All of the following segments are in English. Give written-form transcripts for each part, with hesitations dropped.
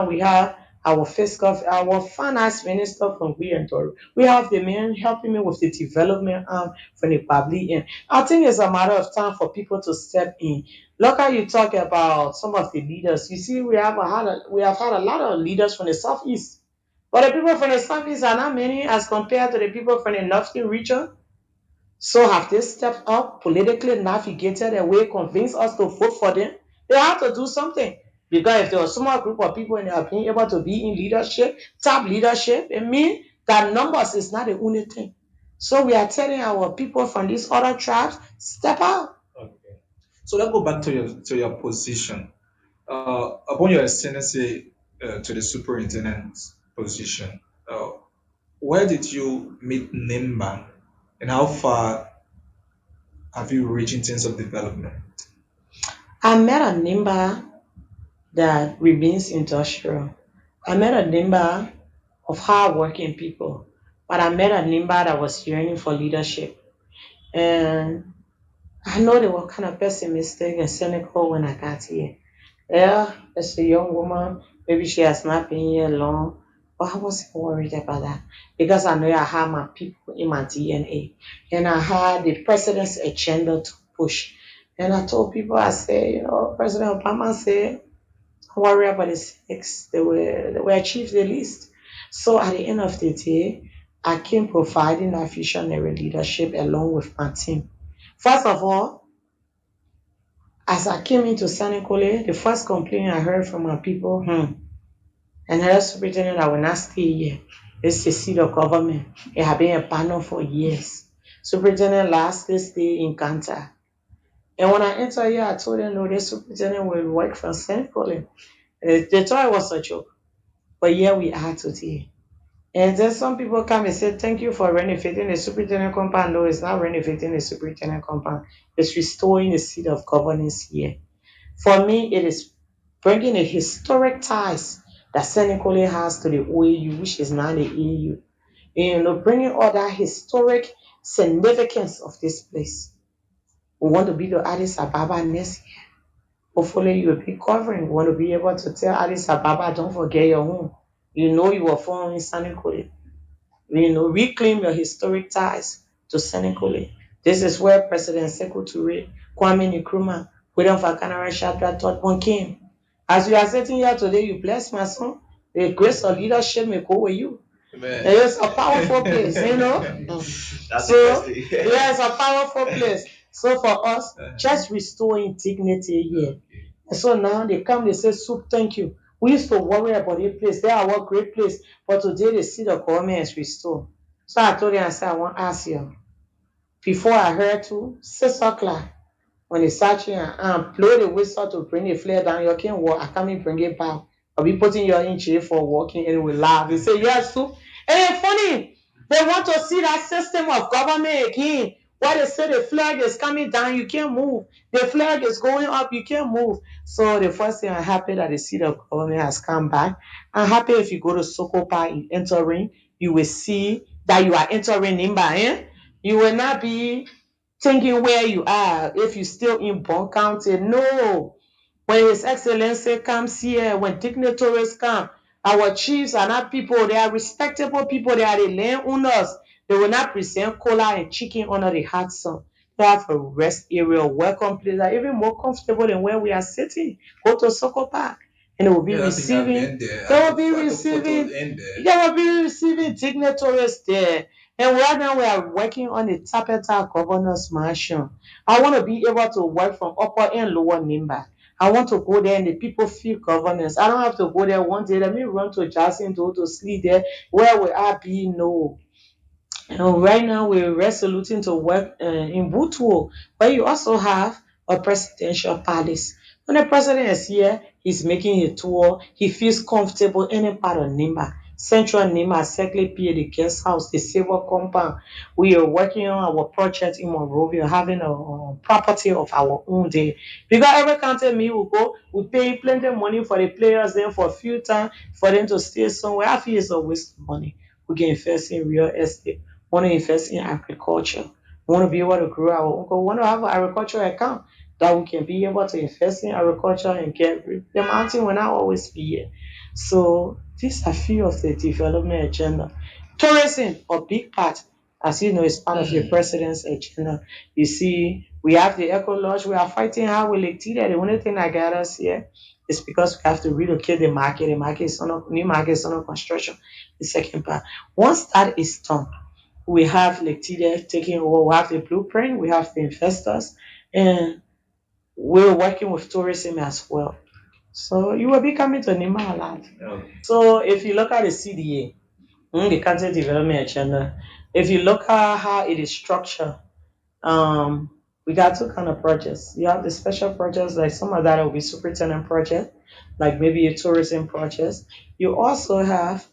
We have our finance minister from Guyantor. We have the man helping me with the development from the public end. I think it's a matter of time for people to step in. Look how you talk about some of the leaders. You see, we have had a lot of leaders from the southeast. But the people from the southeast are not many as compared to the people from the northern region. So have they stepped up, politically navigated a way, convinced us to vote for them? They have to do something. Because if there was a small group of people and they are being able to be in leadership, top leadership, it means that numbers is not the only thing. So we are telling our people from these other tribes, step out. Okay. So let's go back to your position. Upon your ascendancy to the superintendent position, where did you meet Nimba, and how far have you reached in terms of development? I met a Nimba that remains industrial. I met a Nimba of hardworking people, but I met a Nimba that was yearning for leadership. And I know they were kind of pessimistic and cynical when I got here. Yeah, as a young woman, maybe she has not been here long, but I wasn't worried about that because I know I had my people in my DNA and I had the president's agenda to push. And I told people, I said, President Obama said, don't worry about the cynics, they will achieve the least. So at the end of the day, I came providing that visionary leadership along with my team. First of all, as I came into Sanikole, the first complaint I heard from my people, and health superintendent I will not stay here. It's the seat of government. It had been a panel for years. Superintendent lastly stay in Kanta. And when I entered here, I told them, no, the superintendent will work from Sanikole. They thought it was a joke. But here we are today. And then some people come and say, thank you for renovating the superintendent compound. No, it's not renovating the superintendent compound. It's restoring the seat of governance here. For me, it is bringing a historic ties that Senegal has to the OAU, which is now the EU. Bringing all that historic significance of this place. We want to be to Addis Ababa next year. Hopefully, you will be covering. We want to be able to tell Addis Ababa, don't forget your home. You know you were born in Senegal. Reclaim your historic ties to Senegal. This is where President Sekou Toure, Kwame Nkrumah, William Fakanara Shadrach Todbon came. As you are sitting here today, you bless my son. The grace of leadership may go with you. Amen. It is a powerful place. That's So, interesting. yeah, it's a powerful place. So for us, just restoring dignity here. Okay. And so now they come, they say, Soup, thank you. We used to worry about a place. They are what great place. But today they see the government is restored. So I told them, I said, I want to ask you. Before I heard to 6 o'clock, when they start here and blow the whistle to bring the flare down, you can't walk. I can't even bring it back. I'll be putting you in jail for walking and we laugh. They say, yes, too. And it's funny. They want to see that system of government again. Why they say the flag is coming down, you can't move. The flag is going up, you can't move. So the first thing I'm happy that the seat of government has come back. I'm happy if you go to Sokopa in entering, you will see that you are entering Nimba. You will not be thinking where you are if you're still in Bon County. No. When His Excellency comes here, when dignitaries come, our chiefs are not people, they are respectable people, they are the land owners. They will not present cola and chicken under the hot sun. They have a rest area, welcome place, that even more comfortable than where we are sitting. Go to Soko Park. And they will be Yeah, I think I've receiving, been there. they I will took be I took photos receiving, in there. they will be receiving dignitaries there. And right now we are working on the Tapeta Governor's Mansion. I want to be able to work from upper and lower Nimba. I want to go there and the people feel governance. I don't have to go there one day. Let me run to Jacinto to sleep there. Where will I be? No. Right now, we're resoluting to work in Butuo, where you also have a presidential palace. When the president is here, he's making a tour. He feels comfortable any part of Nimba. Central Nimba, Sekle P, the guest house, the silver compound. We are working on our project in Monrovia, having a property of our own there. Because every country me will go, we pay plenty of money for the players, then for a few time for them to stay somewhere. I feel it's a waste of money. We can invest in real estate, want to invest in agriculture, want to be able to grow our own, want to have an agricultural account that we can be able to invest in agriculture and get the mountain will not always be here. So these are few of the development agenda. Tourism, a big part, as you know, is part of the president's agenda. You see, we have the Eco Lodge. We are fighting hard with Lake Tita. The only thing that got us here is because we have to relocate the market. The market is under new market is under construction. The second part. Once that is done, we have Lake Tita taking over. We have the blueprint. We have the investors, and we're working with tourism as well. So you will be coming to Nima a lot. Okay. So if you look at the CDA, the Content Development Agenda, if you look at how it is structured, um, we got two kind of projects. You have the special projects, like some of that will be superintendent project, like maybe a tourism project. You also have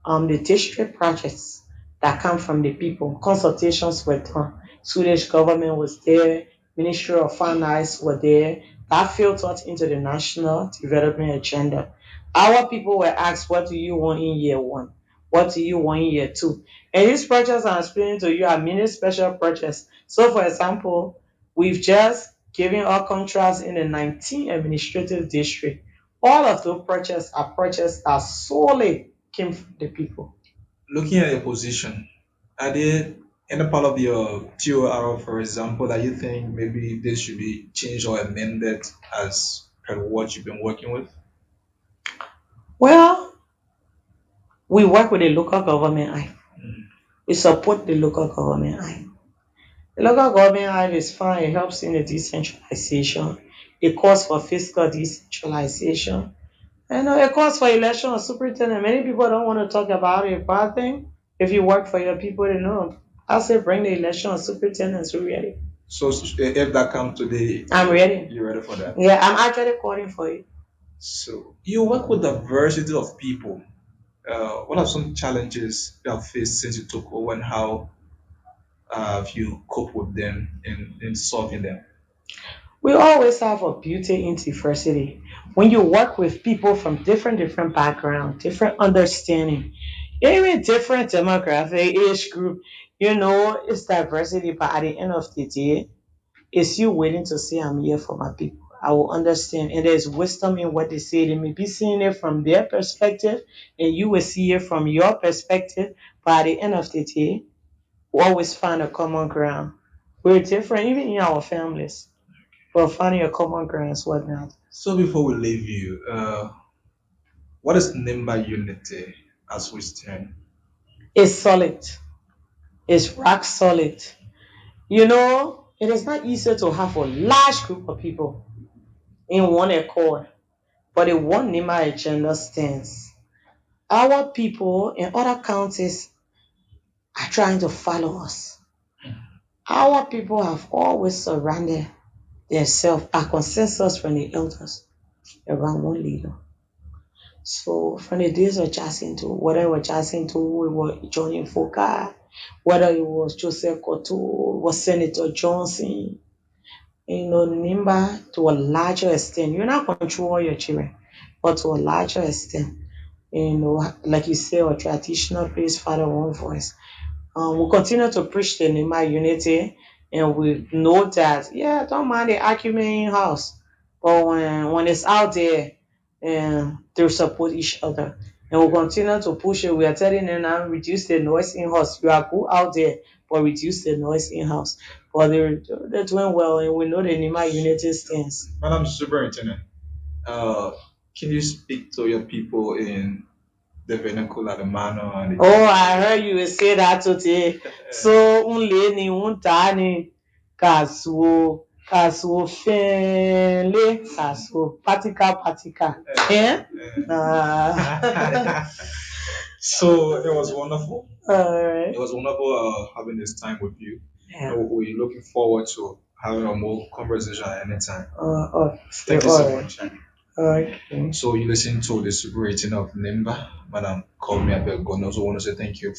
the district projects that come from the people. Consultations were done. Swedish government was there. Ministry of Finance were there. That filtered into the national development agenda. Our people were asked, what do you want in year one? What do you want in year two? And these projects I'm explaining to you are many special projects. So, for example, we've just given our contracts in the 19 administrative district. All of those projects that solely came from the people. Looking at your position, are there any part of your TOR, for example, that you think maybe this should be changed or amended as per what you've been working with? Well, we work with the local government act. Mm. We support the local government act. The local government act is fine. It helps in the decentralization. It calls for fiscal decentralization. And it calls for election of superintendent. Many people don't want to talk about it, but I think if you work for your people, they know. I say bring the election of superintendents. We're ready. So if that comes today, I'm ready. you're ready for that. Yeah, I'm actually calling for it. So you work with diversity of people. What are some challenges you have faced since you took over, and how have you cope with them in solving them? We always have a beauty in diversity. When you work with people from different backgrounds, different understanding, even different demographic, age group, it's diversity. But at the end of the day, it's you waiting to say, I'm here for my people. I will understand. And there's wisdom in what they say. They may be seeing it from their perspective, and you will see it from your perspective. But at the end of the day, we always find a common ground. We're different, even in our families. We're finding a common ground is whatnot. So before we leave you, what is NIMBA unity as we stand? It's solid. It's rock solid. It is not easy to have a large group of people in one accord, but the one NIMA agenda stands. Our people in other counties are trying to follow us. Our people have always surrounded themselves by consensus from the elders around one leader. So from the days of Jacinto, whether it was Jacinto, it was Johnny Foka, whether it was Joseph Koto, was Senator Johnson, Nimba, to a larger extent, you're not control your children, but to a larger extent, like you say, our traditional place, Father One Voice. We continue to preach the Nimba unity, and we know that, yeah, don't mind the argument in house, but when it's out there, and they support each other. And we'll continue to push it. We are telling them now, reduce the noise in house. You are good out there, but reduce the noise in house. But they're doing well, and we know the Nima unity stands. Madam Superintendent, uh, can you speak to your people in the vernacular, the manner, and Oh, I heard you say that today. So, unleni, untani, kasu fenle, kasu patika. Eh? So it was wonderful. Alright. It was wonderful having this time with you. Yeah. We're looking forward to having a more conversation at any time. Okay. Thank you so much. Okay. So you listen to the super rating of Nimba. Madam, call me up. I also want to say thank you.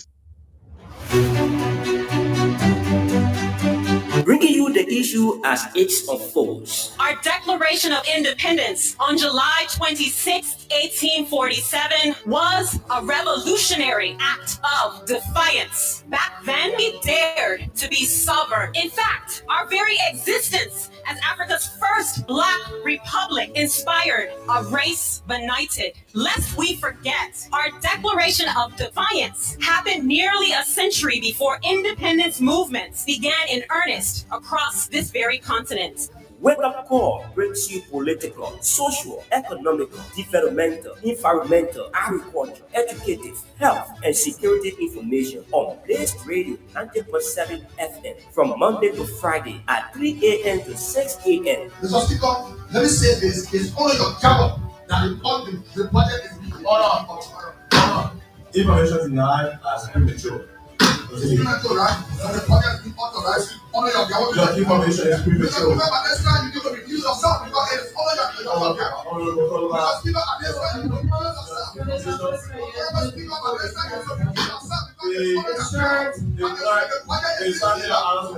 Bringing you the issue as it unfolds. Our Declaration of Independence on July 26, 1847 was a revolutionary act of defiance. Back then, we dared to be sovereign. In fact, our very existence as Africa's first Black republic inspired a race benighted. Lest we forget, our Declaration of Defiance happened nearly a century before independence movements began in earnest across this very continent. Wake Up Call brings you political, social, economical, developmental, environmental, agriculture, educative, health, and security information on Blaze Radio 90.7 FM from Monday to Friday at 3 a.m. to 6 a.m. Mr. Speaker, let me say this: it's only your job that the budget is being order. Information in your eye as premature. It's premature, right? So the budget is being authorized. Only your information is premature. Remember, next time you need to review yourself because it's only your Mr. Speaker, at this time you need to review yourself. Mr. Speaker, at this time you need to review yourself because it's only your budget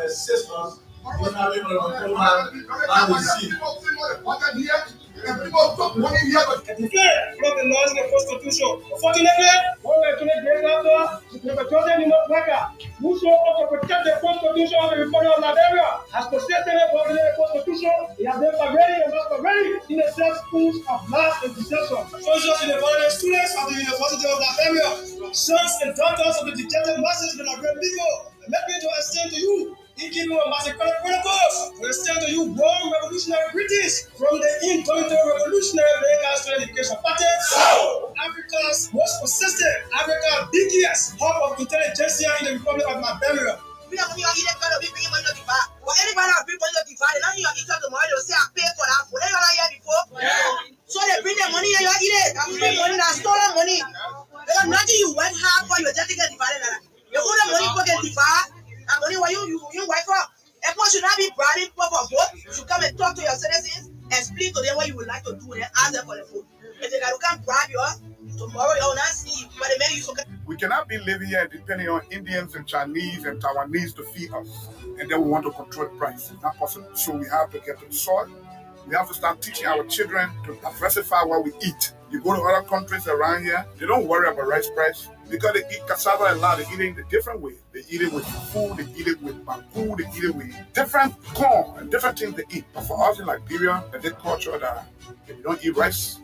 is being authorized. People talk money here, but declare from the laws and the Constitution. Unfortunately, one way to the great number, the children in Africa, who show up to protect the Constitution of the Republic of Liberia, has possessed the Constitution. They have been parading and not parading in the same schools of mass and deception. Soldiers in the foreign students of the University of Liberia, sons and daughters of the dejected masses of the Liberian people, let me to extend to you. In keeping with Massacre Protocols, we extend to you warm revolutionary greetings from the indomitable revolutionary Vegas Education Party. Africa's most persistent, Africa's biggest hub of intelligentsia in the Republic of Liberia. We are going to get a big money to divide. Well, anybody have people to divide, and you are eating tomorrow, they'll say, I pay for that. Whatever I had before. So they bring the money and you are eating it. I'm paying money, that's stolen money. Because nothing you went hard for, you're just getting divided. You put the money for get divided. And money why you work for. Everyone should not be bribing people for vote. You should come and talk to your citizens, explain to them what you would like to do, and ask them for the vote. If they can't bribe you, tomorrow you will not see. But they make you so. We cannot be living here depending on Indians and Chinese and Taiwanese to feed us, and then we want to control the price. It's not possible. So we have to get to the soil. We have to start teaching our children to diversify what we eat. You go to other countries around here, they don't worry about rice price because they eat cassava a lot. They eat it in a different way. They eat it with food, they eat it with bamboo, they eat it with different corn and different things they eat. But for us in Liberia, the culture that if you don't eat rice,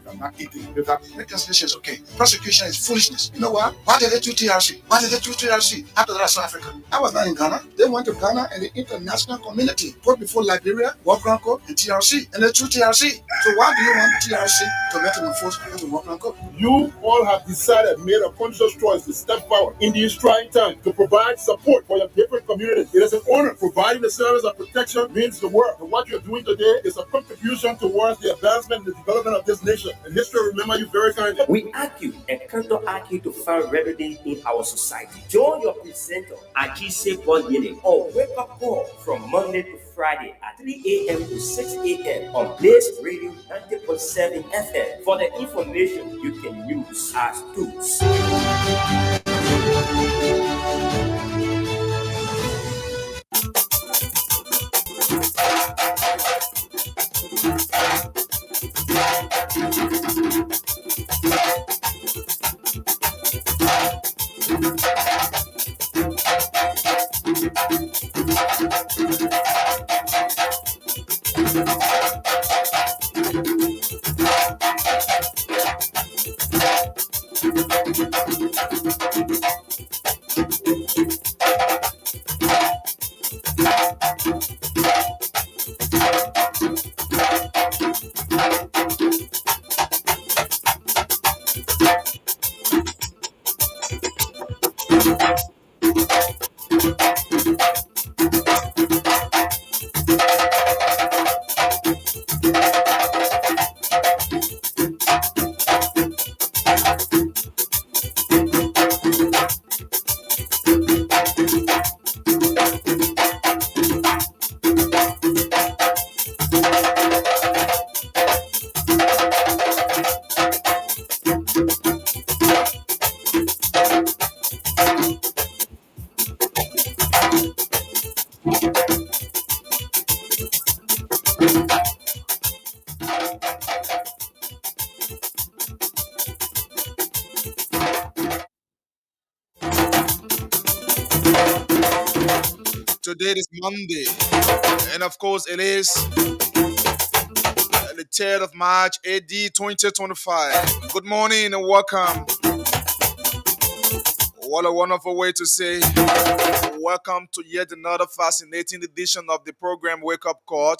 you're not eating. Reconciliation is okay. Prosecution is foolishness. You know what? Why did they do TRC? Why did they do TRC after that South Africa? I was not in Ghana. They went to Ghana and the international community put before Liberia, Walker and Co. and TRC. And they threw TRC. So why do you want TRC to make an enforcement with Walker and Co? You all have decided, made a conscious choice to step forward in these trying times to provide support for your different communities. It is an honor. Providing the service of protection means the world. And what you're doing today is a contribution towards the advancement and the development of this nation. And history will remember you very kindly. We argue and counter argue to find remedy in our society. Join your presenter, Ajise Bonyele, on Wake Up Call from Monday to Friday at 3 a.m. to 6 a.m. on Blaze Radio 90.7 FM for the information you can use as tools. Today is Monday, and of course, it is the 3rd of March, AD 2025. Good morning and welcome. What a wonderful way to say welcome to yet another fascinating edition of the program Wake Up Call.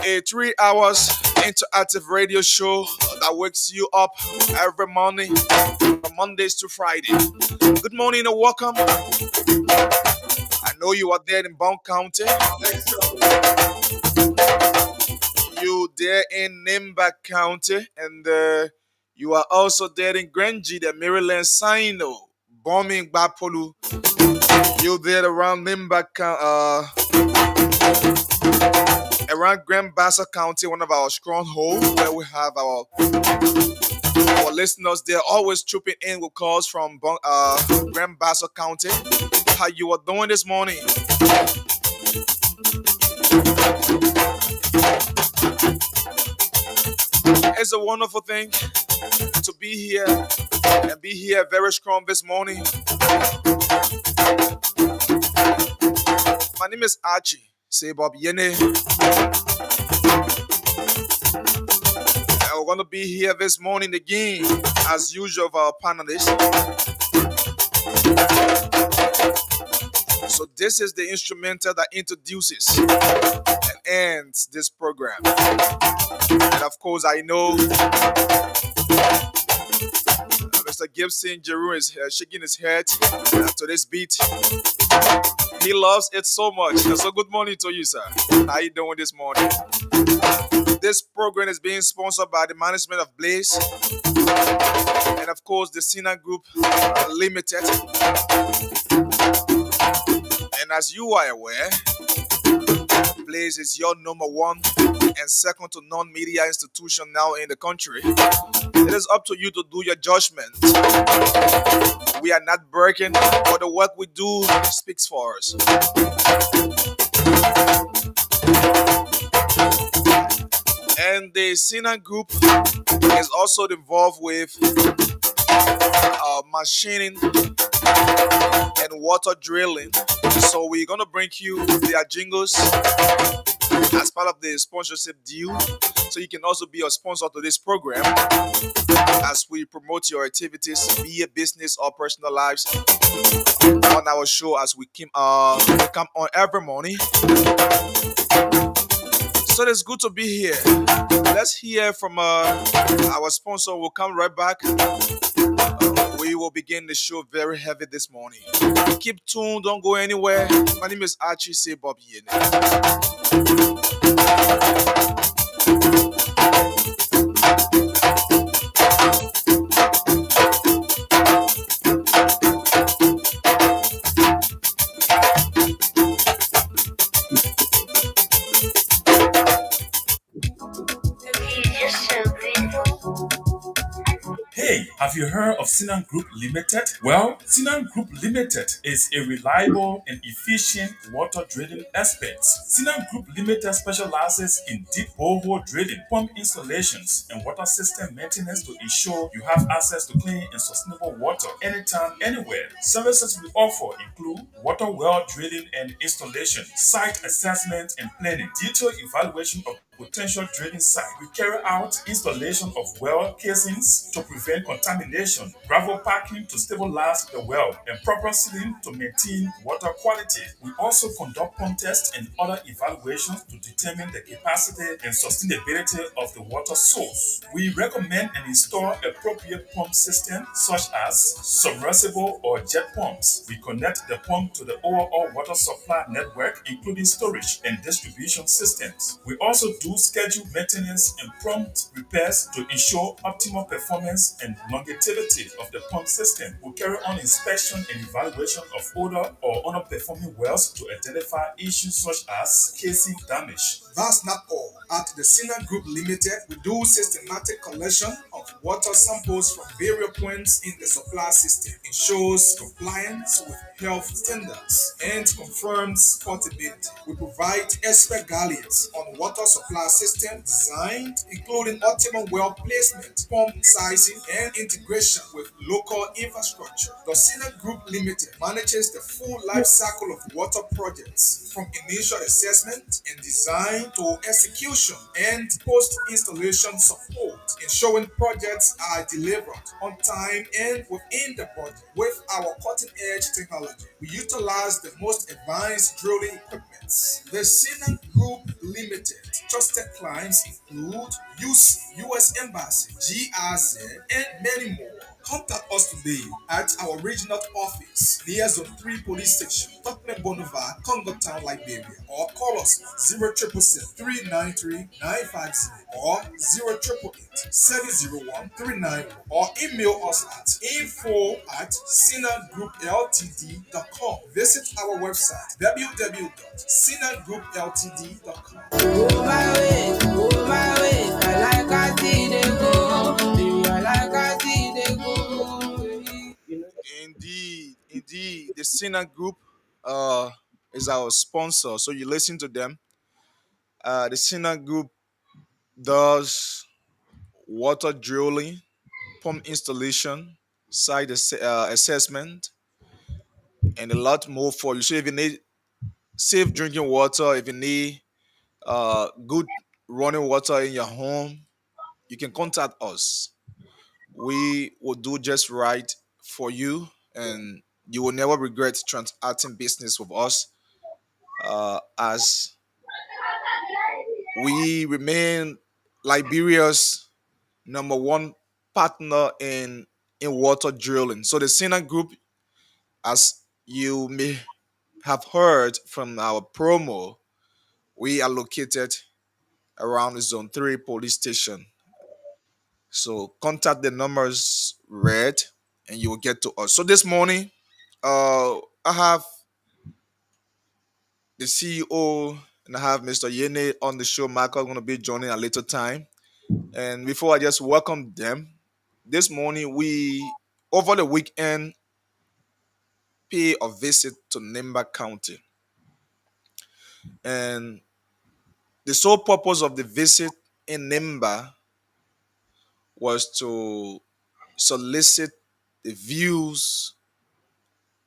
A 3 hours interactive radio show that wakes you up every morning from Mondays to Friday. Good morning and welcome. I know you are there in Bond County. You there in Nimba County, and you are also there in Grangie, the Maryland Sino, bombing Bapolu. You there around Nimba around Grand Bassa County, one of our strongholds, where we have our listeners. They're always trooping in with calls from Grand Bassa County. How you are doing this morning? It's a wonderful thing to be here and be here very strong this morning. My name is Archie Sebob Yene. And we're going to be here this morning again, as usual, for our panelists. So this is the instrumental that introduces and ends this program. And of course, I know Mr. Gibson Jeru is shaking his head to this beat. He loves it so much. So good morning to you, sir. How you doing this morning? This program is being sponsored by the management of Blaze and of course the Sina Group Limited. And as you are aware, Blaze is your number one and second to none media institution now in the country. It is up to you to do your judgment. We are not breaking, but the work we do speaks for us. And the Sina Group is also involved with machining and water drilling. So we're going to bring you their jingles as part of the sponsorship deal. So you can also be a sponsor to this program as we promote your activities, be it business or personal lives, on our show as we come on every morning. So it's good to be here. Let's hear from our sponsor. We'll come right back. We will begin the show very heavy this morning. Keep tuned, don't go anywhere. My name is Archie Sebob Yene. Hey, have you heard of Sinan Group Limited? Well, Sinan Group Limited is a reliable and efficient water drilling expert. Sinan Group Limited specializes in deep borehole drilling, pump installations, and water system maintenance to ensure you have access to clean and sustainable water anytime, anywhere. Services we offer include water well drilling and installation, site assessment and planning, detailed evaluation of potential drilling site. We carry out installation of well casings to prevent contamination, gravel packing to stabilize the well, and proper sealing to maintain water quality. We also conduct pump tests and other evaluations to determine the capacity and sustainability of the water source. We recommend and install appropriate pump systems such as submersible or jet pumps. We connect the pump to the overall water supply network, including storage and distribution systems. We also do scheduled maintenance and prompt repairs to ensure optimal performance and longevity of the pump system. We carry on inspection and evaluation of older or underperforming wells to identify issues such as casing damage. That's not all. At the Sina Group Limited, we do systematic collection of water samples from various points in the supply system, ensures compliance with health standards, and confirms portability. We provide expert guidance on water supply system design, including optimum well placement, pump sizing, and integration with local infrastructure. Docina Group Limited manages the full life cycle of water projects from initial assessment and design to execution and post-installation support, ensuring projects are delivered on time and within the budget. With our cutting-edge technology, we utilize the most advanced drilling equipment. The Sinan Group Limited trusted clients include UC, US Embassy, GRZ, and many more. Contact us today at our regional office near Zone 3 Police Station, Tottenham Boulevard, Congo Town, Liberia, or call us 0777 393 950 or 0888 701 391 or email us at info@sinagroupltd.com. Visit our website www.sinagroupltd.com. Oh my way, I like I see they go, baby, I like I see they go. Indeed. The Sinner Group is our sponsor, so you listen to them. The Sinner Group does water drilling, pump installation, site assessment, and a lot more for you. So if you need safe drinking water, if you need good running water in your home, you can contact us. We will do just right for you, and you will never regret transacting business with us, as we remain Liberia's number one partner in water drilling. So the Sina Group, as you may have heard from our promo, we are located around the Zone 3 police station. So contact the numbers read and you will get to us. So this morning, I have the CEO and I have Mr. Yene on the show. Michael going to be joining a later time. And before I just welcome them, this morning over the weekend, pay a visit to Nimba County. And the sole purpose of the visit in Nimba was to solicit the views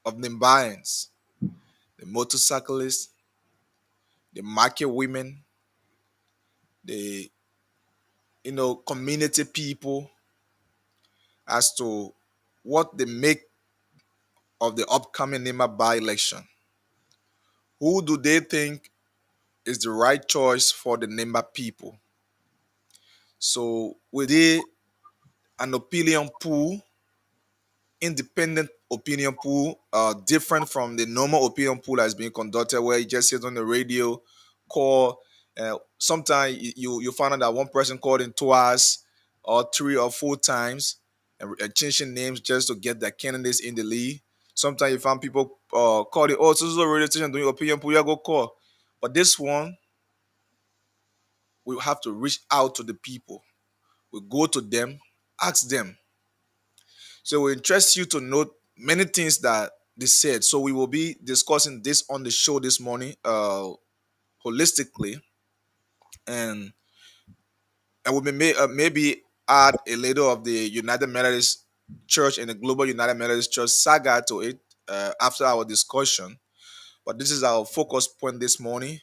of Nimbayans, the motorcyclists, the market women, the community people as to what they make of the upcoming Nimba by-election. Who do they think is the right choice for the Nimba people? So we did an opinion pool, independent opinion pool, different from the normal opinion pool that's being conducted where you just sit on the radio, call. Sometimes you find out that one person called in twice or 3 or 4 times and changing names just to get their candidates in the lead. Sometimes you find people calling, oh, so this is a radio station doing opinion pool, yeah, go call. But this one, we have to reach out to the people. We go to them, ask them. So we interest you to note many things that they said. So we will be discussing this on the show this morning, holistically, and we may maybe add a little of the United Methodist Church and the Global United Methodist Church saga to it after our discussion. But this is our focus point this morning.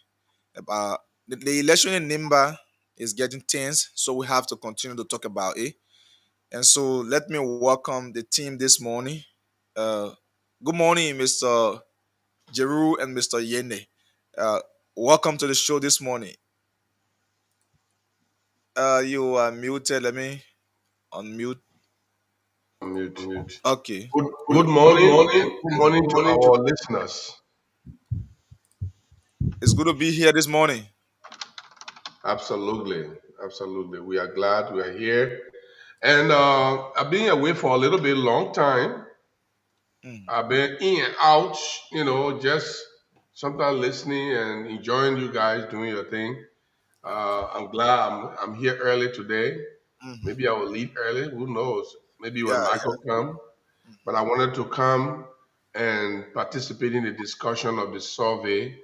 The election in Nimba is getting tense, so we have to continue to talk about it. And so let me welcome the team this morning. Good morning, Mr. Jeru and Mr. Yene. Welcome to the show this morning. You are muted. Let me unmute. Mute. Okay. Good morning. Good morning to our listeners. It's good to be here this morning. Absolutely. We are glad we are here. And I've been away for a little bit long time. I've been in and out, just sometimes listening and enjoying you guys doing your thing. I'm glad I'm here early today. Maybe I will leave early. Who knows? Maybe when Yeah, Michael come. But I wanted to come and participate in the discussion of the survey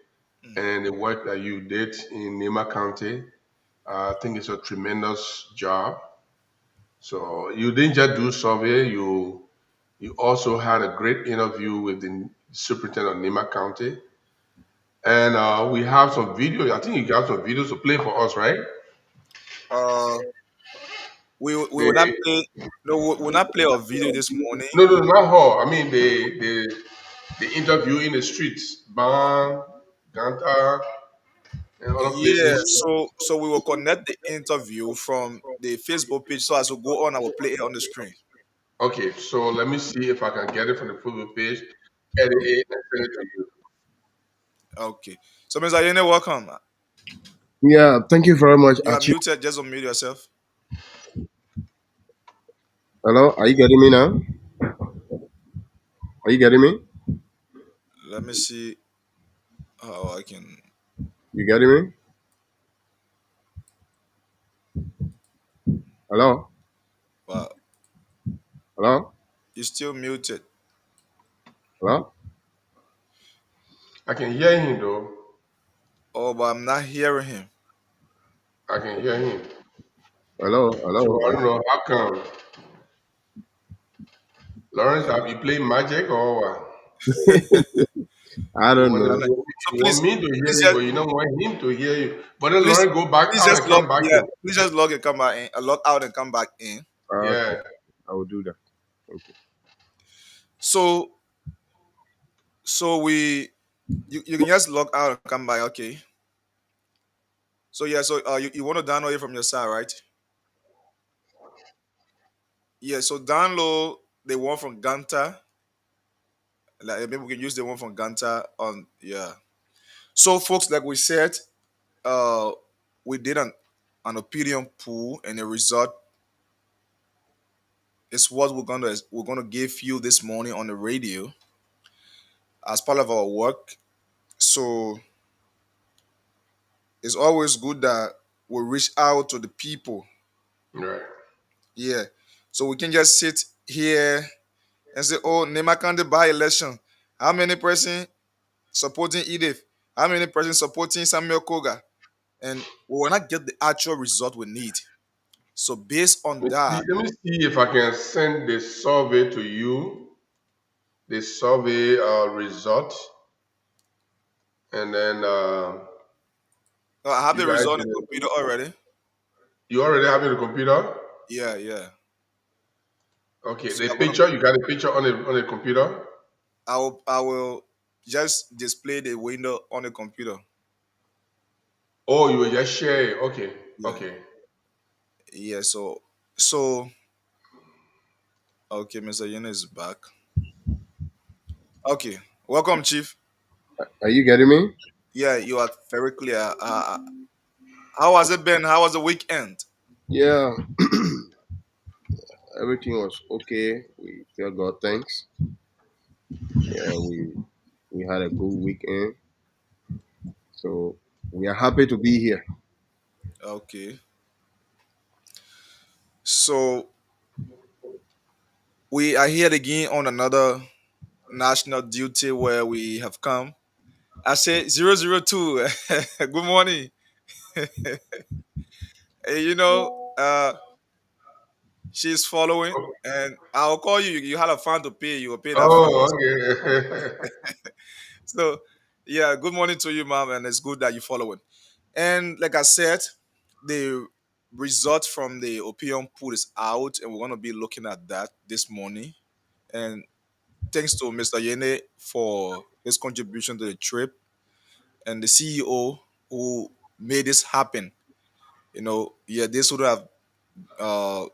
and the work that you did in Nema County. I think it's a tremendous job. So you didn't just do survey, you also had a great interview with the superintendent of Nema County. And we have some video. I think you got some videos to play for us, right? uh, we will not The, play. No, we will not play a video this morning. no, no, not her. I mean the interview in the streets, Ban, Ganta, and other Yeah, places. so we will connect the interview from the Facebook page. So as we go on, I will play it on the screen. Okay, so let me see if I can get it from the Facebook page, edit it, and send it to you. Okay. So Mr. Yene, welcome. Yeah, thank you very much, You are Archie. muted. Just unmute yourself. Hello, are you getting me now? Are you getting me? Let me see how I can. You getting me? Hello? Wow, Hello? you're still muted. Hello? I can hear him though. Oh, but I'm not hearing him. I can hear him. Hello? So Hello? I don't know how come. Lawrence, have you played magic or what? I You don't want, know. So you want please, me to hear please you, just, but you don't want him to hear you. But then please, Lawrence go back please out just and log. come back Yeah, in. please just log and come back in. Log out and come back in. Okay, Yeah. I will do that. Thank you. So, so you can just log out and come back. Okay. So yeah, so you want to download it from your side, right? Yeah. So download the one from Ganta. Like maybe we can use the one from Ganta on. Yeah. So folks, like we said, uh, we did an opinion pool, and the result is what we're gonna give you this morning on the radio as part of our work. So it's always good that we reach out to the people. Right. Yeah. So we can just sit here and say, oh, Nemakande by election. How many person supporting Edith? How many person supporting Samuel Koga? And we will not get the actual result we need. So based on that, Let me see if I can send the survey to you, the survey result, and then I have you the guys result on the can. computer already. You already have it on the computer? Yeah, yeah. Okay, So the picture, you got the picture on the computer? I will just display the window on the computer. Oh, you will just share it. Okay, Yeah. okay. Yeah. So okay, Mr. Yene is back. Okay. Welcome, Chief. Are you getting me? Yeah, you are very clear. How has it been? How was the weekend? Yeah, everything was okay. We tell God thanks. Yeah, we had a good weekend. So we are happy to be here. Okay. So we are here again on another national duty where we have come. I say 002. Good morning. Hey, she's following, and I'll call you. You had a fine to pay. You will pay that fine. Oh, okay. So, yeah, good morning to you, mom, and it's good that you're following. And like I said, the result from the opium pool is out, and we're going to be looking at that this morning. And thanks to Mr. Yene for his contribution to the trip and the CEO who made this happen. Yeah, this would have uh,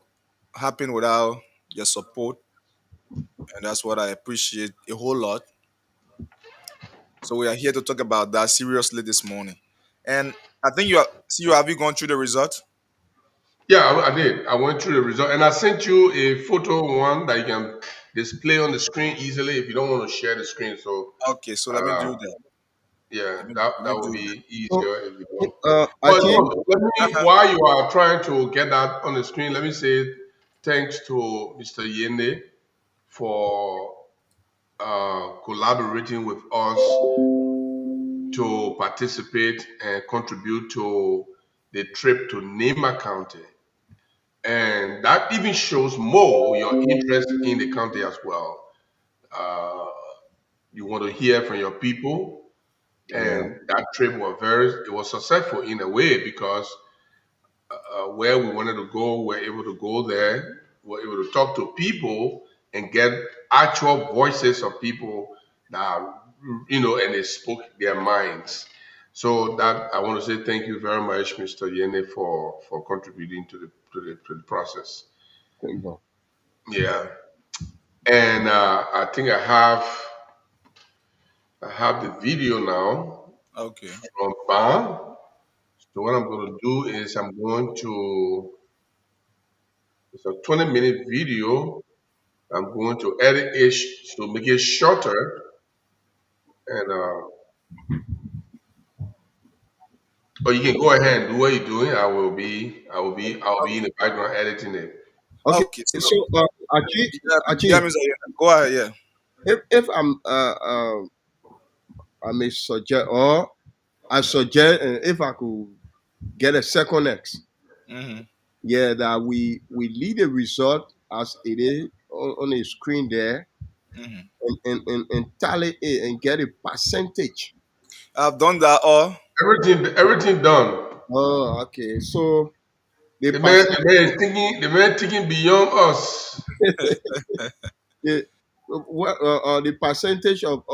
happened without your support, and that's what I appreciate a whole lot. So we are here to talk about that seriously this morning. And I think have you gone through the result? Yeah, I did. I went through the result and I sent you a photo one that you can display on the screen easily if you don't want to share the screen. So, Okay, so let me uh, do that. Yeah, Let me that would do that. be So, easier if you don't. But Achi, let me, while you are trying to get that on the screen, let me say thanks to Mr. Yende for collaborating with us to participate and contribute to the trip to Nema County. And that even shows more your interest in the county as well. Uh, you want to hear from your people, yeah, and that trip was successful in a way because where we wanted to go, we're able to go there. We're able to talk to people and get actual voices of people that and they spoke their minds. So that I want to say thank you very much, Mr. Yene, for contributing to the process. thank God. Yeah, and I think I have the video now Okay. from Ban. So what I'm going to do is I'm going to it's a 20-minute video. I'm going to edit it to make it shorter, and or you can go ahead and do what you're doing. I'll be in the background editing it. Okay, Okay. So so Achi, yeah, Achi, yeah, Mr. Yena. Go ahead. Yeah. if I may suggest, or I suggest, if I could get a second X, Mm-hmm. yeah, that we lead the result as it is on the screen there, Mm-hmm. and tally it and get a percentage. I've done that all. Everything done. Oh, okay. So the The man, percent, the man thinking beyond us. the the percentage of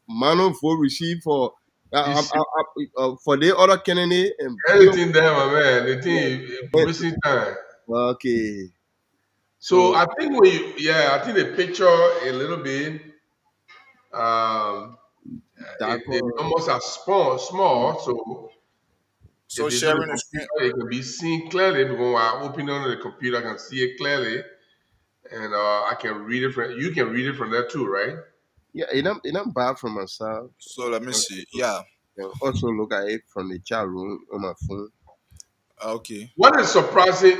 manual vote received for the other candidate and bill. Anything there, my man. The thing is wasting time. Okay, So so I think the picture a little bit. Um, that the numbers are small, so So if it's on the sharing the screen. computer, it can be seen clearly because when I open it on the computer, I can see it clearly, and I can read it from. You can read it from there too, right? yeah, it not bad for myself. So let me see. Yeah. Can also look at it from the chat room on my phone. Okay. What is surprising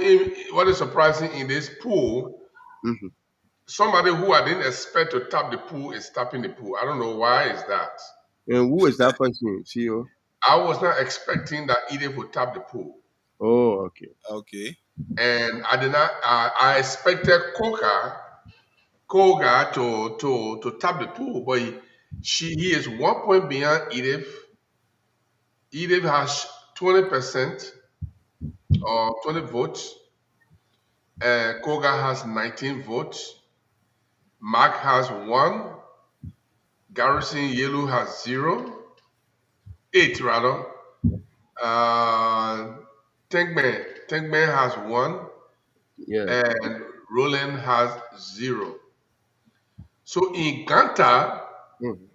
in this pool? Hmm. Somebody who I didn't expect to tap the pool is tapping the pool. I don't know why is that. And who is that person? CEO? I was not expecting that Edith would tap the pool, Oh, okay. Okay. and I did not. I expected Koga to tap the pool, but he is 1 point behind Edith. Edith has 20% or 20 votes, and Koga has 19 votes. Mark has 1. Garrison Yellow has 0, 8 rather. Uh, Tankman has 1, Yeah. and Roland has 0. So in Ganta, Mhm.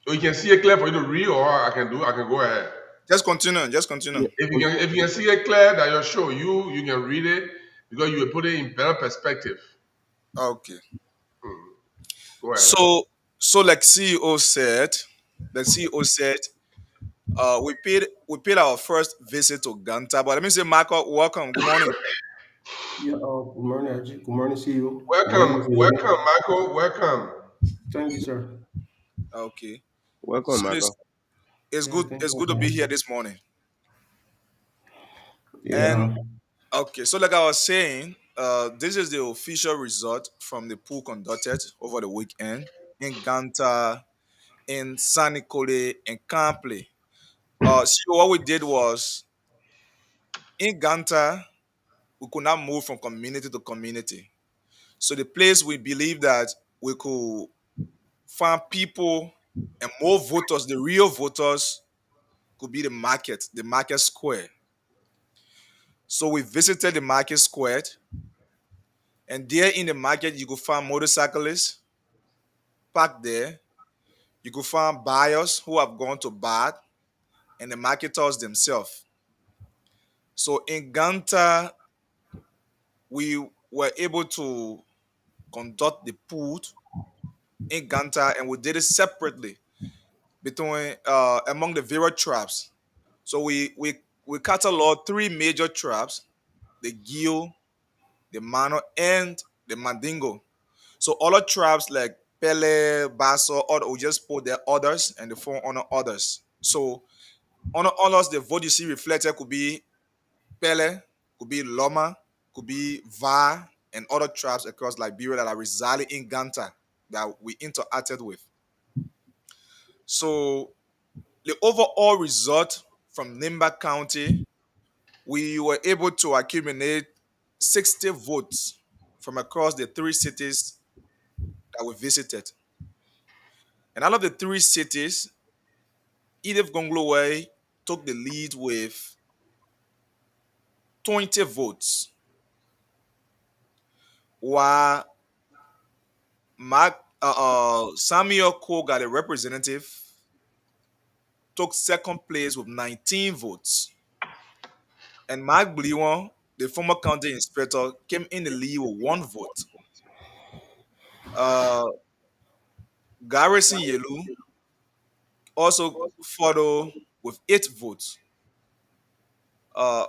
you can see it clear for you to read, or I can go ahead. Just continue. Just continue. Yeah. If you can see it clear that you're sure you can read it because you will put it in better perspective. Okay. Go ahead. So like CEO said, the CEO said, we paid our first visit to Ganta. But let me say, Michael, welcome. Good morning. Yeah, good morning, Ajit. Good morning, CEO. Good morning, Welcome, Mr. welcome, Yemi. Michael. Welcome. Thank you, sir. Okay. Welcome, So it's Michael. it's Yeah, good. thank It's you. good to be here this morning. And Yeah. okay, so like I was saying, this is the official result from the pool conducted over the weekend in Ganta, in San Nicole, and Campley. So what we did was in Ganta, we could not move from community to community. So the place we believe that we could find people and more voters, the real voters, could be the market square. So we visited the market square, and there in the market you could find motorcyclists parked there. You could find buyers who have gone to buy, and the marketers themselves. So in Ganta, we were able to conduct the pool in Ganta, and we did it separately. between among the various tribes. So we catalog three major tribes: the Gio, the Mano, and the Mandingo. So other tribes like Pele, Basso, or we just put their others and the four honor others. So honor others, the vote you see reflected could be Pele, could be Loma, could be Va, and other tribes across Liberia that are residing in Ganta that we interacted with. So the overall result from Nimba County, we were able to accumulate 60 votes from across the three cities that we visited. And out of the three cities, Edith Gonglowe took the lead with 20 votes, while Samuel Koga, the representative, took second place with 19 votes. And Mark Bliwon, the former county inspector, came in the lead with 1 vote. Uh, Garrison Yelu also followed with 8 votes.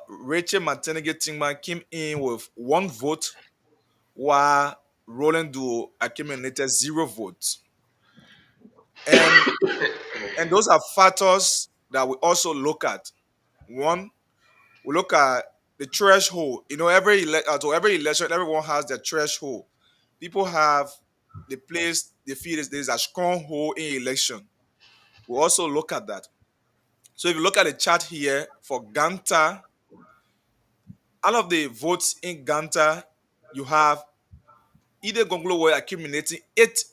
Rachel Matenege Tingman came in with 1 vote, while Roland Duo accumulated 0 votes. And those are factors that we also look at. One, we look at the threshold. Every election, everyone has their threshold. People have the place they feel there's a stronghold in election. We also look at that. So if you look at the chart here for Ganta, out of the votes in Ganta, you have Ide Gonglo accumulating 8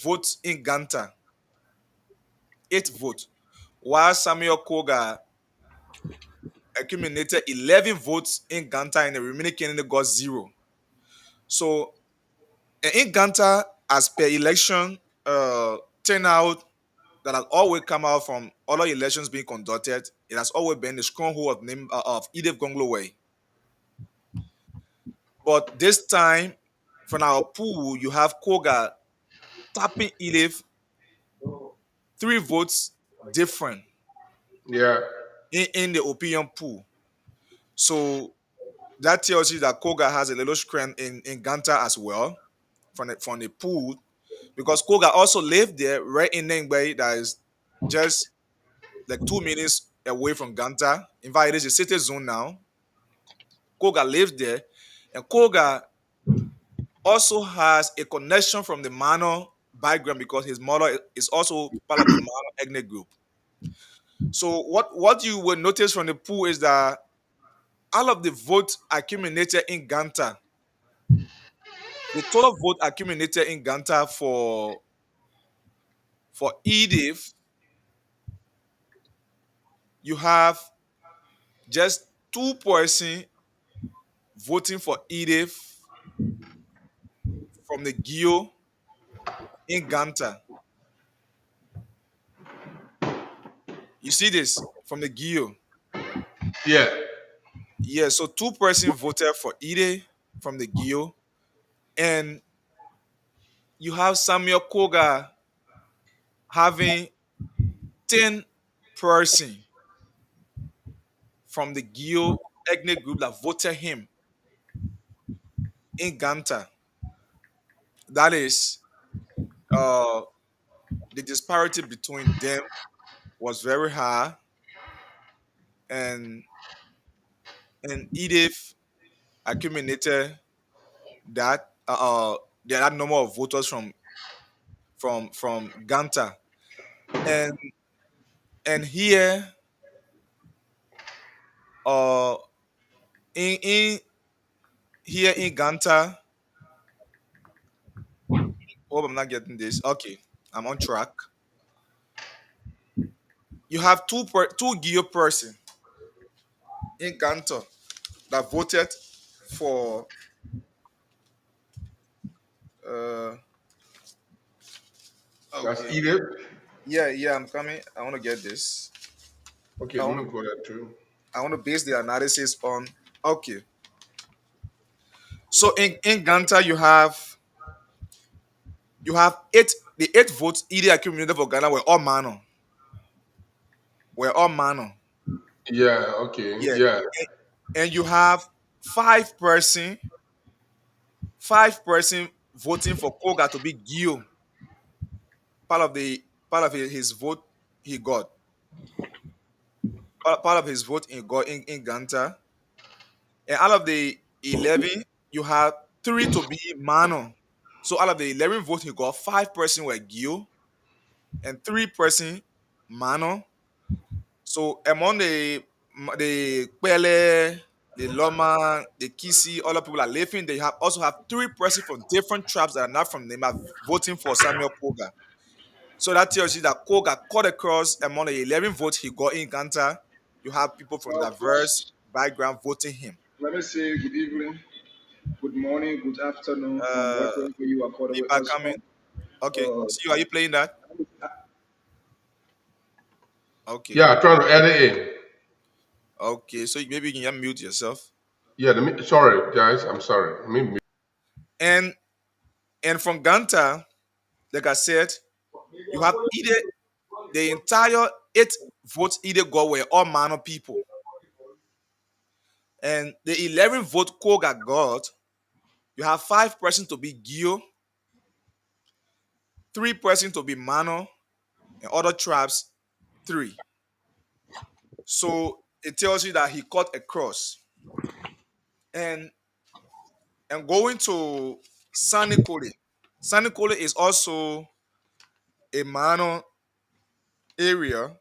votes in Ganta. 8 votes. While Samuel Koga accumulated 11 votes in Ganta and the remaining candidate got 0. So in Ganta, as per election turnout that has always come out from other elections being conducted, it has always been the stronghold of Edith Gonglowe. But this time, from our pool, you have Koga tapping Edith 3 votes different Yeah. in the opinion pool. So that tells you that Koga has a little strength in Ganta as well from the pool, because Koga also lived there right in Nengbe, that is just like 2 minutes away from Ganta. In fact, it is a city zone now. Koga lives there, and Koga also has a connection from the Mano background because his mother is also part of the Mano ethnic group. So what you will notice from the pool is that all of the votes accumulated in Ganta, the total vote accumulated in Ganta for Edith, you have just 2% voting for Edith from the Gio in Ganta. You see this from the Gio? Yeah. Yeah, so 2% voted for Edith from the Gio, and you have Samuel Koga having 10% from the Gio ethnic group that voted him in Ganta. That is, the disparity between them was very high, and Edith accumulated that number of voters from Ganta, and here uh in here in Ganta. Hope I'm not getting this. Okay, I'm on track. You have two Gio person in Ganta that voted for uh That's okay. Edith. Yeah, I'm coming. I want to get this. Okay, I let want, me go there too. I want to base the analysis on okay. So in Ganta you have 8 votes either accumulated for Ghana were all Mano. were all Mano. Yeah, okay. Yeah. Yeah. And you have five person voting for Koga to be Gio. Part of his vote he got. Part of his vote he got in Ganta. And out of the 11, you have three to be Mano. So out of the 11 votes he got, 5% were Gio and 3% Mano. So among the Pele, the Loma, the Kisi, other people are living, they also have 3% from different tribes that are not from Nema voting for Samuel Koga. So that tells you that Koga cut across among the 11 votes he got in Ganta. You have people from Well, diverse background voting him. let me say good evening, good morning, good afternoon from Uh, wherever you are calling People are us coming. from. Okay. See you. Are you playing that? Okay. Yeah, trying to edit in. Okay. So maybe you can just mute yourself. Yeah, sorry, guys. I'm sorry. And from Ganta, like I said, you have either the entire 8 votes either got were all Mano people. And the 11 vote Koga got, you have 5% to be Gio, 3% to be Mano, and other tribes 3. So it tells you that he cut across. And going to Sanikole. Sanikole is also a Mano area.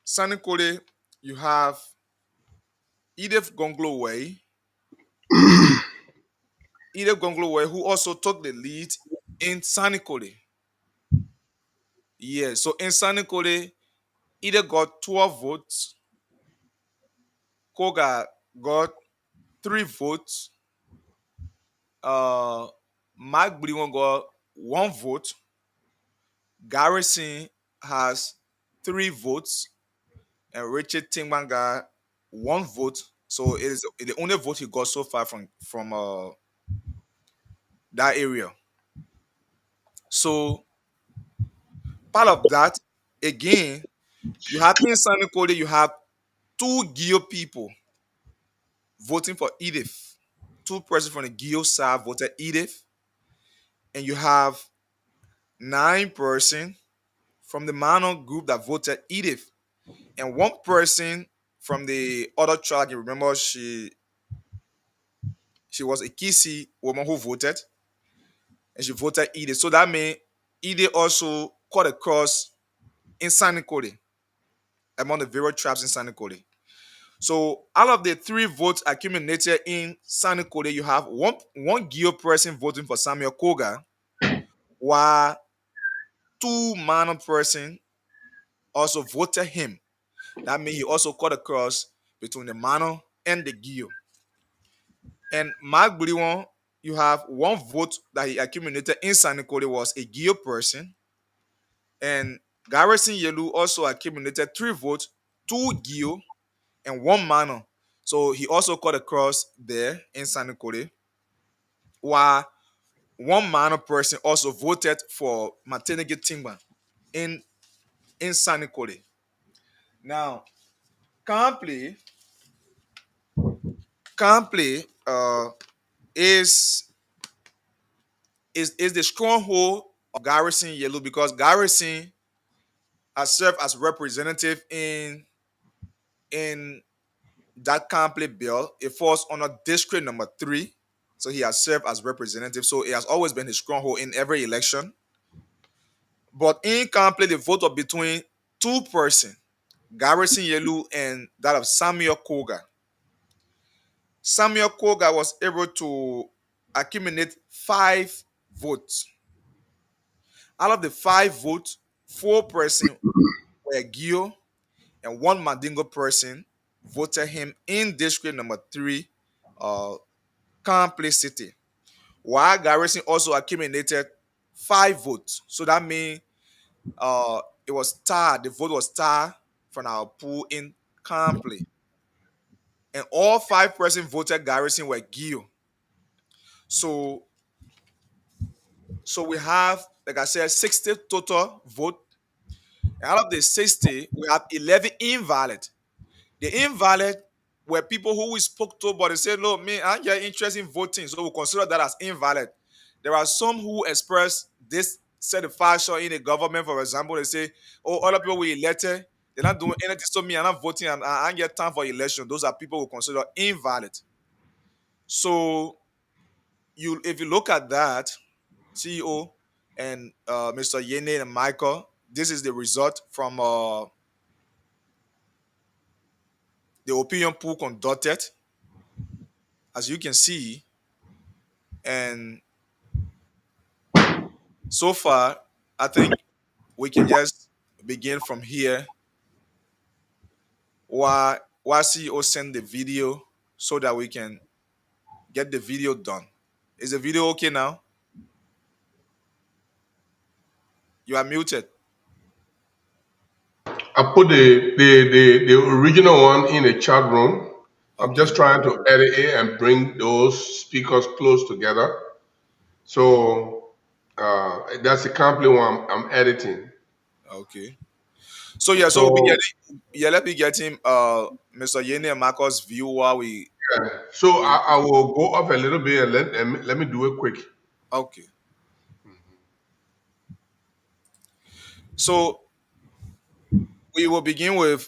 Sanikole, you have Edith Gonglo Way. Edith Gonglo Way, who also took the lead in Sanikole. Yeah, so in Sanikole, Edith got 12 votes. Koga got 3 votes. Mark Briwon got 1 vote. Garrison has 3 votes. And Richard Tingman got 1 vote. So it is the only vote he got so far from that area. So part of that, again, you have in Sanikole, you have 2 Gio people voting for Edith. 2 persons from the Gio side voted Edith. And you have 9 persons from the Mano group that voted Edith. And 1 person from the other tribe, you remember she was a Kisi woman who voted. And she voted Edith. So that means Edith also cut across in Sanikole, among the various tribes in Sanikole. So out of the 3 votes accumulated in Sanikole, you have one Gio person voting for Samuel Koga, while 2 Mano person also voted him. That means he also cut across between the Mano and the Gio. And Mark Briwon, you have 1 vote that he accumulated in Sanikole was a Gio person. And Garrison Yelu also accumulated 3 votes, 2 Gio and 1 Mano. So he also cut across there in Sanikole. While 1 Mano person also voted for Matenege Tingban in Sanikole. Now, Kample is the stronghold of Garrison Yelu because Garrison has served as representative in that Kample bill. It falls under district number 3. So he has served as representative. So it has always been his stronghold in every election. But in Kample, the vote was between 2 persons, Garrison Yelu and that of Samuel Koga. Samuel Koga was able to accumulate 5 votes. Out of the 5 votes, 4 persons were Gio and 1 Mandingo person voted him in district number 3, Kample City. While Garrison also accumulated 5 votes. So that means it was tied. The vote was tied from our pool in Kample. And all 5 persons voted Garrison were Gio. So we have, like I said, 60 total vote. Out of the 60, we have 11 invalid. The invalid were people who we spoke to, but they said, no, me, I'm not interested in voting, so we consider that as invalid. There are some who express dissatisfaction in the government, for example. They say, oh, other people we elected, they're not doing anything, so me, I'm not voting, and I ain't get time for election. Those are people who consider invalid. So if you look at that, CEO and Mr. Yene and Michael, this is the result from the opinion poll conducted, as you can see. And so far, I think we can just begin from here while CEO send the video so that we can get the video done. Is the video okay now? You are muted. I put the original one in a chat room. I'm Okay. just trying to edit it and bring those speakers close together. So that's the complete one I'm editing. Okay. So yeah, so we'll be So getting let me get him Mr. Yene and Marcos view while we yeah. So we I will go up a little bit and let me do it quick. okay. So we will begin with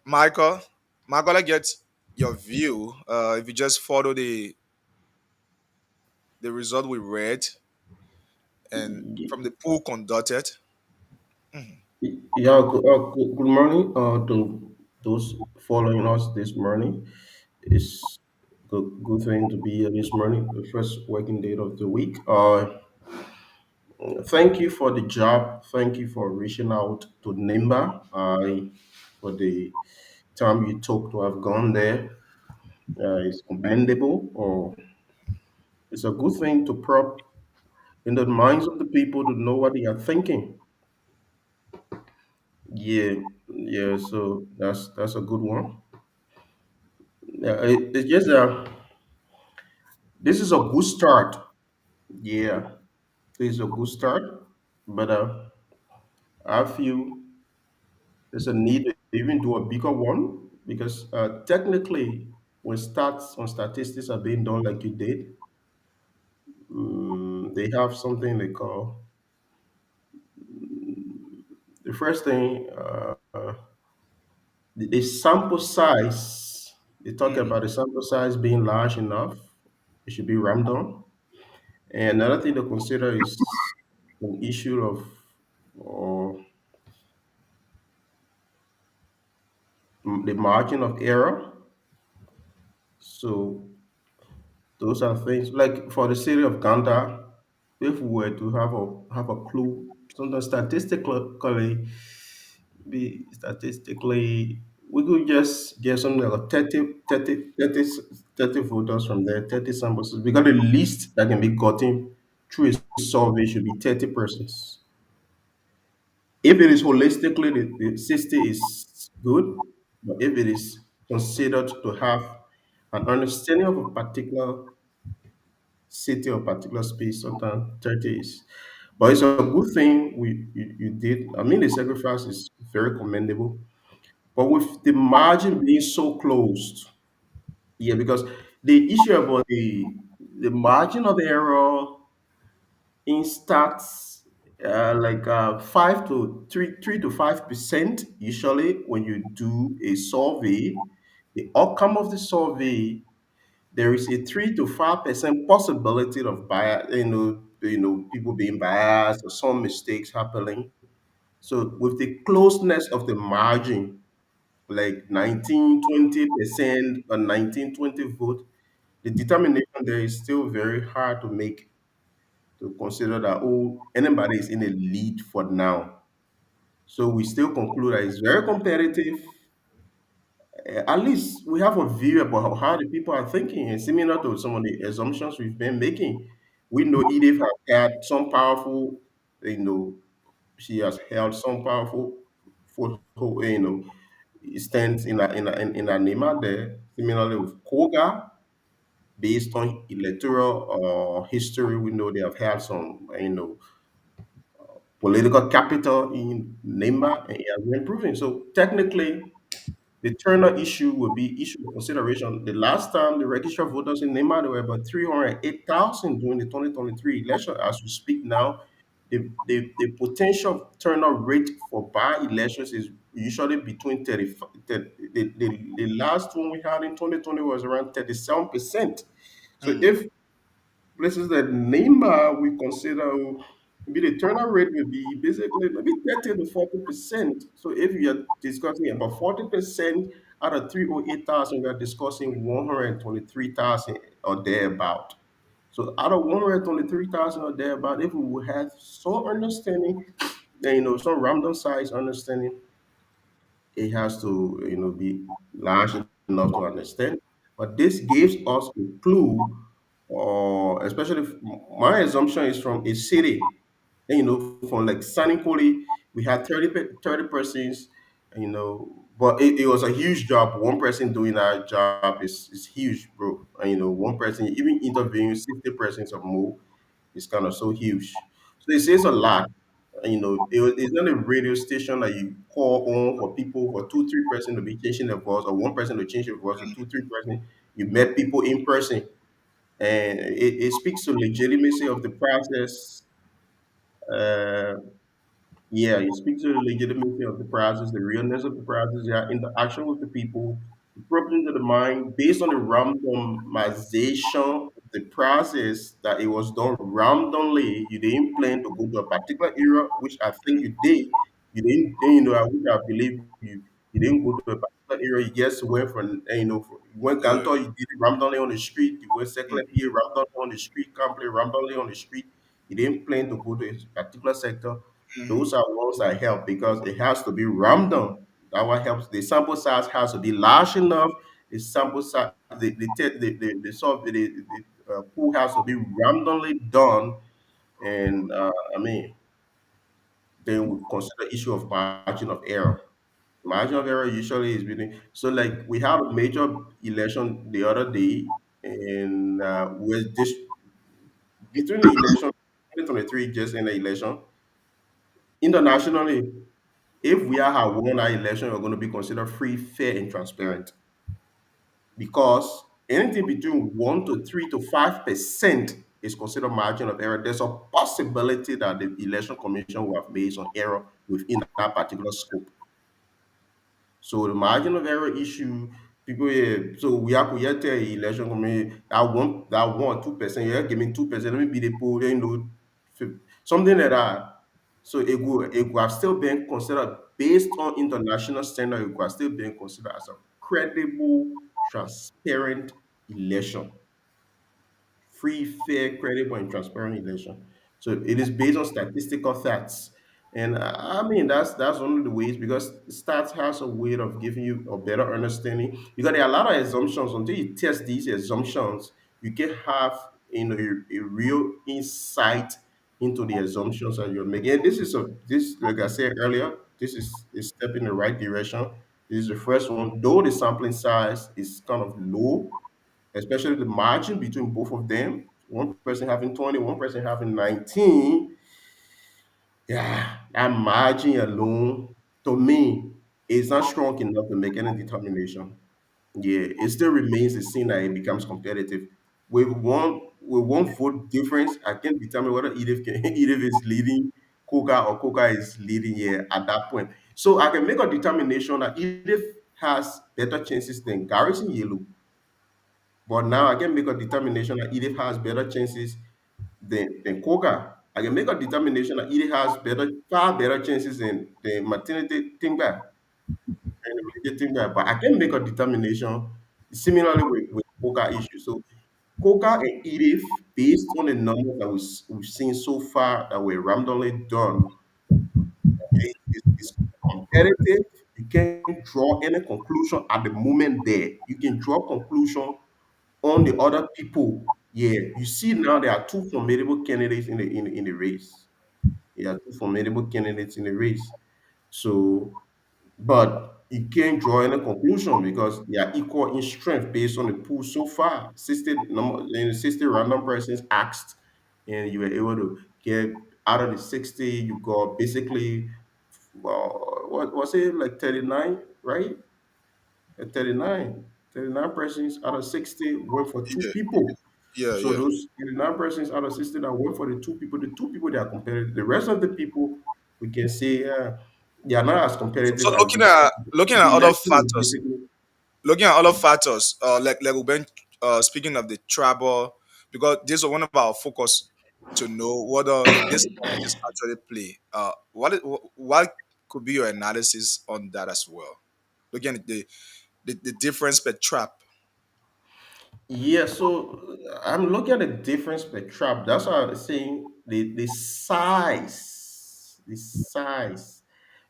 Michael. Michael, I get your view. If you just follow the result we read and from the pool conducted. Mhm. Yeah, good morning to those following us this morning. It's good thing to be here this morning, the first working day of the week. Thank you for the job. Thank you for reaching out to NIMBA for the time you took to have gone there. It's commendable, or it's a good thing to prop in the minds of the people to know what they are thinking. Yeah, yeah. So that's a good one. Yeah, it's just this is a good start. Yeah, this is a good start, but I feel there's a need to even do a bigger one because technically, when stats on statistics are being done like you did, they have something they call the first thing the sample size. They talk Mhm. about the sample size being large enough. It should be rammed on. And another thing to consider is an issue of or the margin of error. So those are things like for the city of Ganda, if we were to have a clue, sometimes statistically, we could just get something like a 30 voters from there, 30 samples. Because the least that can be gotten through a survey should be 30 persons. If it is holistically, the 60 is good, but if it is considered to have an understanding of a particular city or particular space, sometimes 30 is. But it's a good thing you did. I mean, the sacrifice is very commendable. But with the margin being so closed, yeah, because the issue about the margin of error in stats like 3 to 5% usually when you do a survey, the outcome of the survey, there is a 3 to 5% possibility of bias, people being biased or some mistakes happening. So with the closeness of the margin, like 19-20% or 19-20 vote, the determination there is still very hard to make, to consider that, oh, anybody is in a lead for now. So we still conclude that it's very competitive. At least we have a view about how the people are thinking, and similar to some of the assumptions we've been making. We know Edith has had some powerful, you know, she has held some powerful photo, stands in a NEMA there. Similarly with Koga, based on electoral history, we know they have had some, political capital in Nimba, and it has been improving. So technically, the Turner issue will be issue of consideration. The last time the registered voters in Neymar, there were about 308,000 during the 2023 election. As we speak now, the potential turnout rate for by-elections is usually between 35, the last one we had in 2020 was around 37%. So Mm, if places that Neymar we consider maybe the turnout rate will be basically maybe 30 to 40%. So if you're discussing about 40% out of 308,000, we are discussing 123,000 or thereabout. So out of 123,000 or thereabout, if we would have some understanding, then some random size understanding, it has to be large enough to understand. But this gives us a clue, or especially my assumption is from a city, and from like Sanikoli, we had 30 persons, but it was a huge job. One person doing that job is huge, bro. And one person even interviewing 60 persons or more is kind of so huge. So it says a lot. It's not a radio station that you call on for people for 2, 3 person to be changing their voice, or one person to change their voice, or 2, 3 person. You met people in person, and it speaks to legitimacy of the process. Uh, yeah, it speaks to the legitimacy of the process, the realness of the process, yeah, interaction with the people, the problems of the mind, based on the randomization of the process that it was done randomly. You didn't plan to go to a particular area, which I think you did. You didn't, I believe you didn't go to a particular area. You just went from, you went yeah. Gantor, you did it randomly on the street. You went Mm, second here, randomly on the street, complete randomly on the street. You didn't plan to go to a particular sector. mhm. Those are ones that help because it has to be random. That what helps. The sample size has to be large enough. The sample size, the sort of the pool has to be randomly done, and I mean, then we consider issue of margin of error. Margin of error usually is between. So like we had a major election the other day, and with this between the election 2023 just in the election internationally. If we are have won our election, we're going to be considered free, fair, and transparent because anything between 1 to 3 to 5% is considered margin of error. There's a possibility that the election commission will have made some error within that particular scope. So the margin of error issue, people here, so we have to tell election committee that one 2%, you're giving 2%, let me be the poll, something like that. So it will have still been considered based on international standard, it would have still been considered as a credible, transparent election, free, fair, credible, and transparent election. So it is based on statistical facts. And I mean that's one of the ways because stats has a way of giving you a better understanding because there are a lot of assumptions. Until you test these assumptions, you can have a real insight into the assumptions that you're making. And this like I said earlier, this is a step in the right direction. This is the first one, though the sampling size is kind of low, especially the margin between both of them. One person having 20, one person having 19. Yeah, that margin alone, to me, is not strong enough to make any determination. Yeah, it still remains the scene that it becomes competitive. With one vote difference, I can determine whether Edith Edith is leading Coca or Coca is leading here at that point. So I can make a determination that Edith has better chances than Garrison Yellow. But now I can make a determination that Edith has better chances than Koga. I can make a determination that Edith has far better chances than Martinez Timber and Major Timber. But I can make a determination similarly with Koga issue. So Koga and Edith, based on the numbers that we've seen so far that were randomly done, is competitive. You can't draw any conclusion at the moment there. You can draw conclusion on the other people. Yeah, you see now there are two formidable candidates in the race. There are two formidable candidates in the race. So, but you can't draw any conclusion because they are equal in strength based on the pool so far. 60 random persons asked, and you were able to get Out of the 60, you got basically, well, what was it, like 39, right? 39. 39 persons out of 60 went for two Yeah, people. yeah, So yeah. those 39 persons out of 60 that went for the two people that are competitive. The rest of the people, we can say, they are not as So competitive as looking those at people. looking The at other lesson is factors, basically, like Uben, speaking of the tribal, because this is one of our focus to know whether this communities actually play. What could be your analysis on that as well? Looking at the difference per trap. yeah. So I'm looking at the difference per trap. That's why I'm saying the size.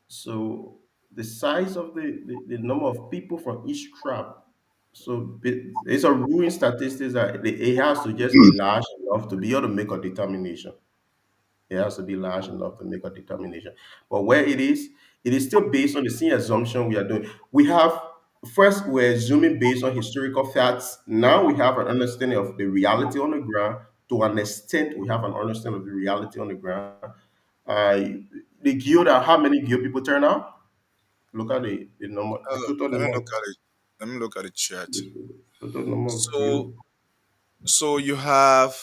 So the size of the number of people from each trap. So it's a ruling statistics that it has to just be large enough to be able to make a determination. It has to be large enough to make a determination. But where it is still based on the same assumption we are doing. We have first we're assuming based on historical facts. Now we have an understanding of the reality on the ground. To an extent, we have an understanding of the reality on the ground. Uh, the guild, how many guild people turn out? Look at the number, the total Let me number, look at it. Let me look at the chat. the total number of So guild. so you have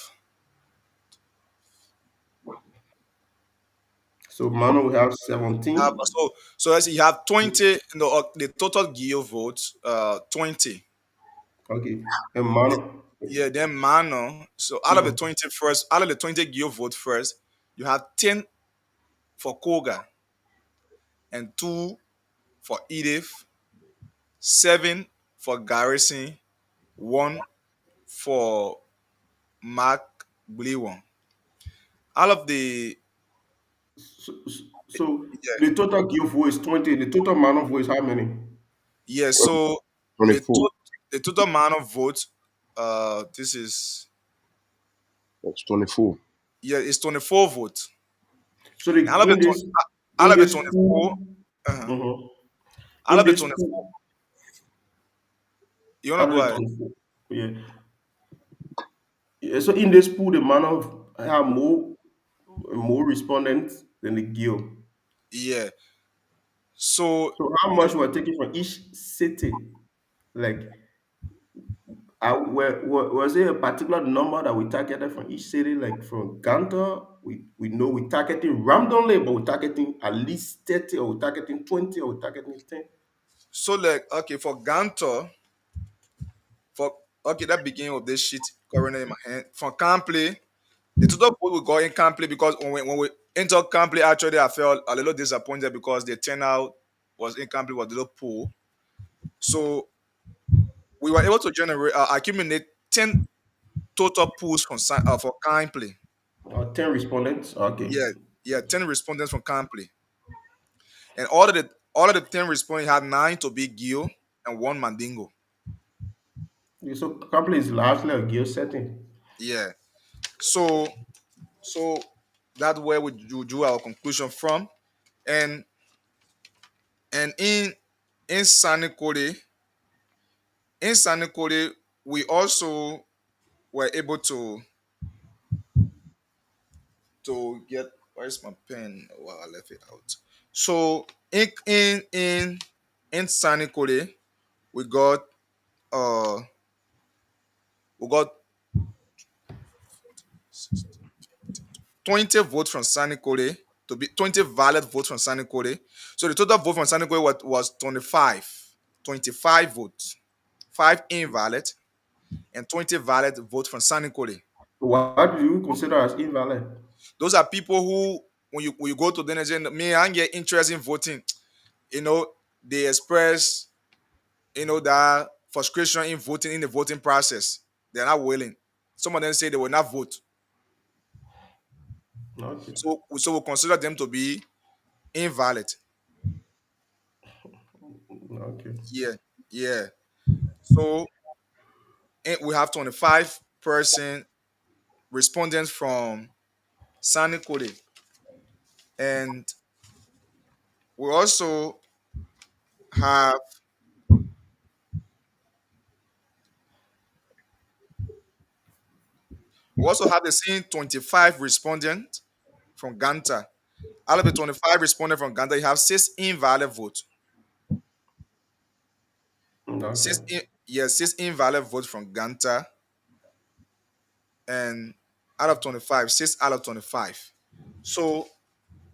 So Mano we have 17. as you have 20, the total Geo votes, 20. Okay. And Mano. Yeah, then Mano. So Mhm. out of the 20 Geo vote first, you have 10 for Koga and 2 for Edith, 7 for Garrison, 1 for Mark Bliwon. All of the So yeah, the total guild voice 20. The total Mano voice how many? yeah, so the 24. total the total amount of votes, this is That's 24. yeah, it's 24 votes. So the And out in of the this 24, pool, uh-huh. mhm. Out In of the this 24, pool, you wanna out of go the ahead? 24. Yeah. Yeah. So in this pool, the Mano have more respondents than the guild. Yeah. So So how much we're taking from each city? Like, was there a particular number that we targeted from each city? Like from Ganta, we know we targeting randomly, but we're targeting at least 30, or we're targeting 20, or we're targeting 10. like okay, for Gantor, for okay, that beginning of this shit currently in my hand. For Campley, the total vote we got in Campley, because when we entered Campley, actually I felt a little disappointed because the turnout was in Campley was a little poor. So we were able to accumulate 10 total pools for Campley. 10 respondents. Okay. Yeah, yeah, 10 respondents from Campley. And all of the 10 respondents had 9 to be Gil and 1 Mandingo. Yeah, so company is largely a gear setting. Yeah. So so that's where we drew our conclusion from. And and in Sanikore, we also were able to get, where's my pen? Well, I left it out. So in Sanikore, we got uh we got 20 votes from Sanikore, to be 20 valid votes from Sanikore. So the total vote from Sanikore was 25 votes, 5 invalid, and 20 valid votes from Sanikore. What do you consider as invalid? Those are people who, when you go to the say, me, I get interest in voting. You know, they express, that frustration in voting, in the voting process. They're not willing. Some of them say they will not vote. Okay. So we consider them to be invalid. Okay. Yeah, yeah. So we have 25% respondents from Sanikore. And we also have the same 25 respondents from Ganta. Out of the 25 responded from Ganta, you have six invalid votes. Okay. Six invalid votes from Ganta, and out of 25, six out of 25. So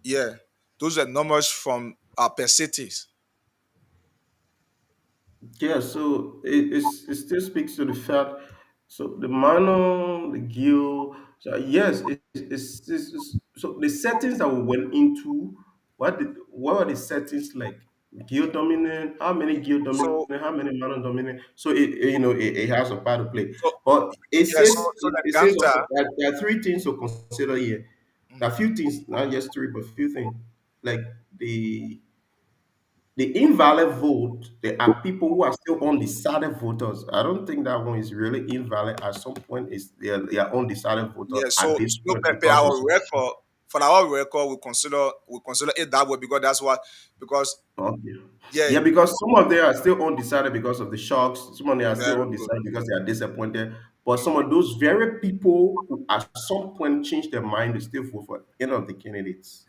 yeah, those are numbers from per cities. Yeah, so it still speaks to the fact. So the Mano, the Gil, so yes, so the settings that we went into. What are the settings like? Gil dominant? How many Gil dominant? So How many Mano dominant? So it has a part to play. so But yeah, so the it says also Ganta. that there are three things to consider here. There are Mhm. few things, not just three, but few things. Like the invalid vote, there are people who are still undecided voters. I don't think that one is really invalid. At some point, they are undecided voters Yeah, at so this no point per because of our some. record, for our record, we consider it that way because that's what because Okay. yeah, Yeah, because some of them are still undecided because of the shocks. Some of them are still very good. undecided because they are disappointed. But some of those very people who at some point change their mind, they still vote for any of the candidates.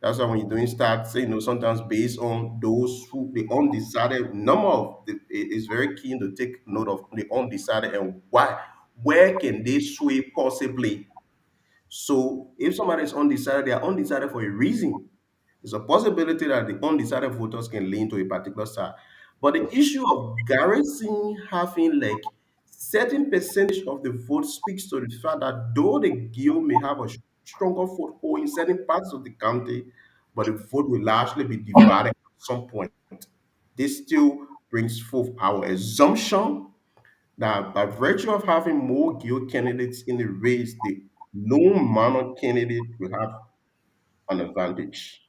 That's why when you're doing stats, sometimes based on those who the undecided number of it is very keen to take note of the undecided and where can they sway possibly. So if somebody is undecided, they are undecided for a reason. There's a possibility that the undecided voters can lean to a particular side. But the issue of Garrison having like certain percentage of the vote speaks to the fact that though the Guild may have a stronger foothold in certain parts of the county, but the vote will largely be divided at some point. This still brings forth our assumption that by virtue of having more Guild candidates in the race, the known minor candidate will have an advantage.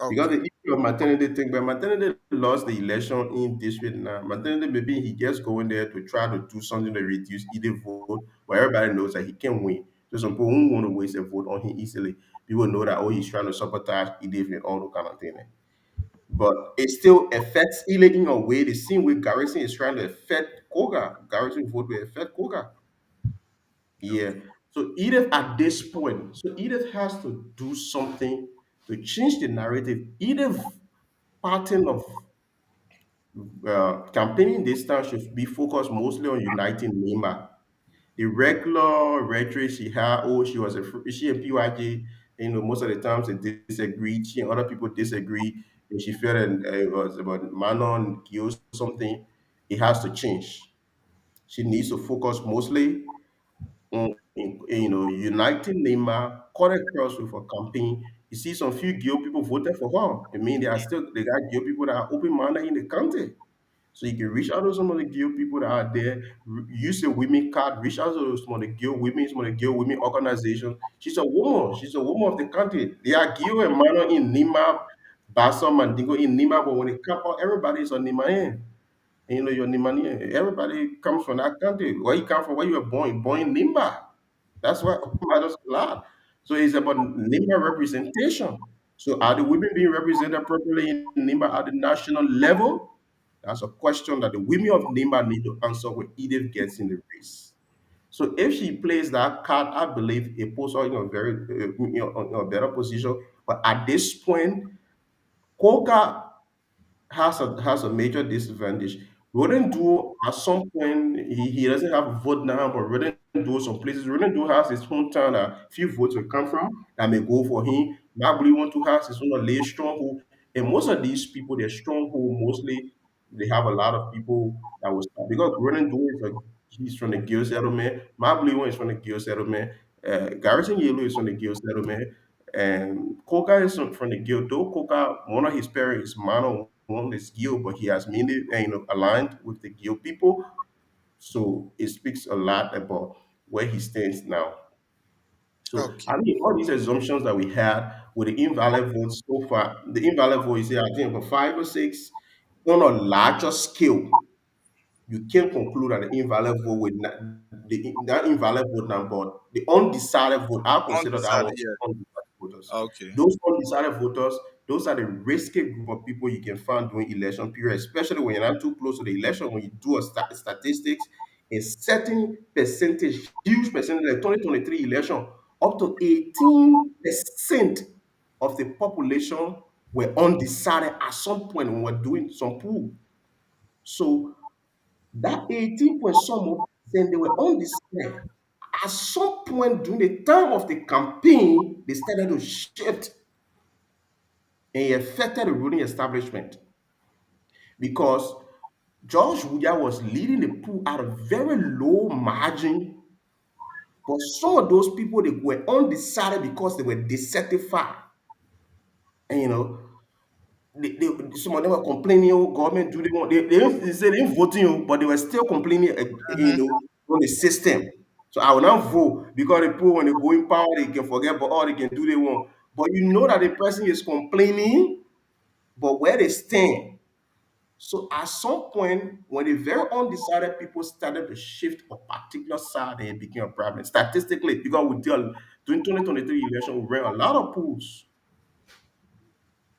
Because Okay, the issue of maternity thing, but maternity lost the election in district now. Maternity, maybe he gets going there to try to do something to reduce either vote, but everybody knows that he can win. So some people won't want to waste a vote on him easily. People know that, oh, he's trying to sabotage Edith and all that kind of thing. But it still affects Ely in a way, the same way Garrison is trying to affect Koga. Garrison vote will affect Koga. Yeah. okay, So Edith at this point, so Edith has to do something to change the narrative. Edith pattern of campaigning this time should be focused mostly on uniting Lima. The regular rhetoric she had, oh, she and PYJ, most of the times they disagreed. She and other people disagreed. And she felt that it was about Manon, Gil, something. It has to change. She needs to focus mostly uniting Neymar, cut across with a campaign. You see some few Gil people voted for her. I mean, they got Gil people that are open-minded in the country. So you can reach out to some of the Gil people that are there, use the women card, reach out to some of the Gil women, some of the Gil women organizations. She's a woman. She's a woman of the country. They are Gil and Mano in Nima, Bassa, Mandingo in Nima, but when it comes out, everybody is on Nima end. And your Nimani, everybody comes from that country. Where you come from, where you were born in Nimba. That's what matters a lot. So it's about Nimba representation. So are the women being represented properly in Nimba at the national level? That's a question that the women of Nimba need to answer when Edith gets in the race. So if she plays that card, I believe it puts her in a very in a better position. But at this point, Koka has a major disadvantage. Roden Duo, at some point, he doesn't have a vote now, but Roden Duo, some places, Roden Duo has his hometown that few votes will come from that may go for him. Mably want to have his own lay stronghold. And most of these people, their stronghold, mostly, they have a lot of people that will start. Because Roden Duo he's from the Gil settlement. Mably one is from the Gil settlement. Garrison Yellow is from the Gil settlement. And Coca is from the guild. Though Coca, one of his parents is Mano, one is guild, but he has mainly aligned with the guild people. So it speaks a lot about where he stands now. So okay. I mean, all these assumptions that we had with the invalid votes so far, the invalid vote is here, I think about 5 or 6 on a larger scale. You can conclude that the invalid vote that invalid vote number, the undecided vote, I consider that one Undecided, yeah. undecided voters. Okay, Those undecided voters, those are the risky group of people you can find during election period, especially when you're not too close to the election. When you do statistics, a certain percentage, huge percentage, like 2023 election, up to 18% of the population were undecided at some point when we were doing some poll. So that 18 point some of percent, they were undecided. At some point during the time of the campaign, they started to shift, and it affected the ruling establishment because George Weah was leading the poll at a very low margin, but some of those people they were undecided because they were dissatisfied. And some of them were complaining, oh, government do they want they said they didn't voting, but they were still complaining, on the system. So I will not vote because the people when they go in power, they can forget about all they can do they want. But you know that the person is complaining, but where they stand. So at some point, when the very undecided people started to shift a particular side, and it became a problem. Statistically, because we did during 2023 election, we ran a lot of polls.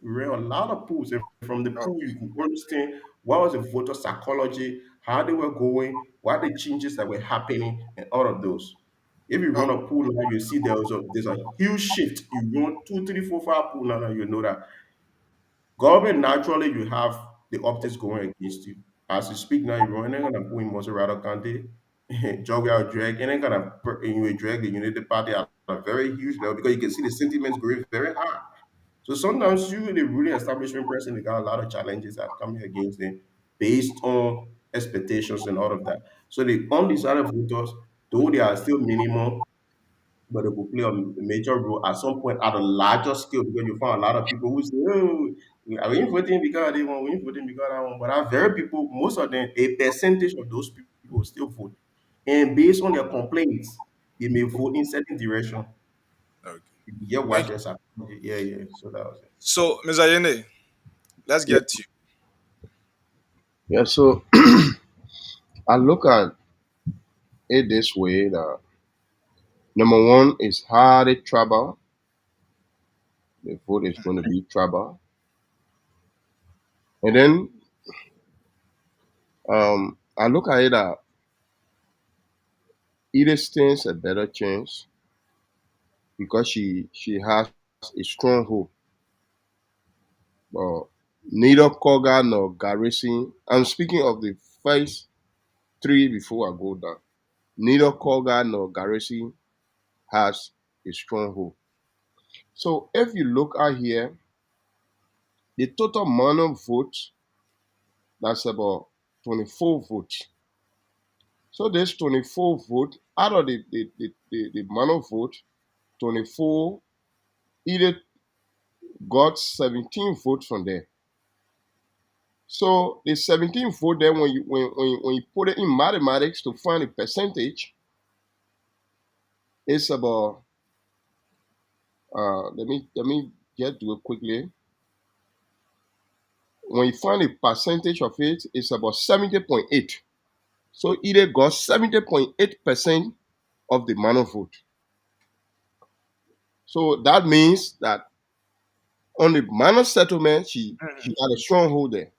We ran a lot of polls, and from the pool, you could understand what was the voter psychology, how they were going, what the changes that were happening, and all of those. If you run a pool now, you see there's a huge shift. You run 2, 3, 4, 5 pool now, you know that government naturally you have the optics going against you. As you speak now, you're running and I'm putting Monserrato County, Joey out drag, and then you will drag the United Party at a very huge level because you can see the sentiments going very high. So sometimes you, the ruling establishment person, they got a lot of challenges that are coming against them based on expectations and all of that. So the undecided voters, though they are still minimal, but it will play a major role at some point at a larger scale because you find a lot of people who say, oh, we ain't voting because they want, we ain't voting because I want. But our very people, most of them, a percentage of those people will still vote. And based on their complaints, they may vote in certain direction. Okay. Yeah, watch Thank you. this. Yeah, yeah. So that was it. So, Ms. Ayene, let's Yeah. get to you. Yeah. So I look at it this way that number one is how they travel. The vote is going to be trouble. And then I look at it that Edith stands a better chance because she has a strong hope. But neither Koga nor Garrison, I'm speaking of the first three before I go down. Neither Koga nor Garrison has a strong hope. So if you look at here, the total amount of votes, that's about 24 votes. So there's 24 votes. Out of the amount of vote, 24, either got 17 votes from there. So the 17 vote there, when you put it in mathematics to find the percentage, it's about let me get to it quickly. When you find the percentage of it, it's about 70.8. So either got 70.8% of the amount of vote. So that means that on the minor settlement, she had a stronghold there.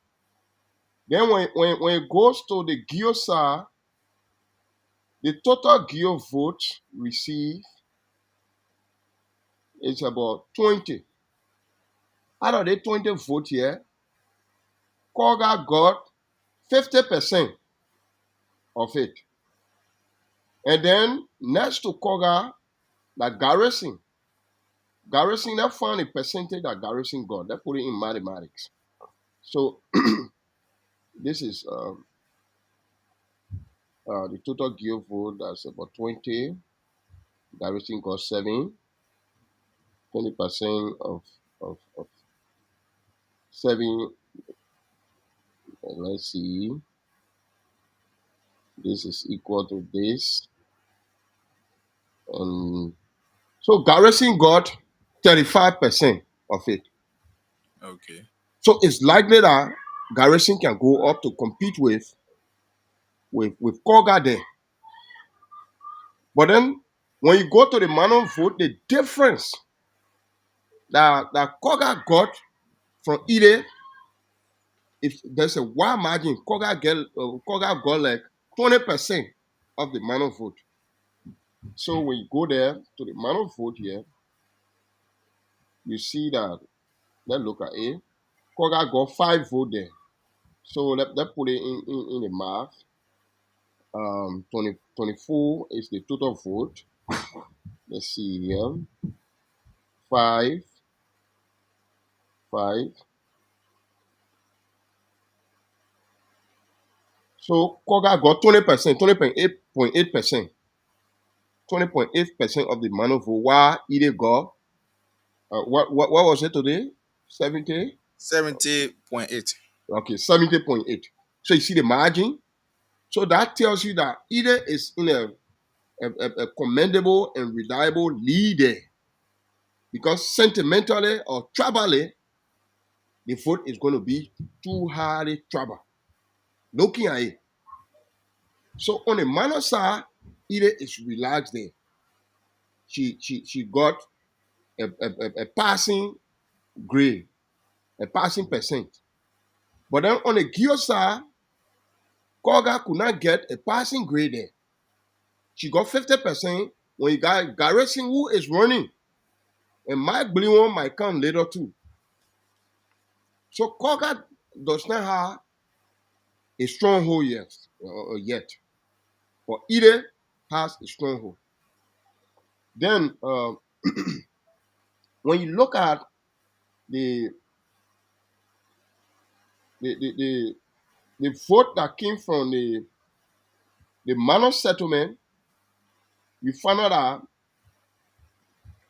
Then when it goes to the Gio side, the total Gio vote received is about 20. Out of the 20 vote here, Koga got 50% of it. And then next to Koga, that Garrison that found a percentage that Garrison got. They put it in mathematics. So this is the total Gio vote, that's about 20. Garrison got 7. 20% of 7. Let's see. This is equal to this. And so Garrison got 35% of it. Okay. So it's likely that Garrison can go up to compete with Koga there. But then when you go to the manual vote, the difference that Koga got from Ide, if there's a wide margin, Koga got like 20% of the manual vote. So when you go there to the man of vote here, you see that, let's look at it. Koga got 5 votes there. So let's put it in the math. 24 is the total vote. Let's see here. 5, 5. So Koga got 20%, 20.8%. 20.8% of the man of vote. While Ide got, what was it today? 70? 70.8. Okay, 70.8. So you see the margin? So that tells you that Ide is in a commendable and reliable leader, because sentimentally or tribally, the vote is going to be too highly tribal. Looking at it. So on the manor side, Ide is relaxed there. She got a passing grade, a passing percent. But then on the Gio side, Koga could not get a passing grade there. She got 50% when you got Garrison, who is running. And Mike Bliwon might come later too. So Koga does not have a stronghold yet. But Ide has a stronghold. Then when you look at the vote that came from the manor settlement, you find out that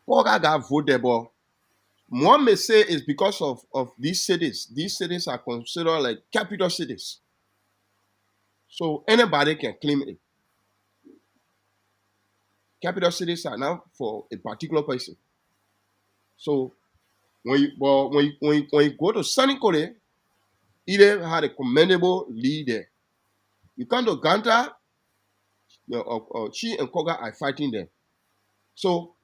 Koga got voted, but one may say it's because of these cities. These cities are considered like capital cities. So anybody can claim it. Capital cities are now for a particular person. So when you go to Sunny Kore, Ide had a commendable leader. You come to Ganta, she and Koga are fighting there. So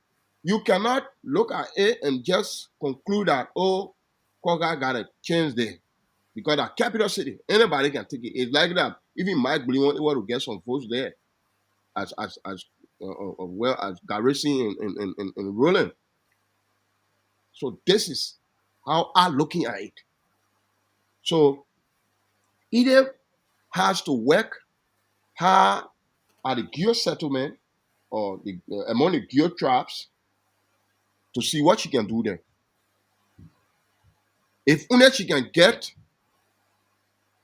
you cannot look at it and just conclude that, oh, Koga got a chance there. Because that capital city, anybody can take it. It's like that. Even Mike Bliwon able to get some votes there, as well as Garrison and Roland. So this is how I'm looking at it. So Ide has to work hard at the Gio settlement or among the Gio tribes to see what she can do there. If only she can get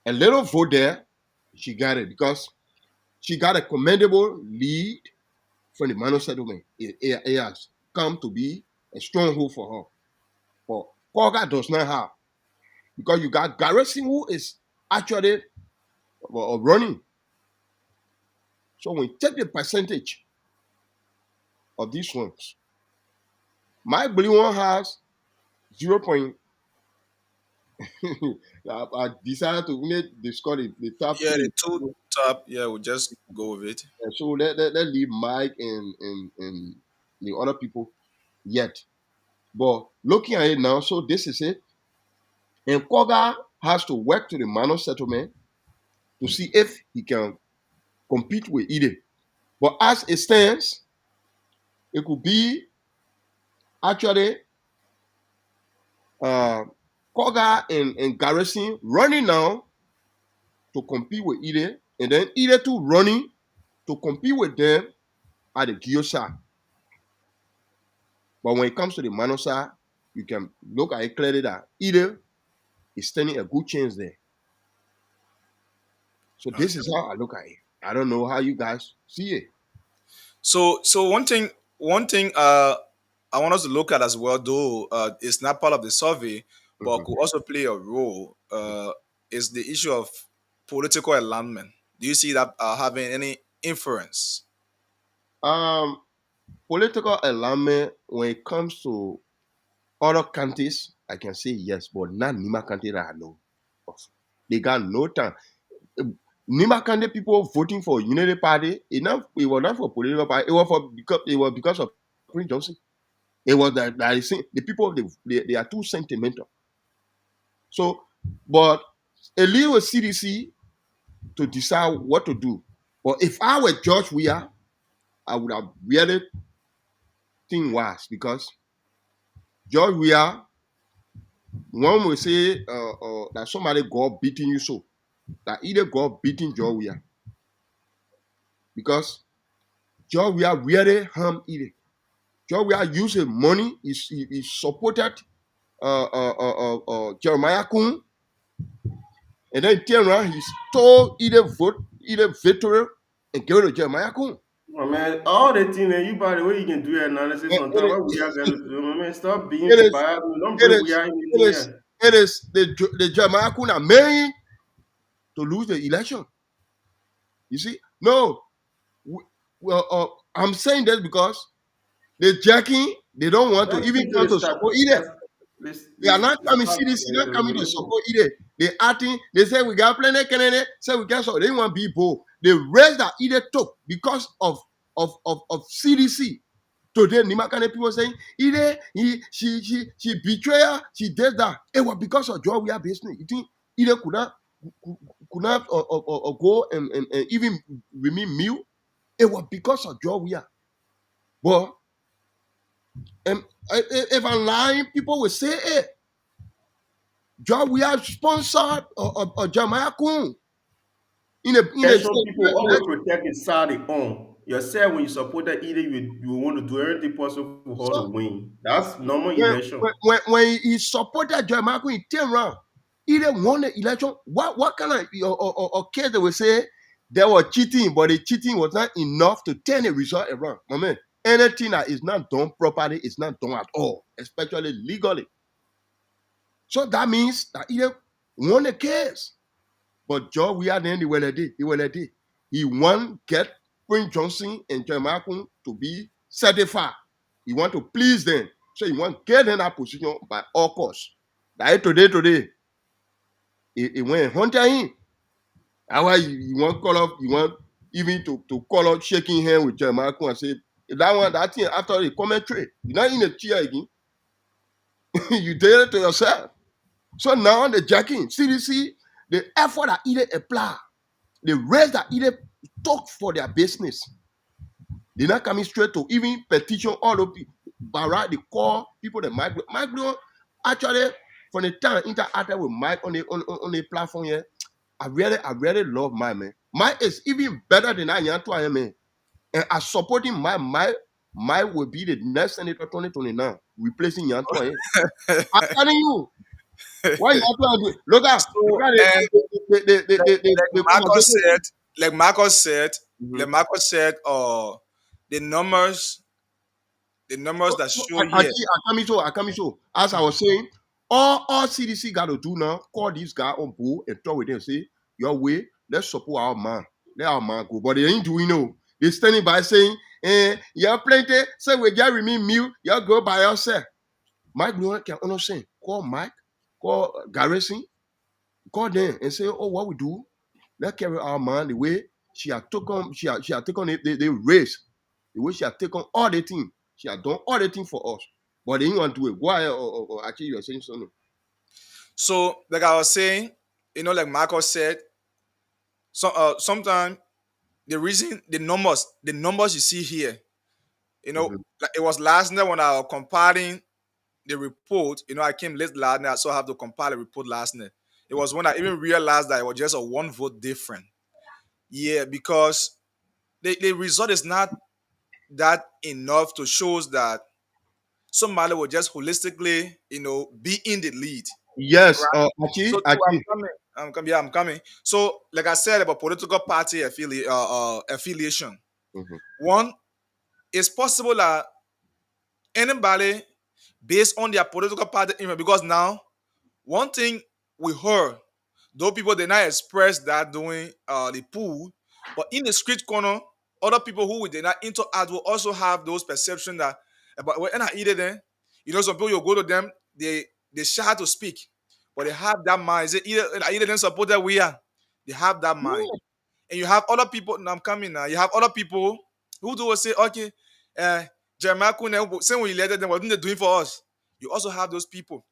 a little vote there, she got it, because she got a commendable lead from the Mano settlement. It has come to be a stronghold for her. But Koga does not have, because you got Garrison, who is actually running. So when you take the percentage of these ones, Mike Bliwon has 0. I decided to make the score the top Yeah, three. the two top. Yeah, we'll just go with it. So let leave Mike and the other people yet. But looking at it now, so this is it. And Koga has to work to the Mano settlement to see if he can compete with Ide. But as it stands, it could be actually Koga and Garrison running now to compete with Ide, and then Ide too running to compete with them at the Giosa. But when it comes to the Manosa, you can look at it clearly that Ide is standing a good chance there. So this is how I look at it. I don't know how you guys see it. So one thing I want us to look at as well, though it's not part of the survey, but could also play a role, is the issue of political alignment. Do you see that having any influence? Political alignment, when it comes to other counties, I can say yes, but not Nima County that I know of. They got no time. Nima County people voting for Unity Party, it was not for political party, it was because of Prince Johnson. It was that the people they are too sentimental. So, but a leave with CDC to decide what to do. But if I were George Weah, I would have really think was because George Weah, one will say that somebody God beating you so that either God beating George Weah because George Weah really harm either. George Weah used money. He supported Jeremiah Kun, and then turn around he stole either victory and give it to Jeremiah Kun. Oh, man, all the things that you by the way you can do analysis And on top. What we are going to do, man? Stop being it is biased. Don't it bring we is are it anything is here. it is the Jeremiah Kun are made to lose the election. You see, no, well, I'm saying that because the jacking they don't want to Let's even stick to come the to start. support either. They are not Let's coming start. CDC, not coming to support either. They acting, they say we got plenty Canada, say we can so they want people. The rest that either took because of CDC. Today, Nimakane people saying, either she betrayed, she did that. It was because of job we are business. You think either could not go and even remain mute? It was because of job we are. But if I'm lying, people will say it. Job we are sponsored or Jeremiah Kun in a Election people always protect his side they own. Yourself when you support that either you want to do everything possible for her to so win. That's normal election. when he supported Jeremiah Kun, he turned around. He didn't won the election. What kind of case they will say they were cheating, but the cheating was not enough to turn the result around. My man, anything that is not done properly is not done at all, especially legally. So that means that he won the case. But Joe, we are then the way they did. He want get Prince Johnson and Jeremiah Kun to be certified. He want to please them. So he want get in that position by all costs. That today, he went hunter him. That's why you want call up, you want even to call up shaking hand with Jeremiah Kun and say, that thing after the commentary, you're not in the chair again. You did it to yourself. So now the jacking, CDC, the effort that either apply, the rest that either talk for their business, they're not coming straight to even petition all the people. But they call people that Mike Blue actually from the time I interacted with Mike on the platform here, I really love Mike, man. Mike is even better than I am, man. And I supporting Mike will be the next senator 2029, replacing Yan Twaye. I'm telling you. Why you do? Look at So, and the conversation. like Marcus said, Mhm. like Marcus said, the numbers, the numbers that show here. I come so. As I was saying, all CDC got to do now, call this guy on board and talk with them. Say, your way, let's support our man. Let our man go. But they ain't doing no. They standing by saying, you're plenty. Say we just remain mute. You go by yourself. Mike Blunt can understand. Call Mike, call Garrison, call them and say, oh, what we do? Let's carry our man the way she had taken, she had taken the race, the way she had taken all the things. She had done all the things for us. But they didn't want to do it. Why? Or actually, you are saying something. So, like I was saying, like Marcus said, sometimes the reason the numbers you see here, Mhm. like it was last night when I was comparing the report. I came late last night, so I have to compile the report last night. It was when I even realized that it was just a one vote different. Yeah, because the result is not that enough to show that somebody will just holistically, be in the lead. Yes, Right. So actually, too, I'm coming. Yeah, I'm coming. So, like I said about political party affiliation, Mhm. one, it's possible that anybody based on their political party image, because now one thing we heard, though people did not express that during the pool, but in the street corner, other people who did not interact will also have those perceptions that about when I eat them, some people you go to them, they shy to speak, but they have that mind. Is it either them support that we are? They have that mind. Yeah. And you have other people, now I'm coming now. You have other people who do say, okay, Jeremiah Kune, same way you elected them, what are they doing for us? You also have those people.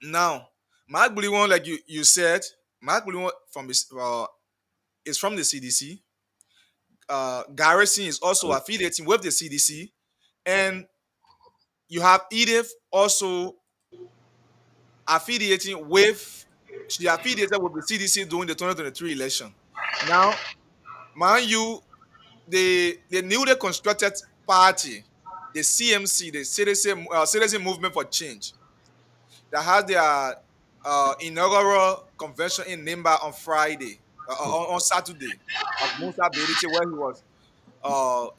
Now, Mark Buliwon, like you said, Mark Buliwon is from the CDC. Garrison is also affiliating with the CDC, and you have Edith also affiliating with she affiliated with the CDC during the 2023 election. Now, mind you, the newly constructed party, the CMC, the Citizen Movement for Change, that has their inaugural convention in Nimba on Friday, on Saturday, of Musa Berite, where he was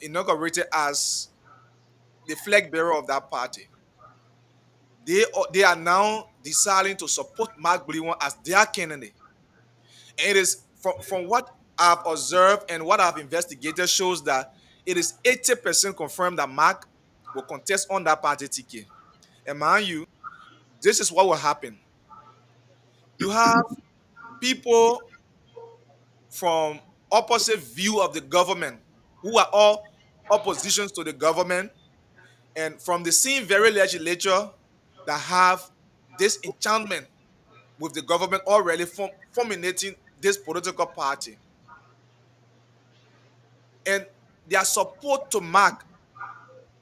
inaugurated as the flag bearer of that party. They are now deciding to support Mark Bliwon as their candidate. And it is from what I've observed and what I've investigated shows that it is 80% confirmed that Mark will contest on that party ticket. And mind you, this is what will happen. You have people from opposite view of the government who are all oppositions to the government, and from the same very legislature that have this enchantment with the government already fulminating this political party. And their support to Mark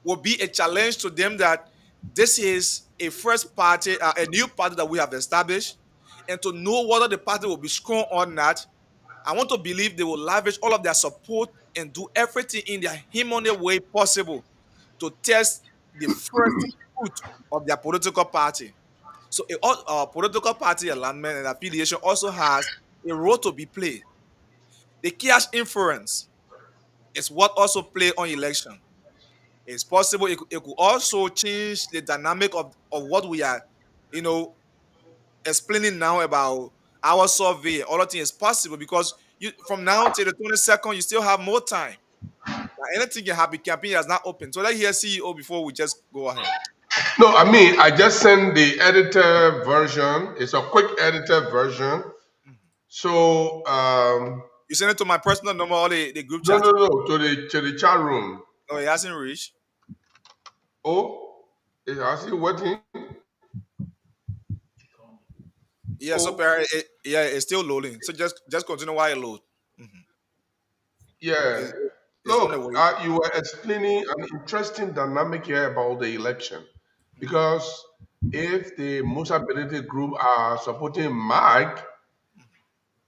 will be a challenge to them that this is a first party, a new party that we have established, and to know whether the party will be strong or not. I want to believe they will lavish all of their support and do everything in their human way possible to test the first fruit of their political party. So a political party alignment and affiliation also has a role to be played. The cash inference is what also play on election. It's possible it could also change the dynamic of what we are, you know, explaining now about our survey. All of things is possible because you from now till the 22nd, you still have more time. Now, anything can happen. Campaign has not opened. So let's hear CEO before we just go ahead. No, I mean, I just sent the editor version. It's a quick editor version. So, You send it to my personal number or the group no, chat? no, no, to the chat room. No, it hasn't reached. Oh, is I see waiting. Yeah, so it's still loading. So just continue while it loads. Yeah. It's, it's on the Look, way. you were explaining an interesting dynamic here about the election. Because if the Musa Benedict group are supporting Mike,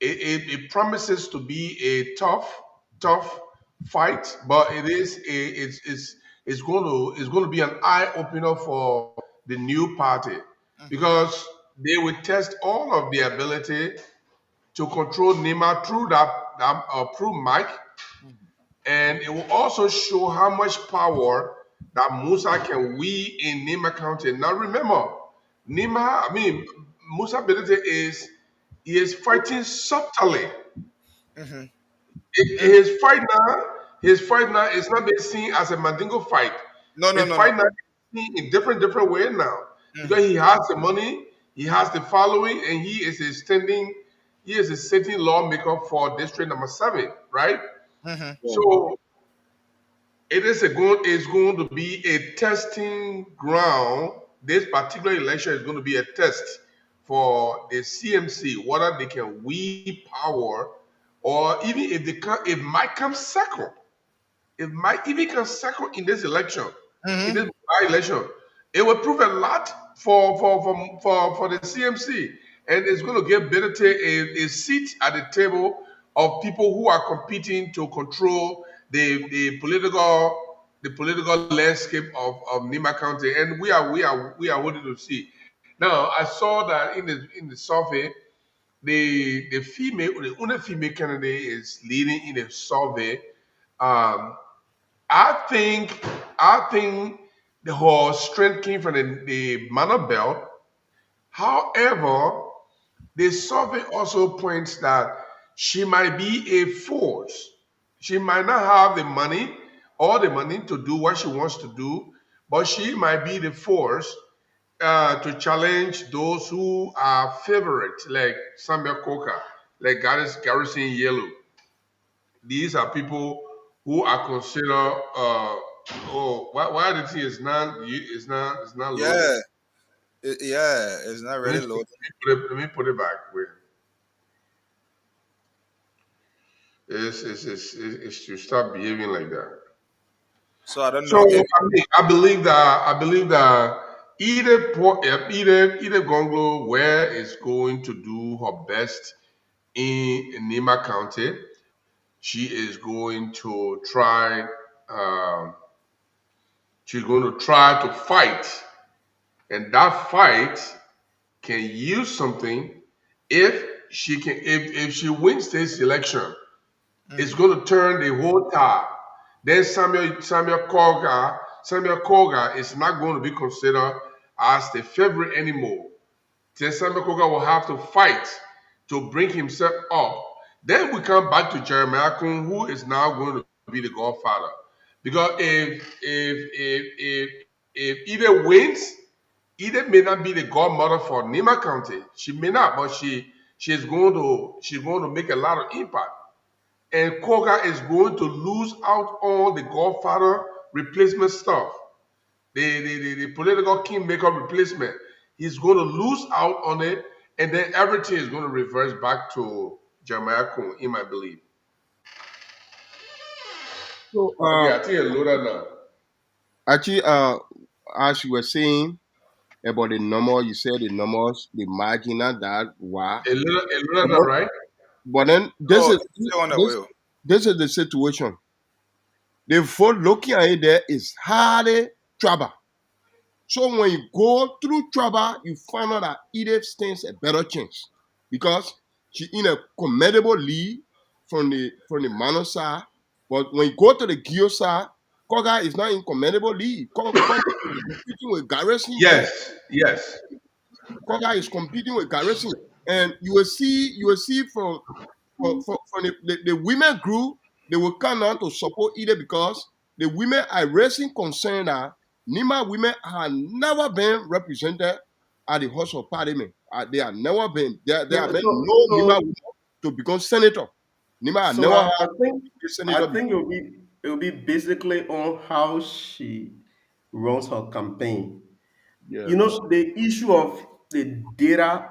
it promises to be a tough fight, but it's going to be an eye opener for the new party because they will test all of the ability to control Nima through through Mike, and it will also show how much power that Musa can wield in Nima County. Now remember, Musa Benedict is fighting subtly. His fight now is not being seen as a Mandingo fight. No, no, His no, fight no. now is seen in different way now because he has the money, he has the following, and he is a sitting lawmaker for District Number 7, right? So it's going to be a testing ground. This particular election is going to be a test for the CMC, whether they can wield power, or even if they can, it might come second. It might even come second in this election, in this by-election. It will prove a lot for the CMC, and it's going to give Benete a seat at the table of people who are competing to control the political landscape of Nima County, and we are waiting to see. Now, I saw that in the survey, the only female candidate is leading in the survey. Um, I think the whole strength came from the manor belt. However, the survey also points that she might be a force. She might not have all the money to do what she wants to do, but she might be the force to challenge those who are favorite, like Samuel Coker, like Garrison Yellow. These are people who are considered. Why the thing is not loaded. Yeah, it's not Let really me, loaded. let me put it back. Wait. is to start behaving like that. So I don't So know if I believe that either Gonglo where is going to do her best in Nima County. She is going to try. Um, she's going to try to fight, and that fight can use something if if she wins this election. It's going to turn the whole tide. Then Samuel Koga is not going to be considered as the favorite anymore. Then Samuel Koga will have to fight to bring himself up. Then we come back to Jeremiah Kun, who is now going to be the godfather. Because if either wins, either may not be the godmother for Nima County. She may not, but she's going to make a lot of impact. And Koga is going to lose out on the Godfather replacement stuff, the political kingmaker replacement. He's going to lose out on it, and then everything is going to reverse back to Jeremiah Kun, in my belief. So, Okay, I think it's loaded now. actually, as you were saying about the number, you said the numbers, the marginal that were, A loaded but now, right? then no, it's still on the this way. this is the situation. The vote looking at it there is hardly trouble. So when you go through trouble, you find out that Edith stands a better chance because she in a commendable lead from the Mano side. But when you go to the Gio side, Koga is not in commendable lead. Koga is competing with Garrison. Yes. Koga is competing with Garrison, and you will see from the women group, they will come out to support either because the women are raising concern that Nima women have never been represented at the House of Parliament. They have never been. There have So, been so, no Nima so, women to become senator. Nima have so never had I think a senator before. it will be basically on how she runs her campaign. Yeah. You know, the issue of the data,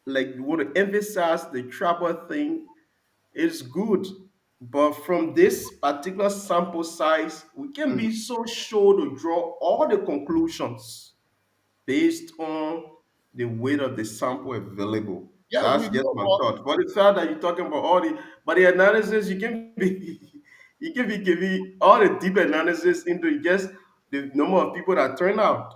like you want to emphasize the travel thing, is good. But from this particular sample size, we can Mhm. be so sure to draw all the conclusions based on the weight of the sample available. Yeah, That's we just know, my but thought. But the fact that you're talking about but the analysis, you can be, you can be giving all the deep analysis into just the number of people that turn out.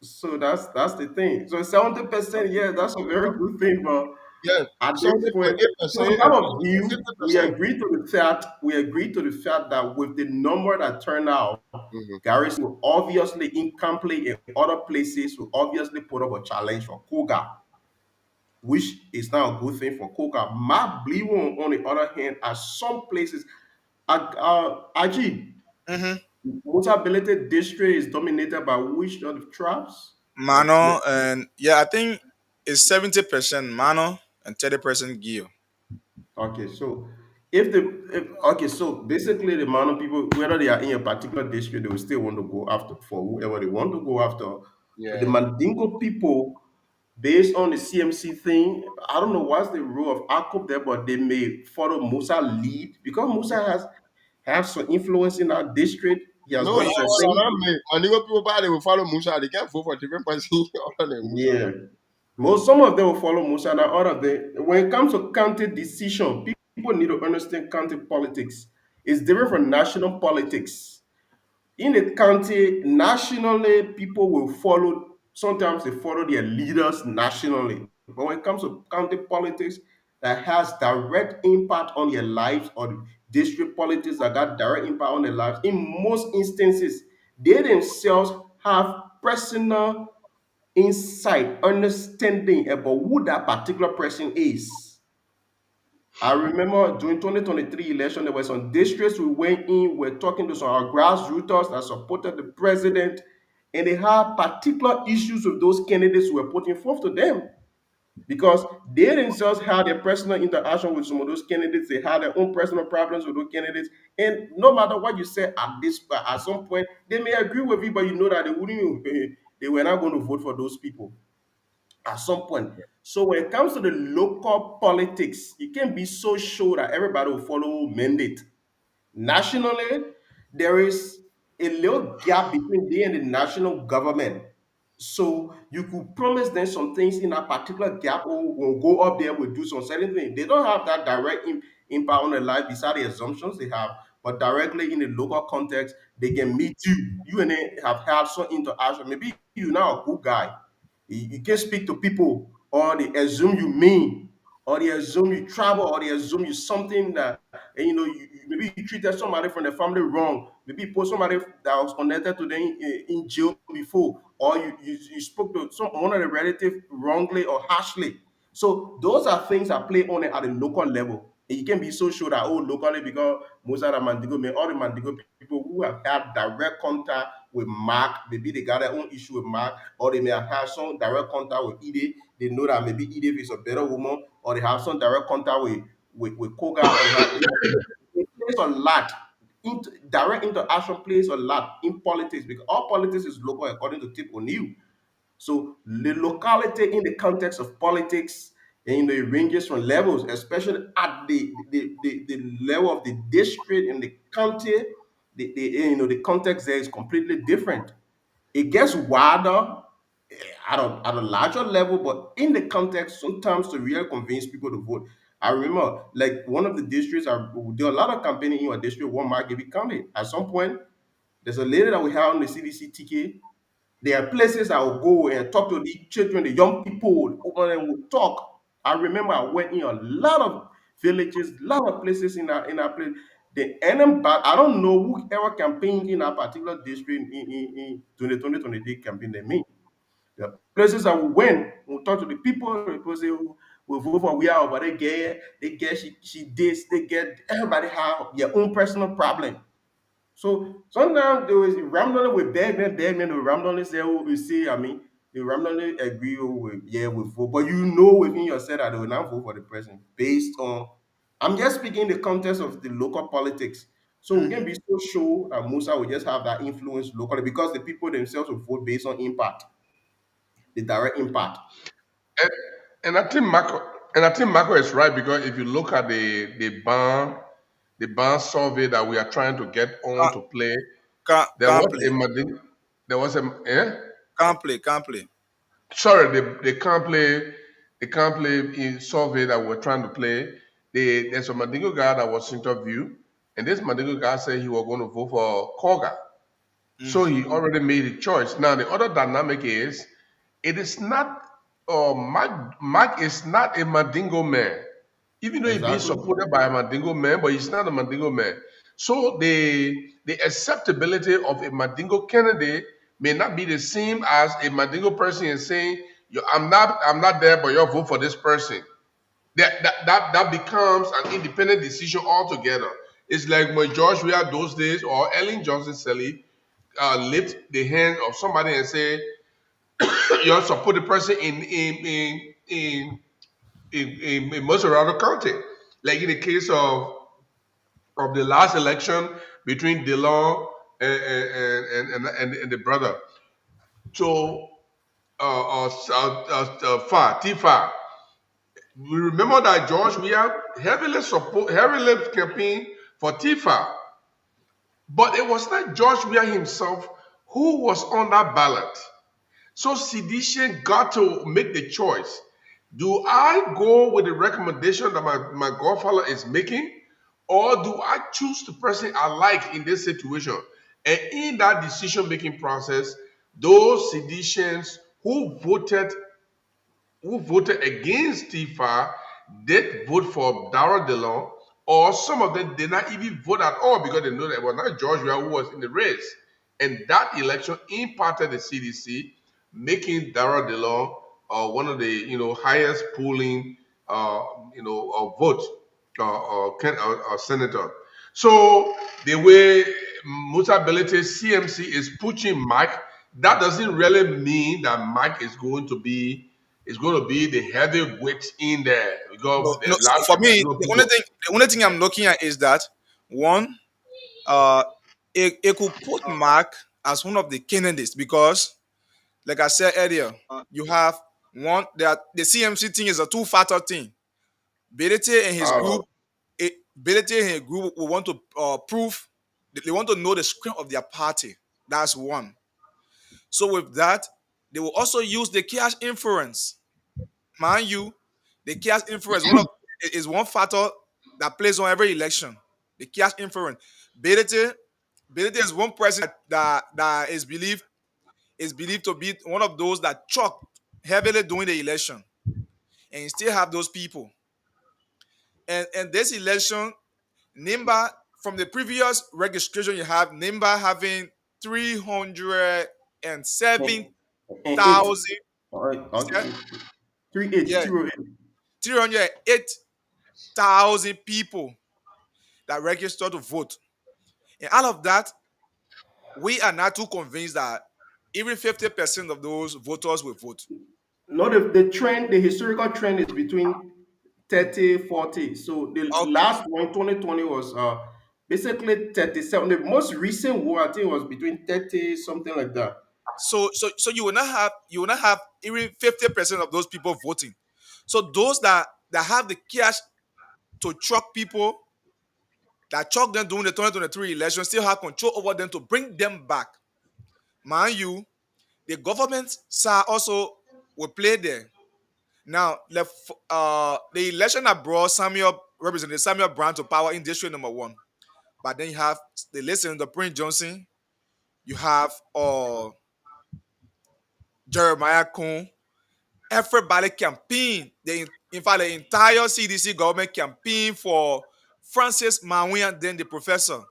So that's the thing. So 70%, yeah, that's a very good thing. But yeah, at this point, so 70.8% in and our view, we 50%. agree to the fact that with the number that turned out, Mhm. Garrison will obviously incomplete in other places will obviously put up a challenge for Koga, which is now a good thing for Koga. Matt Blewo, on the other hand, at some places, Ajib, Mm-hmm. Mutability district is dominated by which of the tribes? Like, Mano and yeah, I think it's 70% Mano and 30% Gio. okay, so okay, so basically the amount of people, whether they are in a particular district, they will still want to go after for whoever they want to go after. But the Yeah. Mandingo people, based on the CMC thing, I don't know what's the role of ACOP there, but they may follow Musa lead because Musa has have some influence in our district. He has No, done no, some no, things. no, me. Manigo people, they will follow Musa. They can't vote for different person other than Musa. Yeah. Most some of them will follow Musa and all of them. When it comes to county decision, people need to understand county politics. It's different from national politics. In a county, nationally, people will follow, sometimes they follow their leaders nationally. But when it comes to county politics that has direct impact on their lives, or the district politics that got direct impact on their lives, in most instances, they themselves have personal insight, understanding about who that particular person is. I remember during 2023 election, there were some districts we went in, we're talking to some of our grassroots that supported the president, and they had particular issues with those candidates who were putting forth to them because they themselves had their personal interaction with some of those candidates. They had their own personal problems with those candidates. And no matter what you say at some point, they may agree with you, but you know that they wouldn't, they were not going to vote for those people. at some point. So when it comes to the local politics, you can't be so sure that everybody will follow mandate. Nationally, there is a little gap between they and the national government. So you could promise them some things in a particular gap, or we'll go up there, we'll do some certain things. They don't have that direct impact on their life beside the assumptions they have, but directly in the local context, they can meet you. You and they have had some interaction. Maybe you're now a good guy. You can speak to people, or they assume you mean, or they assume you travel, or they assume you something that, and maybe you treated somebody from the family wrong. Maybe you put somebody that was connected to them in jail before, or you spoke to one of the relative wrongly or harshly. So those are things that play on it at a local level. And you can be so sure that, oh, locally, because most of the Mandingo men, all the Mandingo people who have had direct contact with Mark, maybe they got their own issue with Mark, or they may have had some direct contact with Ide. They know that maybe Ide is a better woman, or they have some direct contact with Koga, or they have, it plays a lot. Direct interaction plays a lot in politics, because all politics is local according to Tip O'Neill. So the locality in the context of politics, and it ranges from levels, especially at the level of the district and the county. The context there is completely different. It gets wider at a larger level, but in the context, sometimes to really convince people to vote. I remember, like one of the districts, I did a lot of campaigning in a district, one Margaby County. At some point, there's a lady that we have on the CDC ticket. There are places I will go and talk to the children, the young people, and we'll talk. I remember I went in a lot of villages, a lot of places in our place. The enemy, but I don't know whoever campaigned in a particular district in 2023 campaign they made. The places I went, we talk to the people say, "Oh, we vote for we are, but they get she this, they get everybody have their own personal problem. So sometimes there was randomly with beg them, the randomly say, oh, you see, I mean, they randomly agree with, yeah, with vote, but you know within yourself that they will not vote for the person based on, I'm just speaking in the context of the local politics. So we can be so sure that Musa will just have that influence locally because the people themselves will vote based on impact, the direct impact. And, and I think Marco is right, because if you look at the band survey that we are trying to get on Can't, to play, there can't was play. a Madin, there was a Can't play. Can't play. sorry, they can't play in survey that we're trying to play. There's a Mandingo guy that was interviewed, and this Mandingo guy said he was going to vote for Koga. So he already made a choice. Now the other dynamic is, it is not Mark is not a Mandingo man, even though he's being Exactly. supported by a Mandingo man, but he's not a Mandingo man. So the acceptability of a Mandingo candidate may not be the same as a Mandingo person is saying, I'm not there, but you vote for this person. That becomes an independent decision altogether. It's like when George Weah those days, or Ellen Johnson Sirleaf, lift the hand of somebody and say, you support the person in Macerado County. Like in the case of the last election between DeLong and the brother. So Tifa. We remember that George Weah heavily campaign for Tifa, but it was not George Weah himself who was on that ballot. So Sedition got to make the choice. Do I go with the recommendation that my godfather is making, or do I choose the person I like in this situation? And in that decision-making process, those seditions who voted against Tifa did vote for Dara DeLong, or some of them did not even vote at all because they know that it was not George Weah who was in the race. And that election impacted the CDC, making Dara DeLong one of the highest polling vote senator. So the way Mutability CMC is pushing Mike, that doesn't really mean that Mike is going to be the heavyweight in there, because No, no. there's lots For of me, Latino the people. only thing I'm looking at is that one, uh, it could put Mark as one of the candidates because, like I said earlier, you have The CMC thing is a two-factor thing. Belete and his Oh, group, Belete and his group will want to prove, they want to know the strength of their party. That's one. So with that, they will also use the cash inference. Mind you, the cash inference is one factor that plays on every election. The cash inference. Belete, Belete is one person that is believed to be one of those that chalked heavily during the election, and you still have those people. And this election, Nimba, from the previous registration, you have Nimba having 307,000, And eight. All right. yeah, Okay. 38, yeah, 308. 308,000 people that registered to vote. And out of that, we are not too convinced that even 50% of those voters will vote. No, the trend, the historical trend is between 30, 40. So the Okay. last one, 2020, was basically 37. The most recent one, I think, was between 30, something like that. So you will not have even 50% of those people voting. So those that have the cash to truck people, that truck them during the 2023 election, still have control over them to bring them back. Mind you, the government side also will play there. Now, the election that brought Representative Samuel Brown to power in district number one. But then you have the listen, the Prince Johnson, you have Jeremiah Kuhn. Everybody campaign. In fact, the entire CDC government campaign for Francis Mawuyan, then the professor.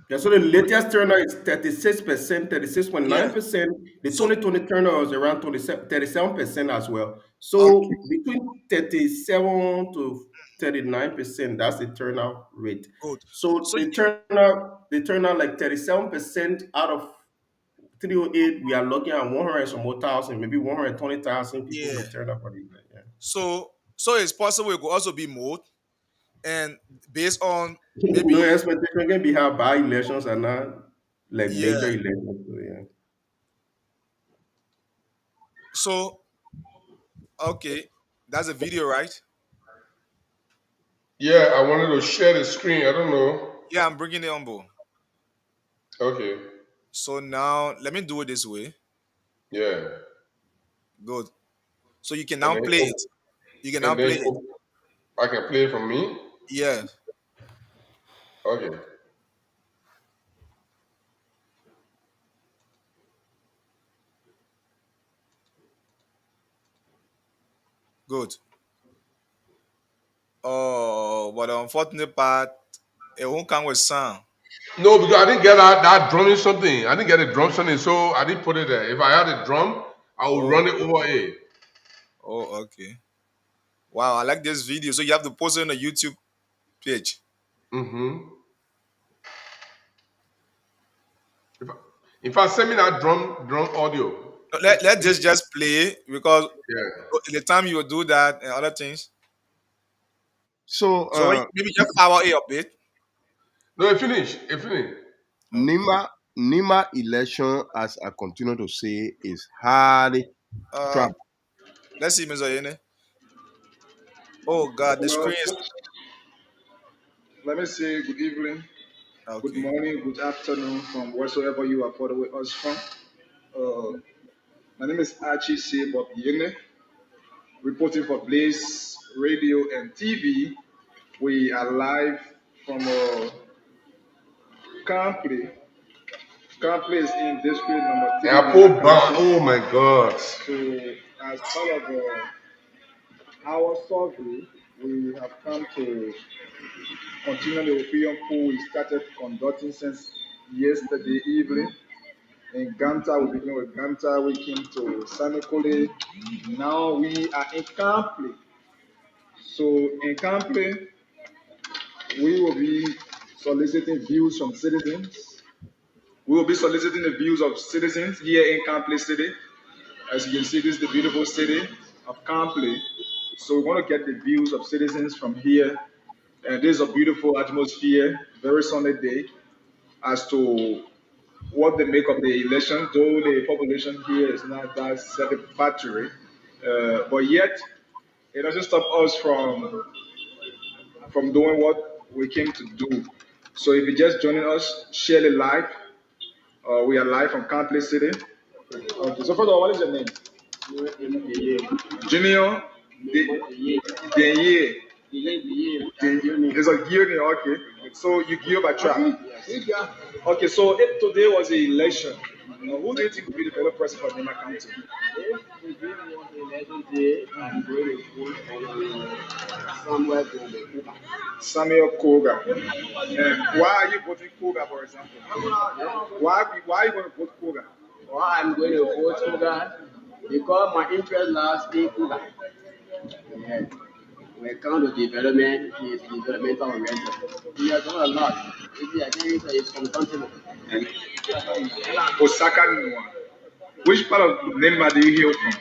Yeah, so the latest turnout is 36%, Yeah. 36.9%. The So 2020 turnout was around 37% as well. okay. So between 37 to 39%, that's the turnout rate. Good. So So the turnout like 37% out of 308, we are looking at 100 some more thousand, maybe 120,000 people yeah. will turn up for the event. Yeah. So it's possible it could also be more, and based on No maybe expectation can be how by elections are not like yeah. major elections. So, yeah. So okay, that's a video, right? yeah, I wanted to share the screen. I don't know. Yeah, I'm bringing it on board. Okay. So now let me do it this way. Yeah. Good. So you can And now then play it. You can now and play then it. I can play it from me. Yeah. Okay. Good. Oh, but the unfortunate part, it won't come with sound. No, because I didn't get that drumming something. I didn't get a drum something, so I didn't put it there. If I had a drum, I would Oh, run it over it. oh, okay. Wow, I like this video. So you have to post it on the YouTube page. Mm-hmm. If I, if I send me that drum audio, Let this just play because yeah. the time you will do that and other things. So, So maybe just power it a bit. No, it finished. It finished. Okay. Nima election, as I continue to say, is hard Uh, trap. let's see, Mr. Yene. Oh God, the Hello, screen is folks. Let me say good evening, good okay. morning, good afternoon from wheresoever you are following us from. Uh, my name is Archie C. Bob Yene, reporting for Blaze Radio and TV. We are live from Campley. Campley is in district number 3 in Apple the Ban. county. Oh my God. So, as part of our survey, we have come to continue the opinion poll we started conducting since yesterday evening. In Ganta, we began with Ganta, we came to Sanekole. Now we are in Campley. So in Campley, we will be soliciting views from citizens. We will be soliciting the views of citizens here in Campley City. As you can see, this is the beautiful city of Campley. So we want to get the views of citizens from here. And this is a beautiful atmosphere, very sunny day, as to what they make of the election, though the population here is not that satisfactory. But yet, it doesn't stop us from doing what we came to do. So if you're just joining us, share the live. We are live from Cantley City. Okay, so first of all, what is your name? Junior Denye. It's a Guinea, okay. So you give a track. Okay, so if today was an election, who do you think would be the better person for Nema County? Samuel Koga. Why are you voting Koga, for example? Why are you going to vote Koga? Why I'm going to vote Koga? Because my interest lies in Koga. Yeah. When it comes to development, he is developmental oriented. He has done a lot. I think it's confrontable. Osaka Nwa. Which part of Nema do you hail from?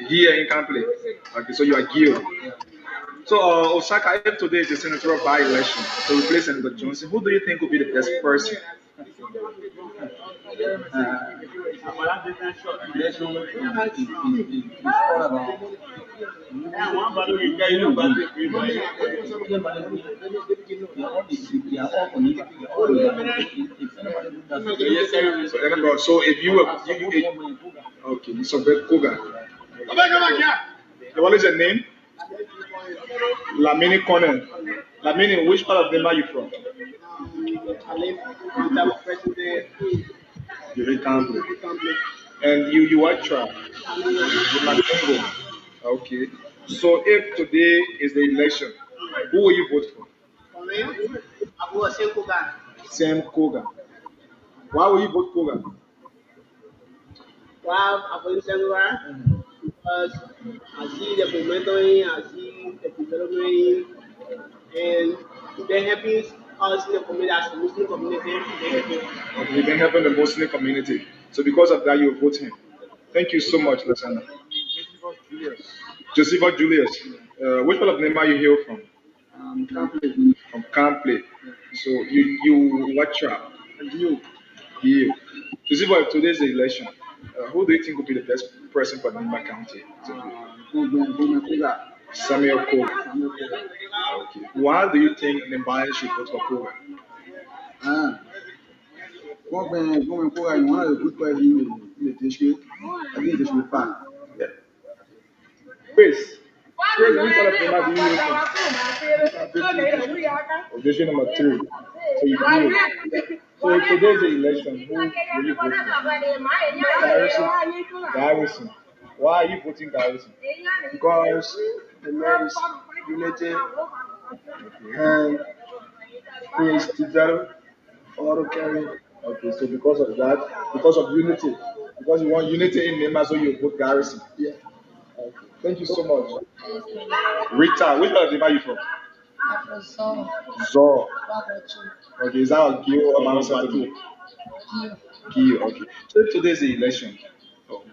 Here in Kample. Okay, so you are Gil. So Osaka, if today is the senatorial by-election to replace Senator Johnson, who do you think would be the best person? So if you were, okay, so Koga. What is your name? Lamini Cornell. Lamini, which part of them are you from? I live in the president. You live Kample. And you what tribe? Okay. So if today is the election, who will you vote for? For me, I vote Sam Koga. Sam Koga. Why will you vote Koga? Why I vote Sam Koga? Because I see the momentum, I see the development, and they're helping us in the community as a Muslim community. Okay, you've been helping the Muslim community. So because of that, you vote him. Thank you so much, Lasana. Josepha Julius. Which part of Nema are you hail from? Kample. From Kample. So you what tribe? You. Josepha, if today's the election, who do you think would be the best person for Nema County? Samuel Koga. Okay. Why do you think Nembayan should vote for Koga? Going Koga is one of the good players in the district. I think this will be fine. Yeah. Chris, which part of Nema do you hail from? District number 3. So you do. So if today's the election, who will you vote for? Garrison. Why are you voting Garrison? Because the man is united and he is developed auto carry. Okay, so because of that, because of unity, because you want unity in Nema, so you vote Garrison. Yeah. Okay. Thank you so much. Rita, which part of Nema are you from? Zor. Okay, is that a Gil or Mansa? Gil, okay. So if today's the election,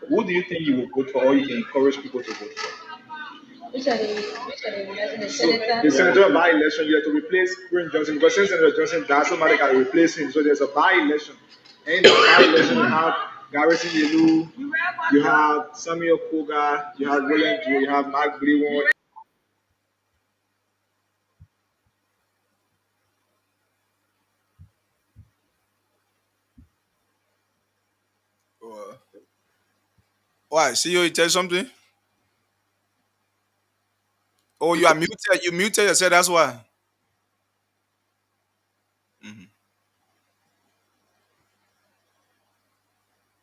who do you think you will vote for or you can encourage people to vote for? The senatorial by-election, you have to replace Green Johnson because since Senator Johnson died, somebody can replace him. So there's a by-election. And in the by-election, you have Garrison Yelu, you have Samuel Koga, you have William Joe, you have Mark Blewan. Why? See you tell something? Oh, you are muted. You muted yourself. That's why. Mhm.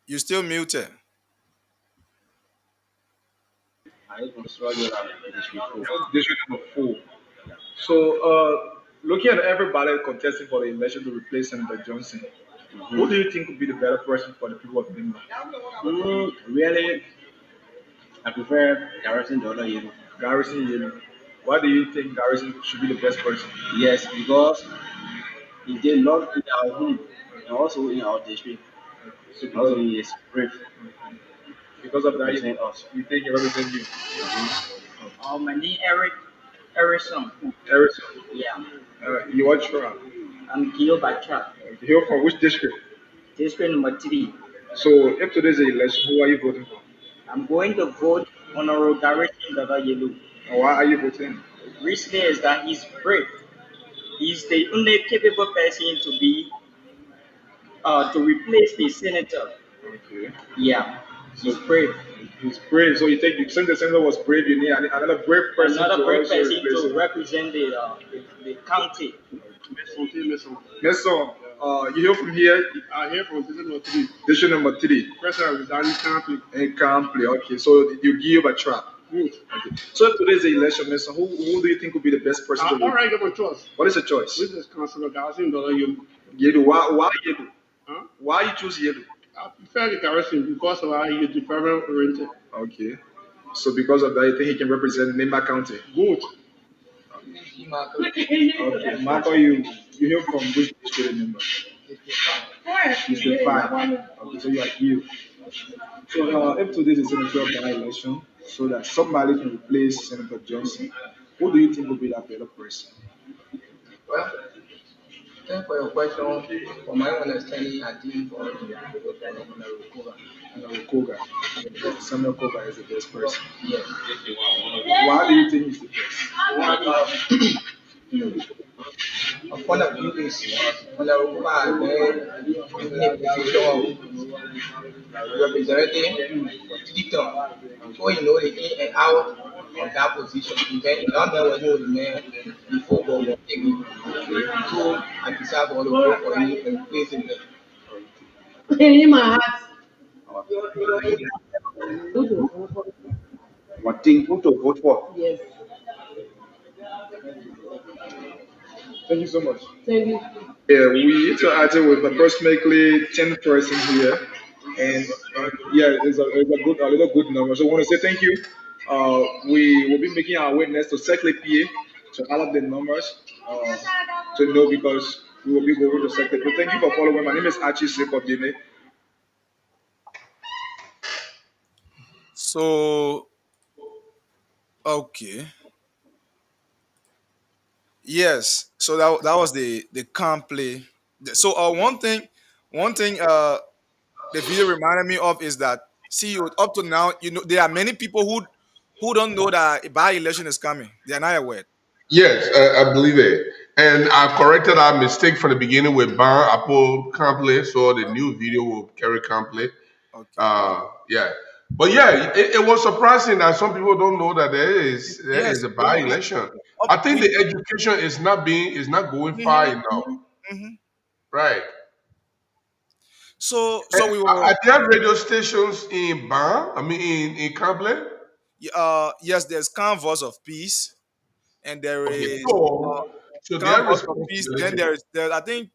You still muted. District number 4. So, looking at everybody contesting for the election to replace Senator Johnson, who do you think would be the better person for the people of Nema? Really, I prefer Garrison Dollar Yellow. Garrison Yelu. Why do you think Garrison should be the best person? Yes, because he did not in our home and also in our district. Also, he is brave. Because of that, Represent us. you think he represents you? My name Eric Harrison. Harrison. Yeah. You watch from? I'm Gil Batra. You're from which district? District number 3. So if today's the election, who are you voting for? I'm going to vote Honorable Garrison Dada Yelu. Why are you voting? Reason is that he's brave. He's the only capable person to be to replace the senator. Okay. Yeah, he's brave. He's brave. So you since the senator was brave, you need another brave person Another to brave also person replace to him. represent the county. Mason, you hear from here? I hear from District Number 3. District number 3. President resigning can't play. And can't play. Okay, so you give a trap. Good. Okay. So today's the election, Mason. Who do you think would be the best person I to win? already got my choice. What is the choice? Which is Councilor Garrison Dada Yelu. Yedu. Why Yedu? Huh? Why you choose Yedu? I prefer the Garrison because of how he is development oriented. Okay. So because of that, you think he can represent Nimba County? Good. Okay. Marco, you hear from which district member? District 5. Okay, so you are here. So if today is a senatorial by-election, so that somebody can replace Senator Johnson, who do you think will be that better person? Well, thank for your question. From my understanding, I think for Koga. Samuel Koga is the best person. yes. Why do you think he's the best? Of one of you is Honorable Kuba in a position of representing Tito. So you know the in and out of that position. Then you don't know the man before God will take it. So I decided to vote for him and place him there. In my heart. What thing who to vote for? Yes. Thank you so much. Thank you. Yeah, we interacted with approximately 10 persons here, and yeah, it's a little good number. So I want to say thank you. We will be making our way next to Secretary PA to add up the numbers to know because we will be going to Secretary. But thank you for following. My name is Archie Sekopdime. So, okay. Yes. So that was the camp play. So one thing the video reminded me of is that see up to now, there are many people who don't know that a by-election is coming. They are not aware. Yes, I believe it. And I corrected our mistake from the beginning with Ban Apple Complete, so the new video will carry Complete. Okay. Yeah. But yeah, it was surprising that some people don't know that there is Yes. a by-election. I think the education is not going far enough. Mhm. Right. So we Are will. there radio stations in Ban? I mean in Complete? Yes, there's Canvas of Peace, and there Okay. is So their Canvas of Peace. Then responsibility. there I think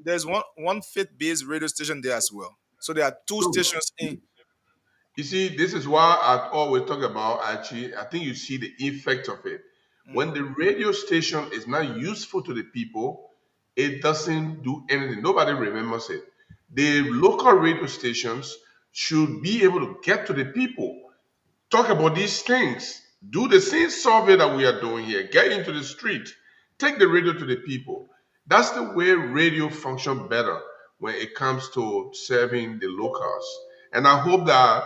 there's one faith-based radio station there as well. So there are two True. stations in. You see, this is why I always talk about actually, I think you see the effect of it. When the radio station is not useful to the people, it doesn't do anything. Nobody remembers it. The local radio stations should be able to get to the people, talk about these things, do the same survey that we are doing here, get into the street, take the radio to the people. That's the way radio function better when it comes to serving the locals. And I hope that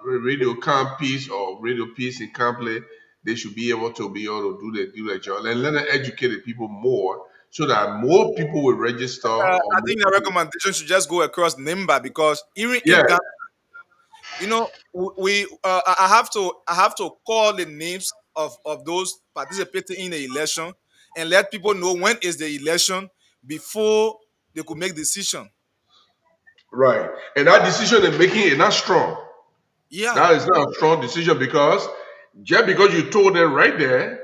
Radio Camp Peace or Radio Peace in Campley, they should be able to do their job and let them educate the people more so that more people will register. Or I think the recommendation should just go across NIMBA because even yeah, in Ghana, I have to call the names of those participating in the election and let people know when is the election before they could make decision. right. And that decision they're making is not strong. Yeah. That is not a strong decision because just because you told them right there,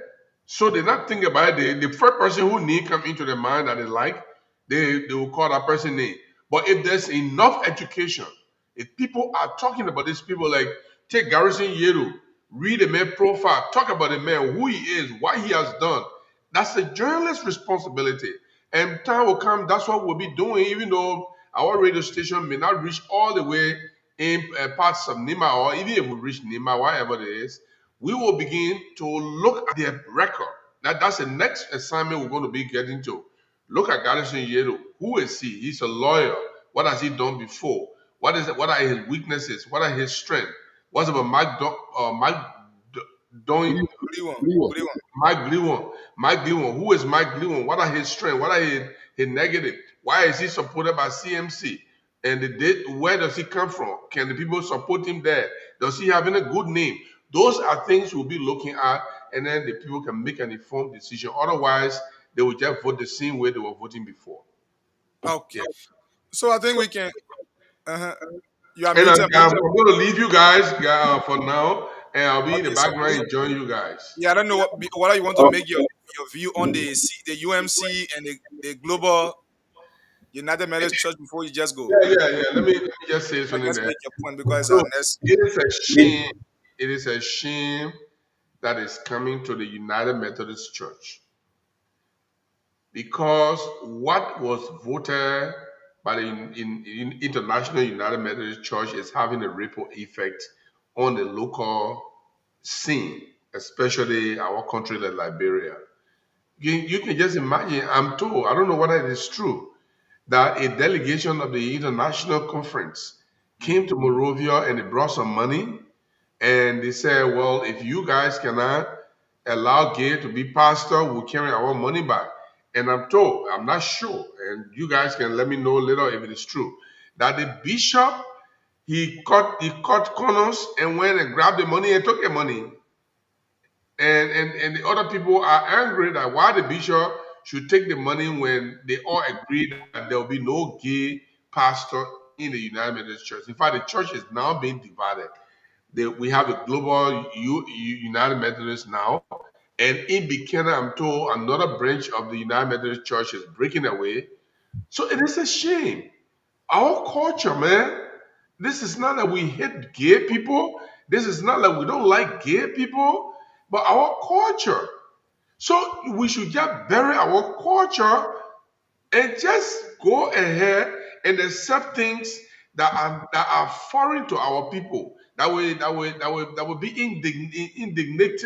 so they're not thinking about it. The first person who need come into their mind that they like, they will call that person name. But if there's enough education, if people are talking about these people, like take Garrison Yeru, read the man profile, talk about the man, who he is, what he has done. That's the journalist's responsibility. And time will come, that's what we'll be doing, even though our radio station may not reach all the way in parts of Nima, or even if we reach Nima, whatever it is, we will begin to look at their record. That's the next assignment we're going to be getting to. Look at Garrison Yeru. Who is he? He's a lawyer. What has he done before? What is it? What are his weaknesses? What are his strengths? What's about Doing Mike Glewan. Mike Glewan. Who is Mike Glewan? What are his strengths? What are his negative? Why is he supported by CMC? And where does he come from? Can the people support him there? Does he have any good name? Those are things we'll be looking at, and then the people can make an informed decision. Otherwise, they will just vote the same way they were voting before. Okay. So I think we can. You are And muted. I'm going to leave you guys for now, and I'll be in the background enjoying you guys. Yeah, I don't know what you want to make your view on the UMC and the global United Methodist Church before you just go. Yeah. Let me just say something there. Make your point because it is a shame. It is a shame that is coming to the United Methodist Church, because what was voted by the International United Methodist Church is having a ripple effect on the local scene, especially our country like Liberia. You can just imagine, I'm told, I don't know whether it is true, that a delegation of the international conference came to Monrovia and they brought some money, and they said, well, if you guys cannot allow gay to be pastor, we'll carry our money back. And I'm told, I'm not sure, and you guys can let me know later if it is true, that the bishop, he cut corners and went and grabbed the money and took the money. And the other people are angry that why the bishop should take the money when they all agreed that there will be no gay pastor in the United Methodist Church. In fact, the church is now being divided. We have a global United Methodist now, and in Buchanan, I'm told another branch of the United Methodist Church is breaking away. So it is a shame. Our culture, man, this is not that we hate gay people. This is not that we don't like gay people, but our culture. So we should just bury our culture and just go ahead and accept things that are foreign to our people. That will be indignant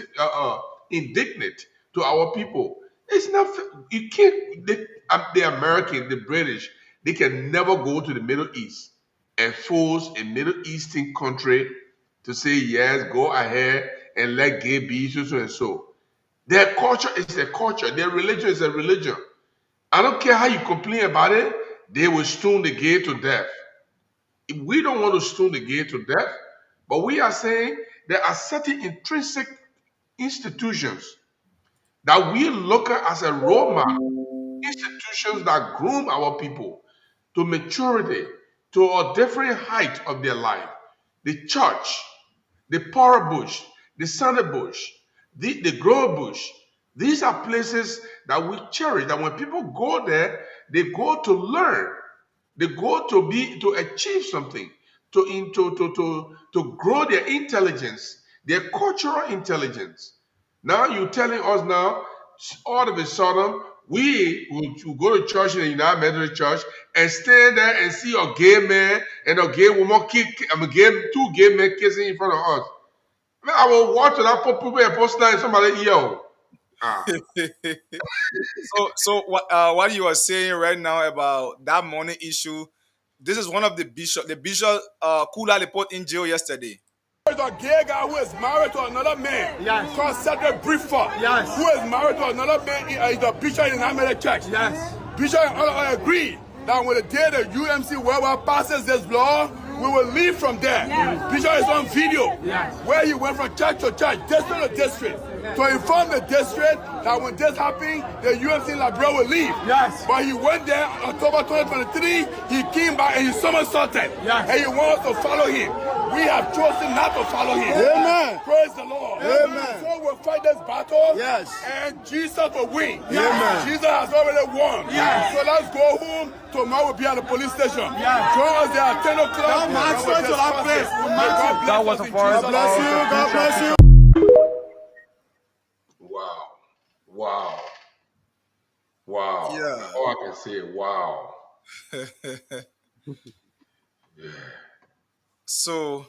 to our people. It's not. You can't. The Americans, the British, they can never go to the Middle East and force a Middle Eastern country to say yes, go ahead and let gay be so and so. Their culture is a culture. Their religion is a religion. I don't care how you complain about it. They will stone the gay to death. We don't want to stone the gay to death, but we are saying there are certain intrinsic institutions that we look at as a role model, institutions that groom our people to maturity, to a different height of their life. The church, the Porter Bush, the Sunday Bush, the Grove Bush. These are places that we cherish, that when people go there, they go to learn. They go to achieve something, to grow their intelligence, their cultural intelligence. Now you're telling us now, all of a sudden, we will go to church in the United Methodist Church and stand there and see a gay man and a gay woman two gay men kissing in front of us. I will watch that people and post that in somebody ear. So what you are saying right now about that money issue, this is one of the bishop Kula they put in jail yesterday. There's a gay guy who is married to another man called Cedric Briefer, who is married to another man. He's a bishop in the United Church. Bishop and all agree that when the day the UMC worldwide passes this law, we will leave from there. Bishop is on video where he went from church to church, district to district, to inform the district that when this happened, the UMC Liberia will leave. But he went there October 2023, he came back and he somersaulted. And he wants to follow him. We have chosen not to follow him. Amen. Praise the Lord. Amen. So we'll fight this battle. And Jesus will win. Jesus has already won. So let's go home. Tomorrow we'll be at the police station. Join us there at 10 o'clock. That was a forest. God bless you. God bless you. Wow. Yeah. All I can say, wow. So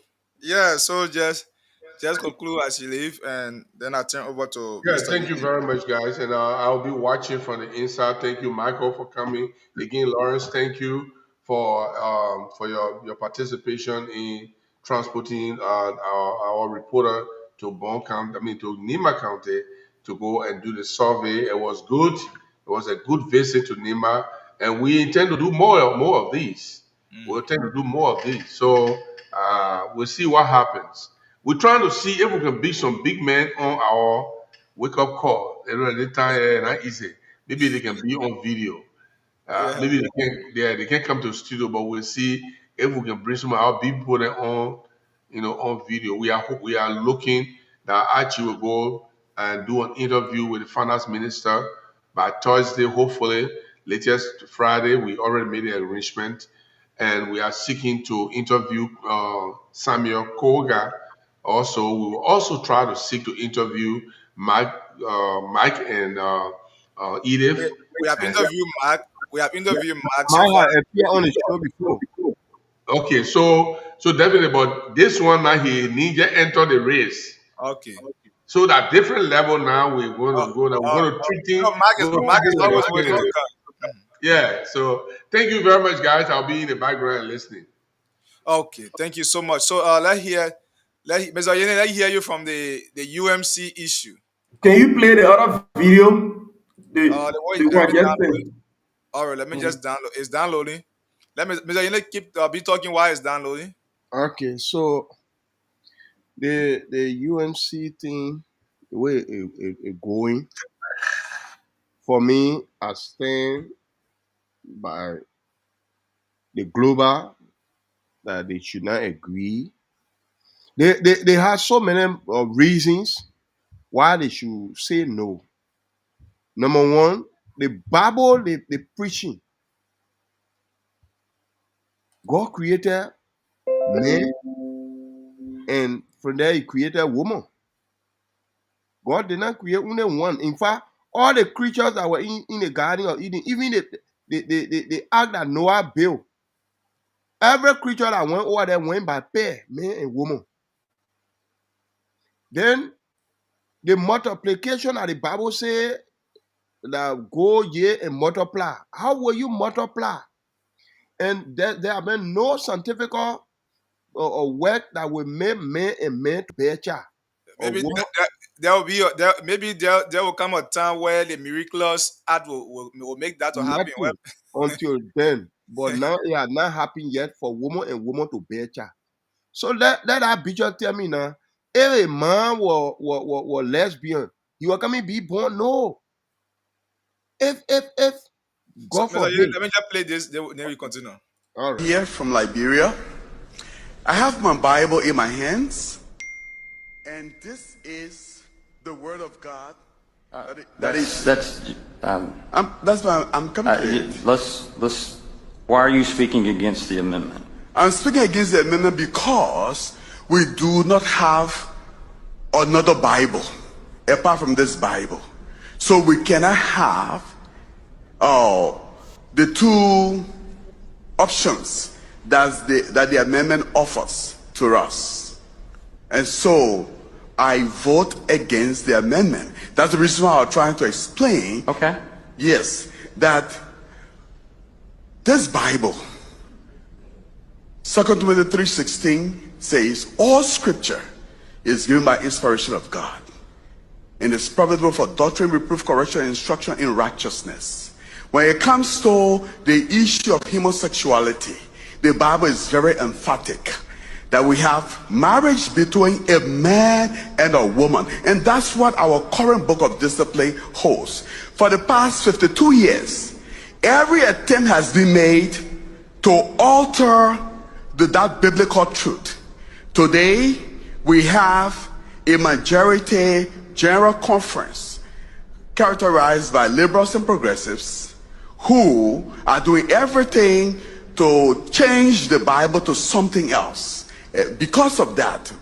just conclude as you leave, and then I turn over to Yeah, Mr. thank you very much, guys. And I'll be watching from the inside. Thank you, Michael, for coming. Again, Lawrence, thank you for your participation in transporting our reporter to Bon County, to Nima County to go and do the survey. It was good. It was a good visit to Nima, and we intend to do more of these. We intend to do more of these. So we'll see what happens. We're trying to see if we can be some big men on our wake up call. At the time, not easy. Maybe they can be on video. Maybe they can't come to the studio, but we'll see if we can bring some of our people that on video. We are looking that Archie will go and do an interview with the finance minister by Thursday, hopefully. Latest Friday, we already made the arrangement, and we are seeking to interview Samuel Koga. Also, we will also try to seek to interview Mike and Edith. We have interviewed Mark. We have interviewed Mark. Maya appeared on the show before. Okay, so definitely, but this one now he need to enter the race. Okay. So that different level now we're going to go. We're going to treat him. Mark is always waiting to come. Yeah. So thank you very much, guys. I'll be in the background listening. Okay, thank you so much. So let's hear you from the UMC issue. Can you play the other video? All right, let me just download. It's downloading. Let me, Mr. Yene, keep be talking while it's downloading. Okay, so the UMC thing, the way it going, for me, I stand by the global that they should not agree. They have so many reasons why they should say no. Number one, the Bible they preaching. God created man, and from there he created woman. God did not create only one. In fact, all the creatures that were in the Garden of Eden, even the ark that Noah built, every creature that went over there went by pair, man and woman. Then the multiplication that the Bible says that go ye and multiply. How will you multiply? And there have been no scientific work that will make man and man to bear child. Maybe there will come a time where the miraculous act will make that to happen. Well, until then, but now it has not happened yet for woman and woman to bear child. So let that picture tell me now, if a man was lesbian, he will come and be born. No. If God forbid. Let me just play this, then we continue. All right. Here from Liberia. I have my Bible in my hands, and this is the Word of God. That's why I'm coming to it. Why are you speaking against the amendment? I'm speaking against the amendment because we do not have another Bible apart from this Bible. So we cannot have the two options that the amendment offers to us. And so I vote against the amendment. That's the reason why I'm trying to explain. Okay. Yes, that this Bible, 2 Timothy 3:16 says, all scripture is given by inspiration of God and is profitable for doctrine, reproof, correction, and instruction in righteousness. When it comes to the issue of homosexuality, the Bible is very emphatic that we have marriage between a man and a woman. And that's what our current book of discipline holds. For the past 52 years, every attempt has been made to alter that biblical truth. Today, we have a majority general conference characterized by liberals and progressives who are doing everything to change the Bible to something else. Because of that,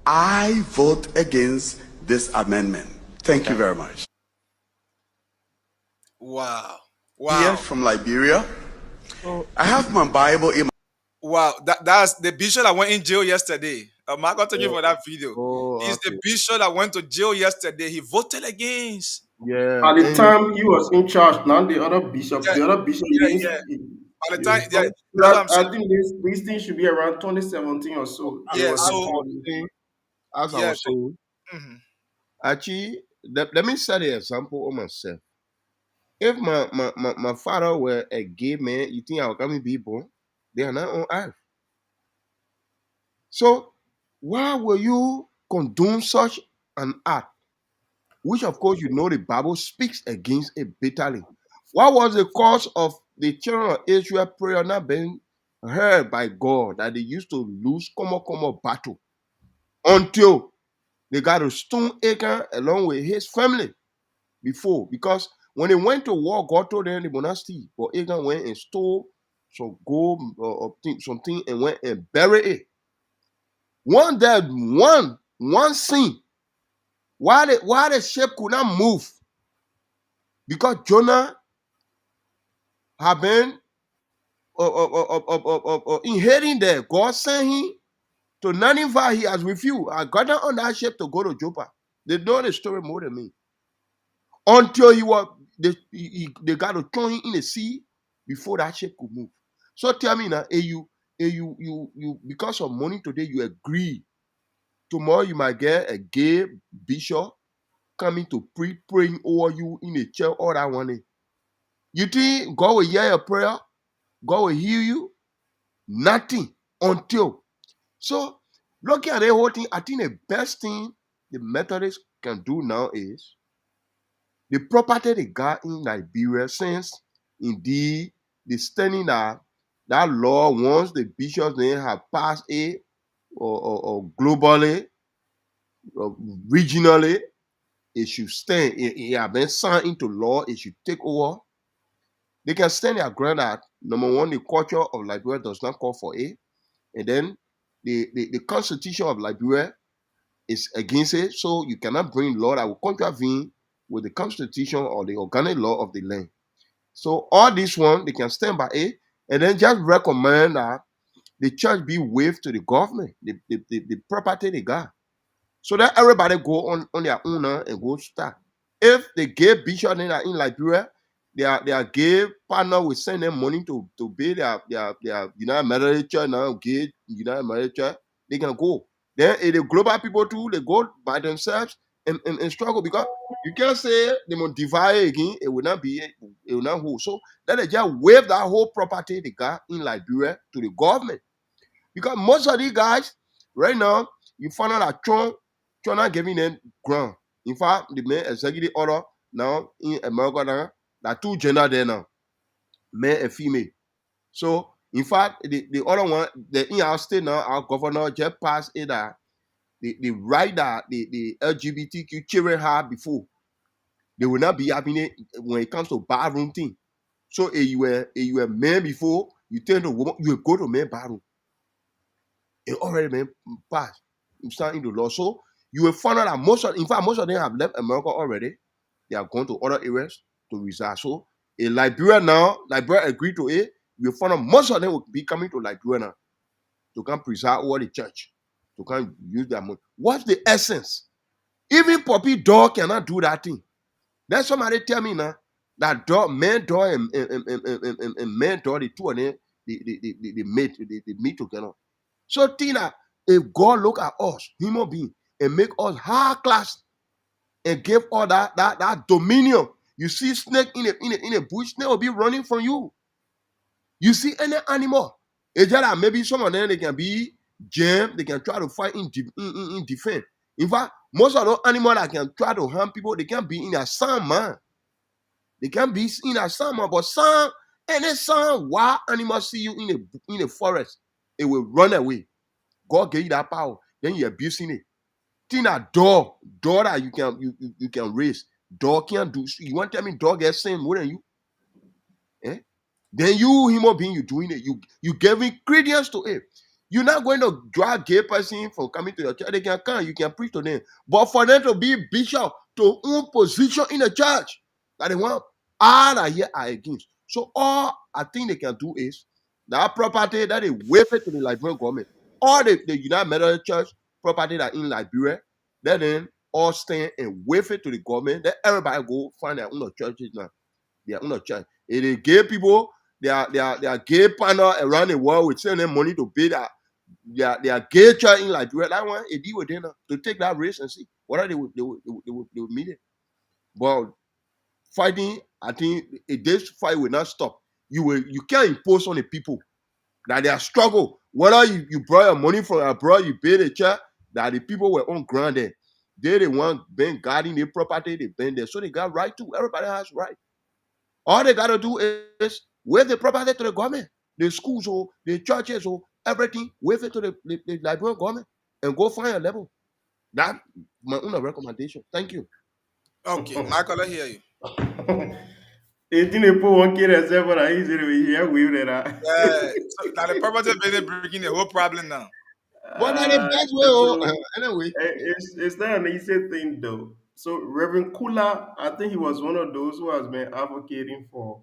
I vote against this amendment. Thank you very much. Wow. Here from Liberia. I have my Bible in my... Wow, that's the bishop that went in jail yesterday. Mark, I'll thank you for that video. He's the bishop that went to jail yesterday. He voted against. Yeah. At the time he was in charge, now the other bishop, By the Yeah. time, yeah, that's what I'm I saying. think this thing should be around 2017 or so. There Yeah, was As a I so call. was saying, as I yeah, was saying, mhm. actually, let me set an example of myself. If my father were a gay man, you think I would come and be born? They are not on earth. So why will you condone such an act? Which of course you know the Bible speaks against it bitterly. What was the cause of the children of Israel prayer not being heard by God, that they used to lose common battle until they got to stone Achan along with his family before? Because when they went to war, God told them they would not steal, but Achan went and stole some gold or something and went and buried it. One that one sin, why the ship could not move, because Jonah had been inheriting there. God sent him to Nineveh. He has refused. I got down on that ship to go to Joppa. They know the story more than me. Until they got to throw him in the sea before that ship could move. So tell me now, you because of money today, you agree. Tomorrow you might get a gay bishop coming to praying over you in a church all that one. You think God will hear your prayer? God will heal you? Nothing until. So, looking at the whole thing, I think the best thing the Methodists can do now is the property they got in Liberia, since indeed they standing that law once the bishops they have passed it or globally or regionally, it should stand. It have been signed into law. It should take over. They can stand their ground that number one, the culture of Liberia does not call for it, and then the constitution of Liberia is against it. So you cannot bring law that will contravene with the constitution or the organic law of the land. So all this one, they can stand by it, and then just recommend that the church be waived to the government, the property they got. So that everybody go on their own and go start. If the gay bishop in Liberia, their gay partner will send them money to pay their United Methodist Church now, gay United Methodist Church, they can go. Then the global people too, they go by themselves and struggle, because you can't say they must divide again, it will not hold. So then they just waive that whole property they got in Liberia to the government. Because most of these guys, right now, you find out that Trump not giving them ground. In fact, the main executive order now in America now, that two gender there now, male and female. So, in fact, the other one, in our state now, our governor just passed it that the right that the LGBTQ children had before, they will not be having it when it comes to bathroom thing. So, if you were man before, you turn to woman, you will go to man bathroom. It already been passed. It's not into law. So you will find out that most of them have left America already. They are going to other areas to reside. So in Liberia now, Liberia agreed to it. You will find out most of them will be coming to Liberia now to come preside over the church, to come use their money. What's the essence? Even puppy dog cannot do that thing. Then somebody tell me now that dog, man dog and man dog, the two of them, they meet together. So Tina, if God look at us, human being, and make us high class and give all that dominion, you see snake in a bush, snake will be running from you. You see any animal, it's just that maybe some of them they can be jammed, they can try to fight in defense. In fact, most of those animals that can try to harm people, they can be in a sun, man. They can be in a sun, man. But any wild animal see you in the forest, it will run away. God gave you that power. Then you're abusing it. Think that dog that you can raise. Dog can't do. You want to tell me dog gets sin more than you? Eh? Then you, human being, you doing it. You giving credence to it. You're not going to drag gay person from coming to your church. They can come. You can preach to them. But for them to be bishop to own position in the church, that they want, all are here are against. So all I think they can do is that property that they waive it to the Liberian government, or the United Methodist Church property that in Liberia, let them all stand and waive it to the government. Let everybody go find their own churches now. Their own church. If they gay people, their gay partner around the world with sending them money to pay their gay church in Liberia. That one, it deal with them to take that risk and see whether they would meet it. But fighting, I think this fight will not stop. You can't impose on the people that they are struggle. Whether you brought your money from abroad, you pay the church, that the people were on ground there. They the one been guarding their property, they been there. So they got right to. Everybody has right. All they gotta do is wave the property to the government, the schools or the churches or everything, wave it to the Liberian government and go find a level. That's my own recommendation. Thank you. Okay, Michael, I hear you. 18 people won't kill themselves for that easy we hear with it. Yeah, so now the property business bringing the whole problem now. But not the best way. Anyway, it's not an easy thing though. So Reverend Kula, I think he was one of those who has been advocating for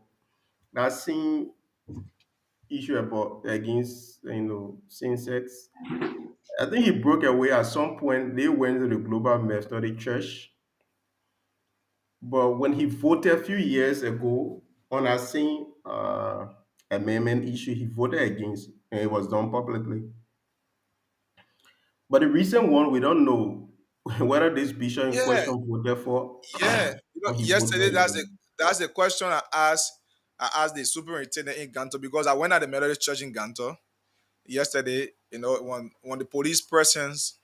that same issue about against same sex. I think he broke away at some point. They went to the Global Methodist Church, but when he voted a few years ago on a same amendment issue, he voted against, and it was done publicly. But the recent one, we don't know whether this bishop in Yeah, question voted for. yeah. Or he Yesterday voted against. that's the question I asked. I asked the superintendent in Ganto because I went at the Methodist Church in Ganto yesterday. When the police persons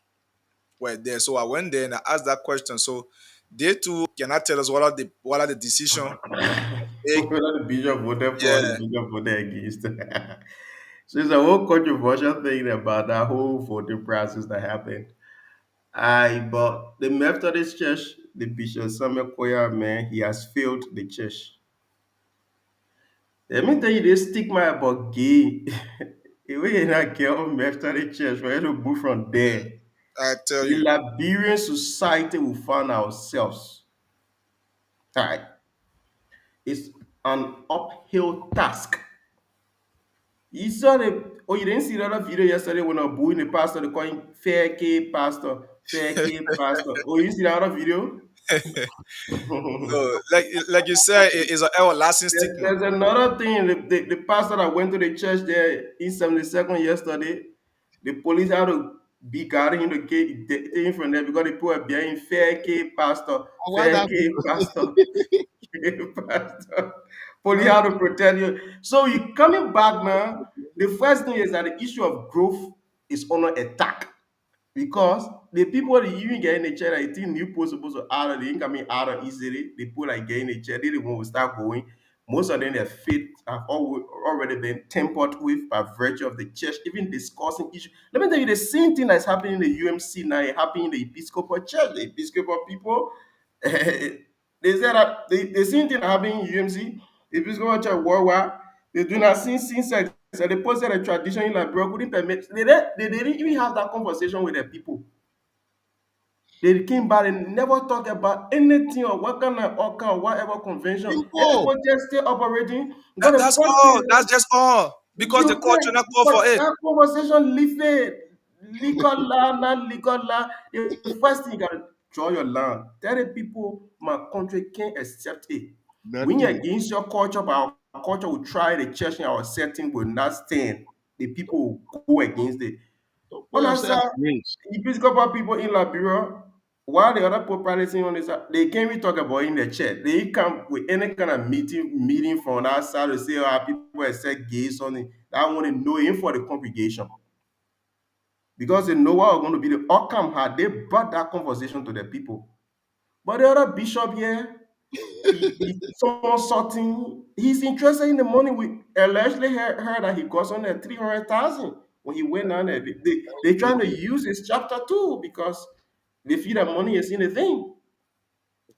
were there, so I went there and I asked that question. So they too cannot tell us what are the decision. Whether the bishop voted for or Yeah, the bishop voted against. So it's a whole controversial thing about that whole voting process that happened. But the Methodist Church, the Bishop Samuel Koya, man, he has failed the church. Let me tell you this stigma about gay. If we in a girl Methodist Church, we're going to move from there. I tell The you. Liberian society will find ourselves. Right. It's an uphill task. You saw you didn't see the other video yesterday when I booing the pastor, they call him fair K pastor, fair K pastor. Oh, you see the other video? So, like you said, it's an everlasting stigma. There's another thing. The pastor that went to the church there in 72nd yesterday, the police had to be guarding him to get him from there because they put a behind fair K pastor, why fair that? K pastor, K pastor. Police had to protect you. So you coming back now. The first thing is that the issue of growth is under attack. Because the people that even get in the chair, I think new people supposed to out of the income out of easily. The people that get in the chair, they the one who start going. Most of them, their faith have already been tempered with by virtue of the church, even discussing issues. Let me tell you, the same thing that's happening in the UMC now, it happening in the Episcopal Church. The Episcopal people, they said that the same thing happening in UMC, the Episcopal Church worldwide, they do not see sex. So they posted a tradition in Liberia couldn't permit. They didn't even have that conversation with the people. They came back and never talk about anything or what kind of OCA or whatever convention. And people just still operating. That's all. That's just all. Because the culture not call for it. That conversation lifted. Liquor land, not liquor land. The first thing you gotta draw your land. Tell the people my country can't accept it. When you're against your culture, but our culture will try the church in our setting will not stand. The people will go against it. The Episcopal people in Liberia, while the other people practicing on this, they can't even talk about in the church. They come with any kind of meeting from outside to say, people accept gays on it. I want to know him for the congregation. Because they know what are going to be the outcome had they brought that conversation to the people. But the other bishop here, he's so sorting. He's interested in the money. We allegedly heard that he got on there 300,000 when he went down there. They're trying to use his chapter 2 because they feel that money is in the thing.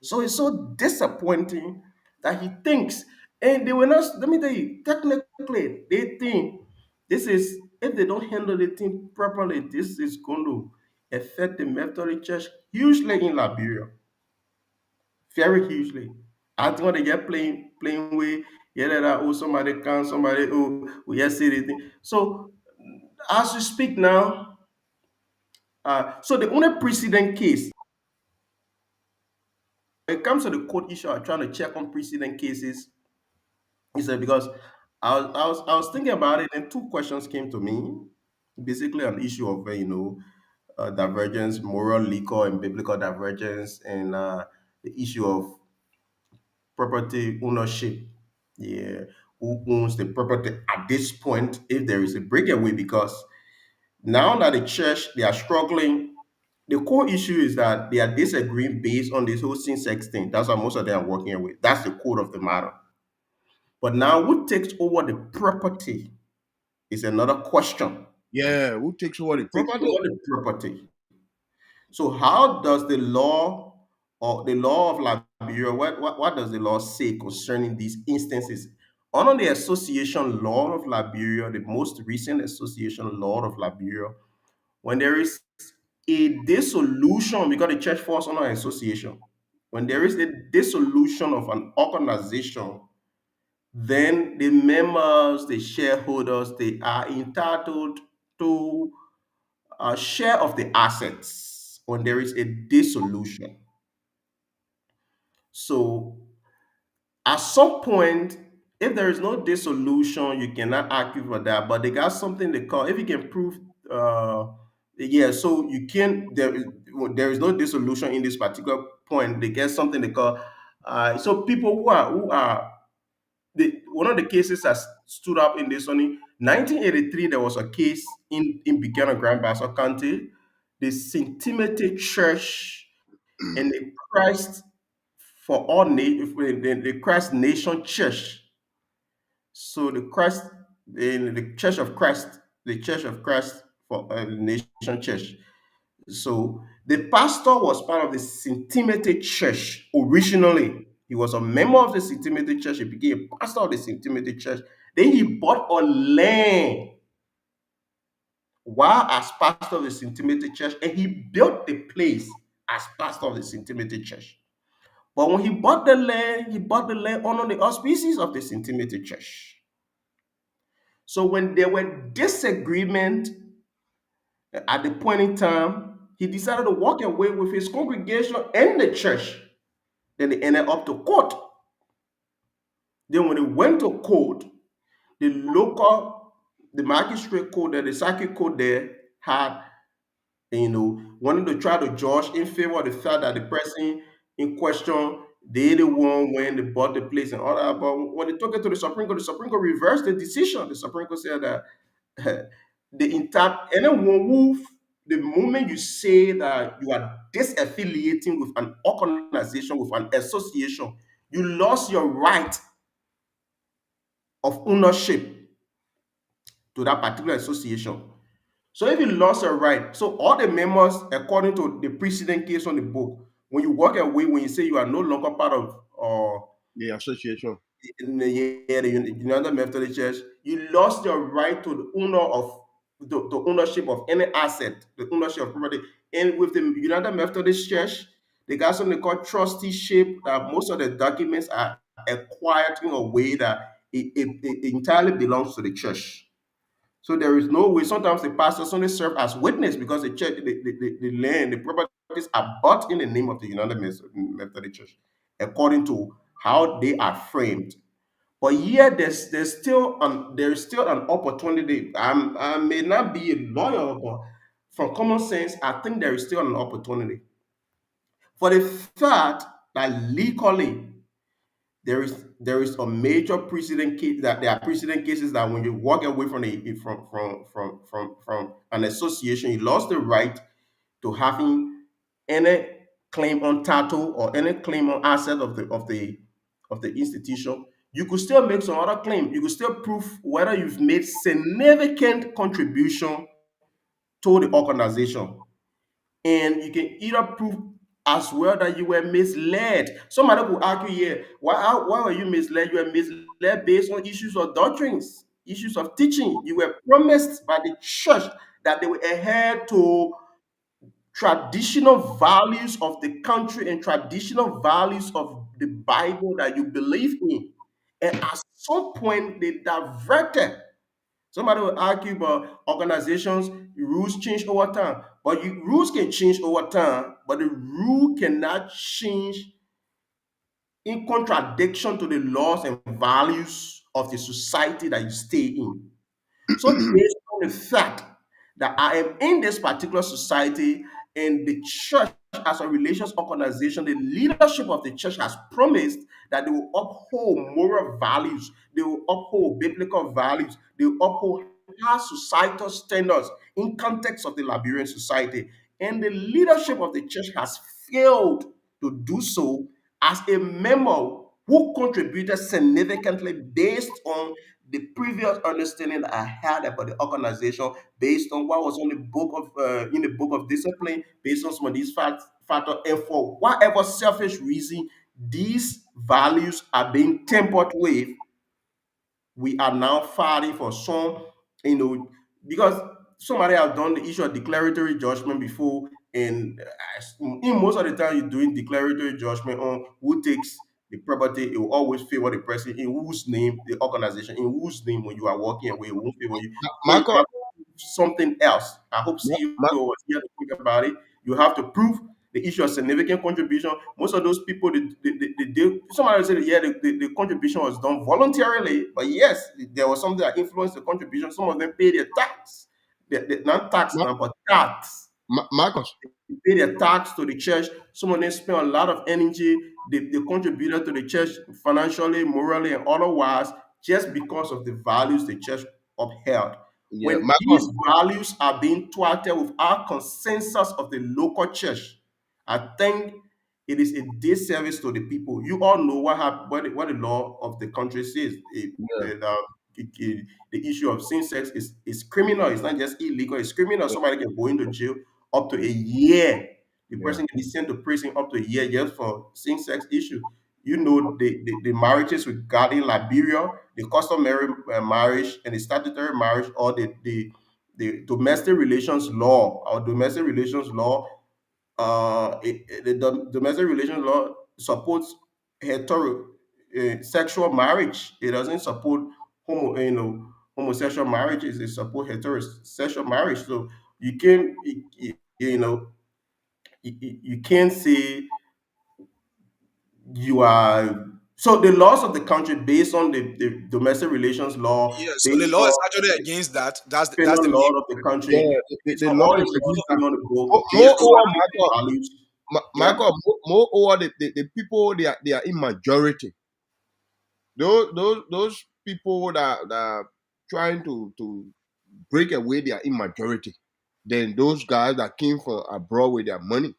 So it's so disappointing that he thinks, and they will not, let me tell you, technically, they think this is, if they don't handle the thing properly, this is going to affect the Methodist Church hugely in Liberia. Very hugely. I think when they get playing with, somebody can, somebody, we just see the thing. So as we speak now, so the only precedent case, when it comes to the court issue, I'm trying to check on precedent cases, is that because I was thinking about it, and two questions came to me. Basically, an issue of divergence, moral, legal, and biblical divergence, and the issue of property ownership. Yeah, who owns the property at this point? If there is a breakaway, because now that the church they are struggling, the core issue is that they are disagreeing based on this whole sin sex thing. That's what most of them are working with. That's the core of the matter. But now, who takes over the property is another question. Yeah, who takes over the Takes property? over the property. So, how does the law or the law of Liberia, what does the law say concerning these instances? Under the association law of Liberia, the most recent association law of Liberia, when there is a dissolution, because the church falls under association, when there is a dissolution of an organization, then the members, the shareholders, they are entitled to a share of the assets when there is a dissolution. So at some point, if there is no dissolution, you cannot argue for that. But they got something they call, if you can prove, yeah, so you can, there is no dissolution in this particular point. They get something they call, so people who are one of the cases that stood up in this only 1983, there was a case in Buchanan Grand Bassa County, the St. Timothy Church and the Christ for all the Christ Nation Church. So the Church of Christ, the Church of Christ for Nation Church. So the pastor was part of the St. Timothy Church originally. He was a member of the St. Timothy Church. He became a pastor of the St. Timothy Church. Then he bought a land while as pastor of the St. Timothy Church, and he built the place as pastor of the St. Timothy Church. But when he bought the land under the auspices of the St. Timothy Church. So when there were disagreement at the point in time, he decided to walk away with his congregation and the church. Then they ended up to court. Then when they went to court, the magistrate court there, the circuit court there had, wanted to try to judge in favor of the fact that the person in question, they the one when they bought the place and all that. But when they took it to the Supreme Court reversed the decision. The Supreme Court said that the moment you say that you are disaffiliating with an organization, with an association, you lost your right of ownership to that particular association. So if you lost your right, so all the members, according to the precedent case on the book, when you walk away, when you say you are no longer part of the association, the United Methodist Church, you lost your right to the owner of the ownership of any asset, the ownership of property. And with the United Methodist Church, they got something called trusteeship, that most of the documents are acquired in a way that it entirely belongs to the church. So there is no way. Sometimes the pastors only serve as witness because the church, the land, the properties are bought in the name of the United Methodist Church, according to how they are framed. But here, there's still an opportunity. I may not be a lawyer, but from common sense, I think there is still an opportunity for the fact that legally there is a major precedent case, that there are precedent cases that when you walk away from an association, you lost the right to having any claim on title or any claim on asset of the institution. You could still make some other claim. You could still prove whether you've made significant contribution to the organization. And you can either prove as well that you were misled. Somebody will argue here, why were you misled? You were misled based on issues of doctrines, issues of teaching. You were promised by the church that they will adhere to traditional values of the country and traditional values of the Bible that you believe in. And at some point, they diverted. Somebody will argue about organizations, rules change over time. But rules can change over time, but the rule cannot change in contradiction to the laws and values of the society that you stay in. So based on the fact that I am in this particular society and the church as a religious organization, the leadership of the church has promised that they will uphold moral values, they will uphold biblical values, they will uphold high societal standards in context of the Liberian society. And the leadership of the church has failed to do so as a member who contributed significantly based on the previous understanding that I had about the organization, based on what was on the book of in the book of discipline, based on some of these factors, and for whatever selfish reason these values are being tampered with, we are now fighting for some, because somebody has done the issue of declaratory judgment before, and in most of the time you're doing declaratory judgment on who takes the property, it will always favor the person in whose name, the organization, in whose name when you are walking away, it won't favor you. So you Marco, have to prove something else. I hope Ma- CEO Ma- was here to think about it. You have to prove the issue of significant contribution. Most of those people, somebody said, yeah, the contribution was done voluntarily, but yes, there was something that influenced the contribution. Some of them paid their tax, not tax Ma- now, but tax. Marcos, They pay their tax to the church. Some of them spend a lot of energy. They contributed to the church financially, morally, and otherwise, just because of the values the church upheld. yeah, When these Marcos, values are being thwarted without consensus of the local church, I think it is a disservice to the people. You all know what the law of the country says. yeah, The issue of same sex is criminal. It's not just illegal. It's criminal. yeah, Somebody can go into jail up to a year. The yeah, person can be sent to prison up to a year just for same sex issue. The marriages we got in Liberia, the customary marriage and the statutory marriage, or the domestic relations law, the domestic relations law supports sexual marriage. It doesn't support homosexual marriages. It supports heterosexual marriage. So you can you know you can't say you are. So the laws of the country based on the domestic relations law, Yeah, so the based law is on actually the against that. That's penal the main law of the yeah. country, The, based the on law all the is laws against that. on the book, based Moreover, on the values. Yeah. Moreover, the people they are in majority. Those people that are trying to break away, they are in majority. Then those guys that came from abroad with their money,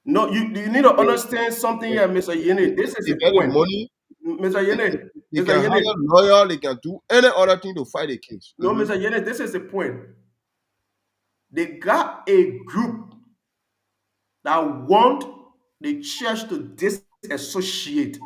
No, you need to they, understand something they, here, Mr. they, Yene. This is they a get the point. money. Mr. They, Yene, they Mr. can hire Yene. lawyer. They can do any other thing to fight a case. No, Mr. Yene, this is the point. They got a group that want the church to disassociate.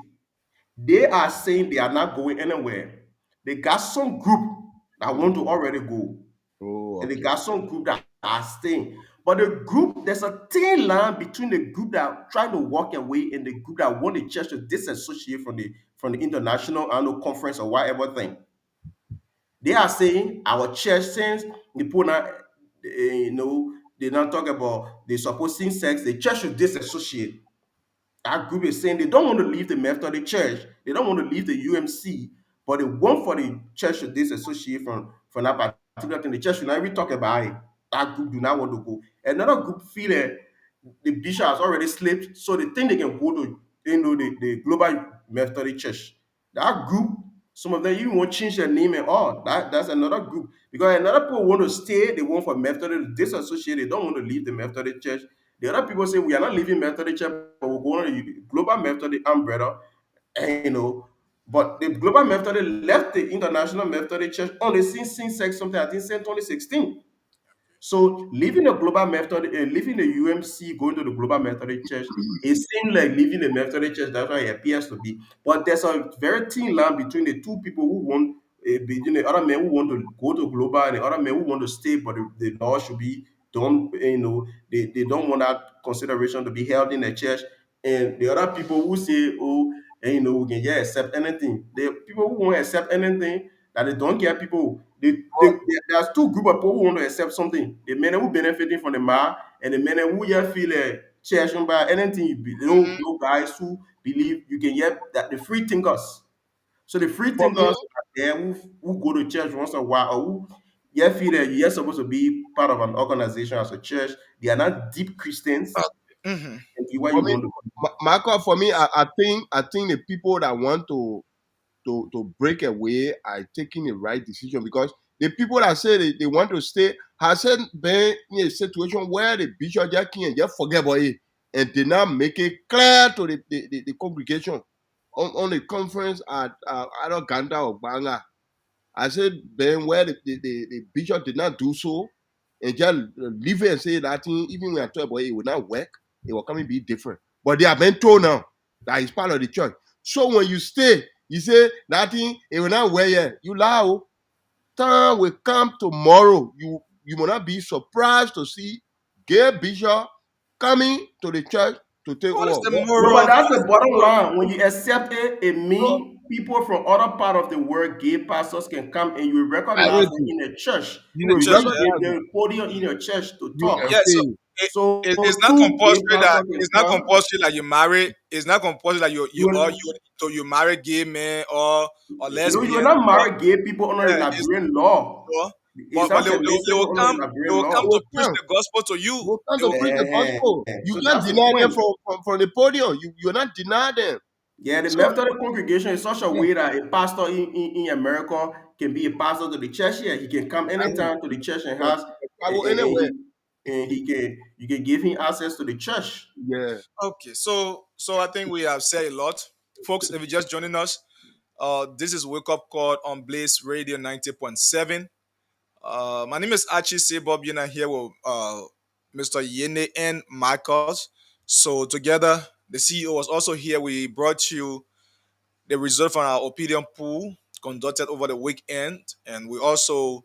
They are saying they are not going anywhere. They got some group that want to already go. Oh, And they okay. got some group that are staying. But the group, there's a thin line between the group that are trying to walk away and the group that want the church to disassociate from the international annual conference or whatever thing. They are saying our church, since the people now, they not talk about the supposing sex, the church should disassociate. Our group is saying they don't want to leave the Methodist Church, they don't want to leave the UMC, but they want for the church to disassociate from that particular thing. The church should not even talk about it. That group do not want to go. Another group feel that the bishop has already slipped, so they think they can go to the Global Methodist Church. That group, some of them even want to change their name and all. That's another group. Because another people want to stay, they want for Methodist to disassociate, they don't want to leave the Methodist Church. The other people say we are not leaving Methodist Church, but we're going to the Global Methodist umbrella, and. But the Global Methodist left the International Methodist Church only since something, I think, since 2016. So leaving the Global Methodist, leaving the UMC, going to the Global Methodist Church, it seems like leaving the Methodist Church. That's what it appears to be. But there's a very thin line between the two people who want, between the other men who want to go to Global and the other men who want to stay, but the law should be done. They don't want that consideration to be held in the church. And the other people who say, oh, we can just accept anything. The people who won't accept anything, that they don't care people. There's two group of people who want to accept something. The men who benefiting from the ma and the men who just feel church by anything you be. Those guys who believe you can get that the free thinkers. So the free For me, thinkers are there who go to church once in a while, or who you feel that you're supposed to be part of an organization as a church. They are not deep Christians, Mm-hmm. and you where for you me, want to be. Michael, for me, I think the people that want to break away are taking the right decision, because the people that say they want to stay has been in a situation where the bishop just can't just forget about it and did not make it clear to the congregation on the conference at either Ganda or Banga. I said, Ben, where the bishop did not do so, and just leave it and say that thing, even when I talk about it, it will not work, it will come and be different. But they have been told now that it's part of the church. So when you stay, you say that thing, it will not work yet. You lie. Time will come tomorrow. You will not be surprised to see gay bishop coming to the church to take What is over. the No, but moral? that's What the is the bottom moral? line. When you accept it, it means people from other part of the world, gay pastors can come and you will recognize them Everything. in the church. In You the will You church, even yeah. give recognize them a podium in your church to you talk. Yeah, so okay. So it's not two gay compulsory that pastors can it's not come. compulsory that you marry. It's not compulsory that You will, you marry gay men or no, you will lesbians. not Or, marry gay people under the yeah, it's Liberian law. or, It's but not they permissible will under come the they Liberian will come They law. to will preach come. the gospel to They you. will come They to will, preach the gospel. You So can't that's the deny them point. from the podium. You will not deny them. Yeah, the so Methodist congregation is such a Yeah. way that a pastor in America can be a pastor to the church here. He can come anytime to the church and Can house, travel anywhere. and you can give him access to the church. Yeah. okay, so I think we have said a lot. Folks, if you're just joining us, this is Wake Up Call on Blaze Radio 90.7. My name is Archie Sebob, and I'm here with Mr. Yene and Michaels. So together, the CEO was also here. We brought you the result from our opinion pool conducted over the weekend, and we also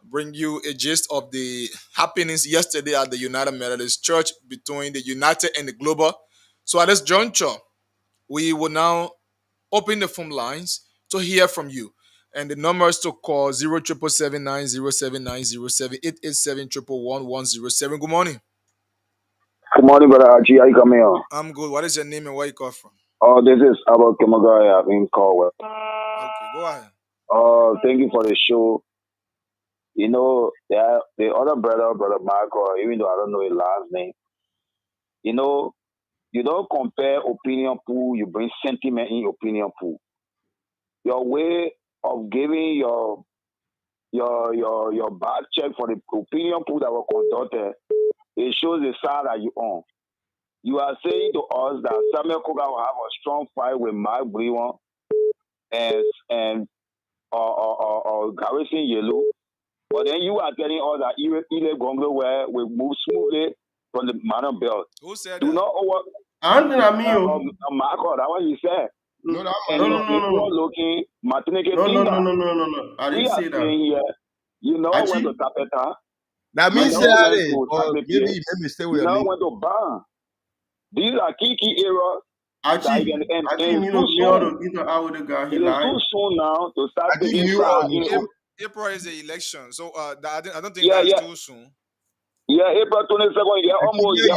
bring you a gist of the happenings yesterday at the United Methodist Church between the United and the Global. So at this juncture, we will now open the phone lines to hear from you. And the numbers to call 077907907 Good morning. Good morning, brother Archie. How you coming on? I'm good. What is your name and where you call from? Oh, this is Abel Kemagaya in Caldwell. Okay, go ahead. Thank you for the show. You know, the other brother Michael, even though I don't know his last name, you know, you don't compare opinion pool, you bring sentiment in opinion pool. Your way of giving your back check for the opinion pool that were conducted, it shows the side that you on. You are saying to us that Samuel Koga will have a strong fight with Mark Brewan and Garrison Yellow, but then you are telling us that Ile Gongo where we move smoothly from the Madam Belt. Who said Do that? not over Anthony Amio. Marco, that what he said. No, that And No. looking Martinique No. Tinga. I We didn't are say that. saying here, you know went to Actually, Tapeta, that you means know went that to or maybe Tapete, you made mistake with you your know name. went to Ban. These are key areas that actually, you can, and you it's need too to be soon. able to get out with the guy. He It is lied. too soon now to start I think taking you side or in you April is the election, so I don't think yeah, that's yeah. too soon. Yeah, April 22nd, I think almost 2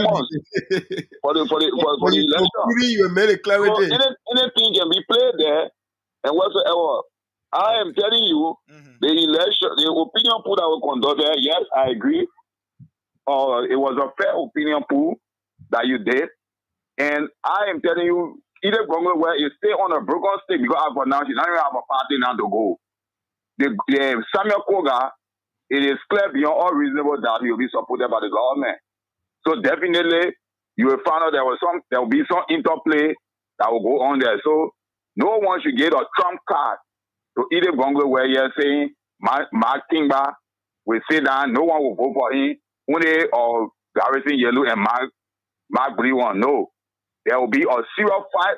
months for when the you election. concluding you made a So clarity. anything can be played there and whatsoever. I am telling you, the election, the opinion pool that was conducted, yes, I agree. It was a fair opinion pool that you did. And I am telling you, either Gongo where you stay on a broken stick because I've announced you, now you have a party now to go. The Samuel Koga, it is clear beyond all reasonable doubt he will be supported by the government. So definitely, you will find out there will be some interplay that will go on there. So no one should get a trump card to either Gongo where you're saying Mark Timba will sit down, no one will vote for him, Une or Garrison Yellow and Mark Brewan. No. There will be a serious fight,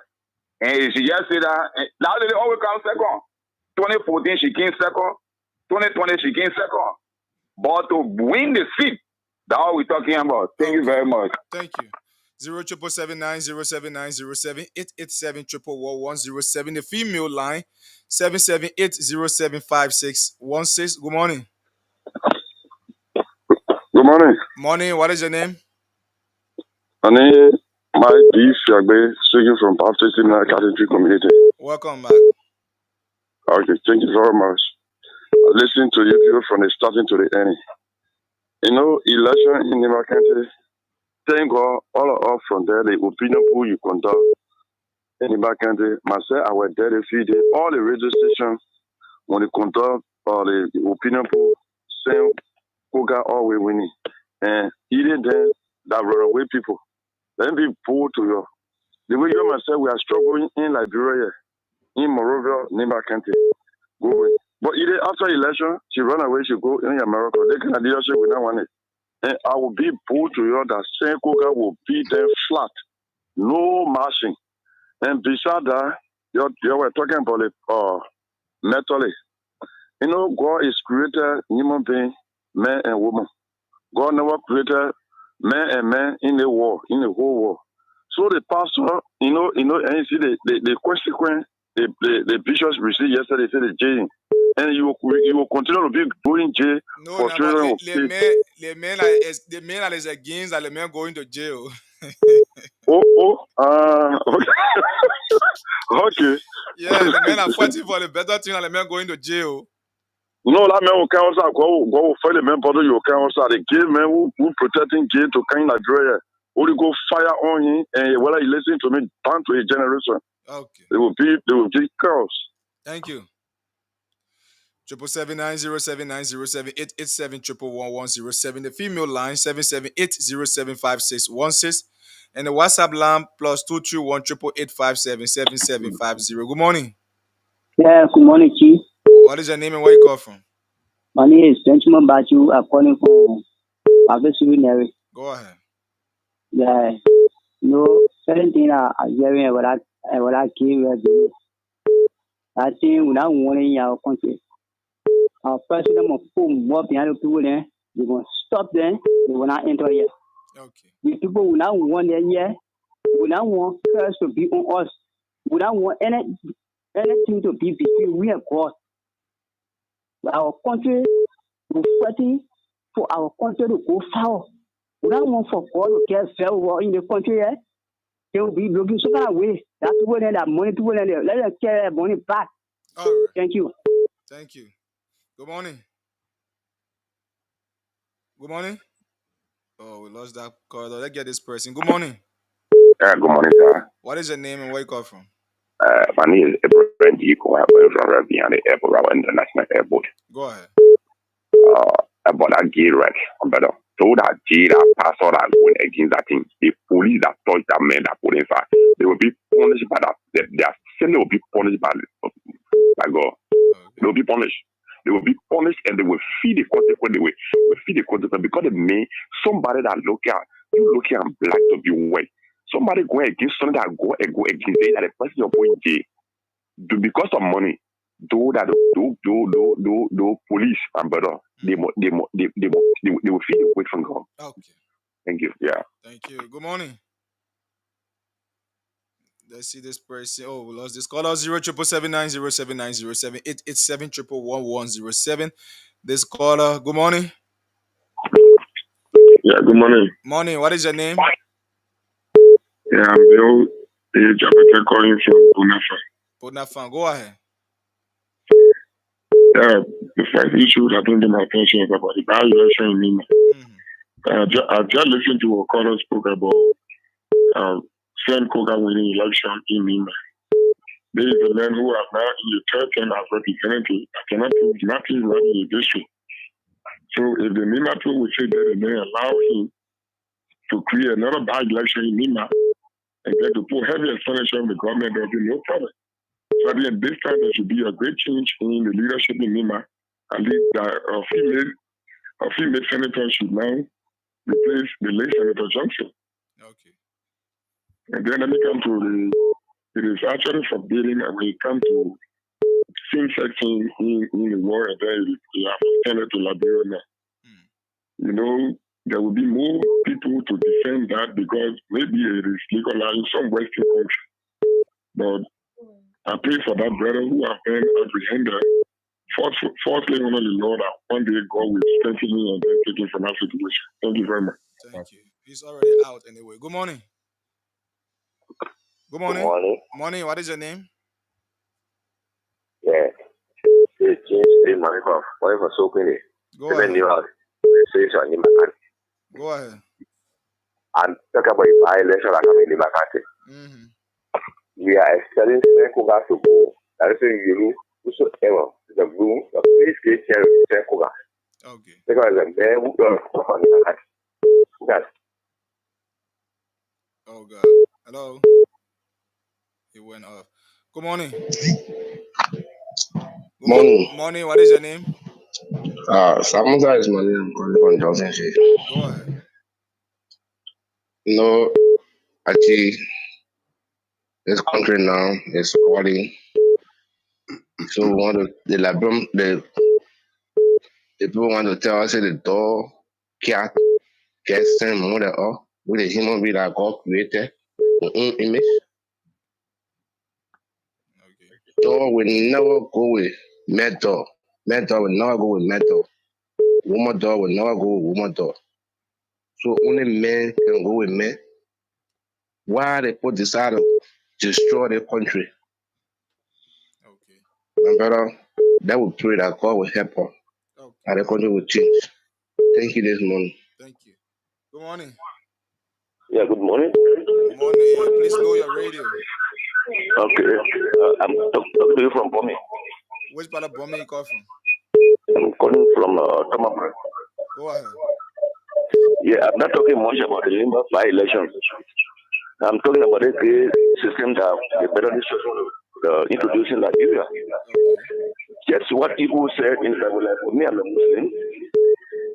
and if she just say that, now they always come second. 2014 she came second, 2020 she came second. But to win the seat, that's what we're talking about. Thank you very much. Thank you. 07790790788711107. The female line 778075616. Good morning. Good morning. Morning. What is your name? My name is My D. Fiagbe, speaking from Baptist in the Catholic community. Welcome, Mark. Okay, thank you very much. I listened to you from the starting to the end. You know, election in the country, thank God, all of us from there, the opinion poll you conduct in the country, myself, I was there to feed all the radio stations when they conduct the opinion poll, saying who got all we winning. And even then, that run away people. Let me pull to you. The way you and myself, we are struggling in Liberia, in Morovia, Nimba County. Go away. But either after election, she run away, she go in America. They can leadership we don't want it. And I will be bold to you that Saint Koga will be there flat. No marching. And beside that, you were talking about it mentally. You know, God is created human being, man and woman. God never created man and man in the war, in the whole war. So the pastor, and you see the consequence the bishops received yesterday, said the jail. And you will continue to be going jail for children of faith. The men that is against that the men going to jail. Okay. Okay. Yeah, the men are fighting for the better thing and the men going to jail. No, that man will come outside, go fight the men, but you come outside. The gay men who protecting gay to kind Nigeria. Only go fire on him, and whether he listen to me, down to a generation. Okay. They will be chaos. Thank you. 777-907-907-887-11107. The female line 778-075616. And the WhatsApp line +231-888-577-7750. Good morning. Yeah, good morning, Chief. What is your name and where you call from? My name is Benjamin Baju. I'm calling from Abyssinian. Go ahead. Yeah, certain things I'm hearing what I give you. I think without warning our country, our president of home more behind the people there, they will stop them, they will not enter here. Okay. The people will not want them here, will not want curse to be on us, will not want anything to be between we and God. Our country will fighting for our country to go far. We don't want for God to get fair war in the country here. They will be looking so far away. That's where they have money to win. Let them carry their money back. All right. Thank you. Thank you. Good morning. Good morning. Oh, we lost that call. Let's get this person. Good morning. Good morning, sir. What is your name and where you call from? My name is Ibrahim Diko. I'm from behind the airport, Rawa International Airport. Go ahead. About that gay wreck, better. So that J that pastor that going against that thing, the police that touch that man that put inside, they will be punished by that. Their sin will be punished by God. They will be punished. They will be punished and they will feel the consequence. They will feel the consequence because they may somebody that looking at black to be white. Somebody going against something that go against it, that the person you're going jail because of money. Do police and brother, they will feel the weight from God. Okay. Thank you. Yeah. Thank you. Good morning. Let's see this person. Oh, we lost this caller. 077-907-907-887-11107. This caller. Good morning. Yeah. Good morning. Morning. What is your name? Yeah, I'm Bill. I'm calling from Bonafan. Go ahead. Yeah, the first issue that bring to my attention is about the by-election in Nima. I just listened to what caller spoke about Sen Koga winning election in Nima. There is a man who are now in the third term as representative. I cannot prove nothing right in the district. So if the Nima people would say that they may allow him to create another by-election in Nima and then to put heavy expenditure on the government, there will be no problem. So at this time, there should be a great change in the leadership in Nima. At least a female senator should now replace the late Senator Johnson. Okay. And then let me come to it is actually forbidden when it comes to same-sex in the war, and then you have extended to Liberia now. You know, there will be more people to defend that because maybe it is legalized in some Western countries. But I pray for that brother who have been apprehended. Fourthly, honor the Lord that one day God will strengthen me and then take him from that situation. Thank you very much. Thank you. He's already out anyway. Good morning. Good morning. Good morning. Morning. What is your name? Yeah. It's James Marikov. What for so quickly? Go ahead. Go ahead. And talk about the by-election that come in the Makati. We are experiencing Koga to go. That is you whosoever the room, the place get here Koga. Okay. Because the man who does on the Makati. Yes. Oh God. Hello. It went off. Good morning. Morning. Morning. What is your name? Samuza is my name. I'm calling from Johnson Street. Go ahead. Actually, this country now is falling. So we want to the people want to tell us that the dog cat gets sent more than all. With a human being that God created, the own image. Dog will never go with mad dog. Mad dog will never go with mad dog. Woman dog will never go with woman dog. So only men can go with men. Why they put decide to destroy the country? Okay. My brother, that would pray that God will help us. Okay. And the country will change. Thank you this morning. Thank you. Good morning. Yeah, good morning. Good morning. Please lower your radio. Okay. I'm talking to you from Bomi. Which part of Bomi you call from? I'm calling from Tamapa. Go ahead. Yeah, I'm not talking much about the Limba by-election. I'm talking about the system that the better introducing Nigeria. That's what people said in the like, me, I'm a Muslim,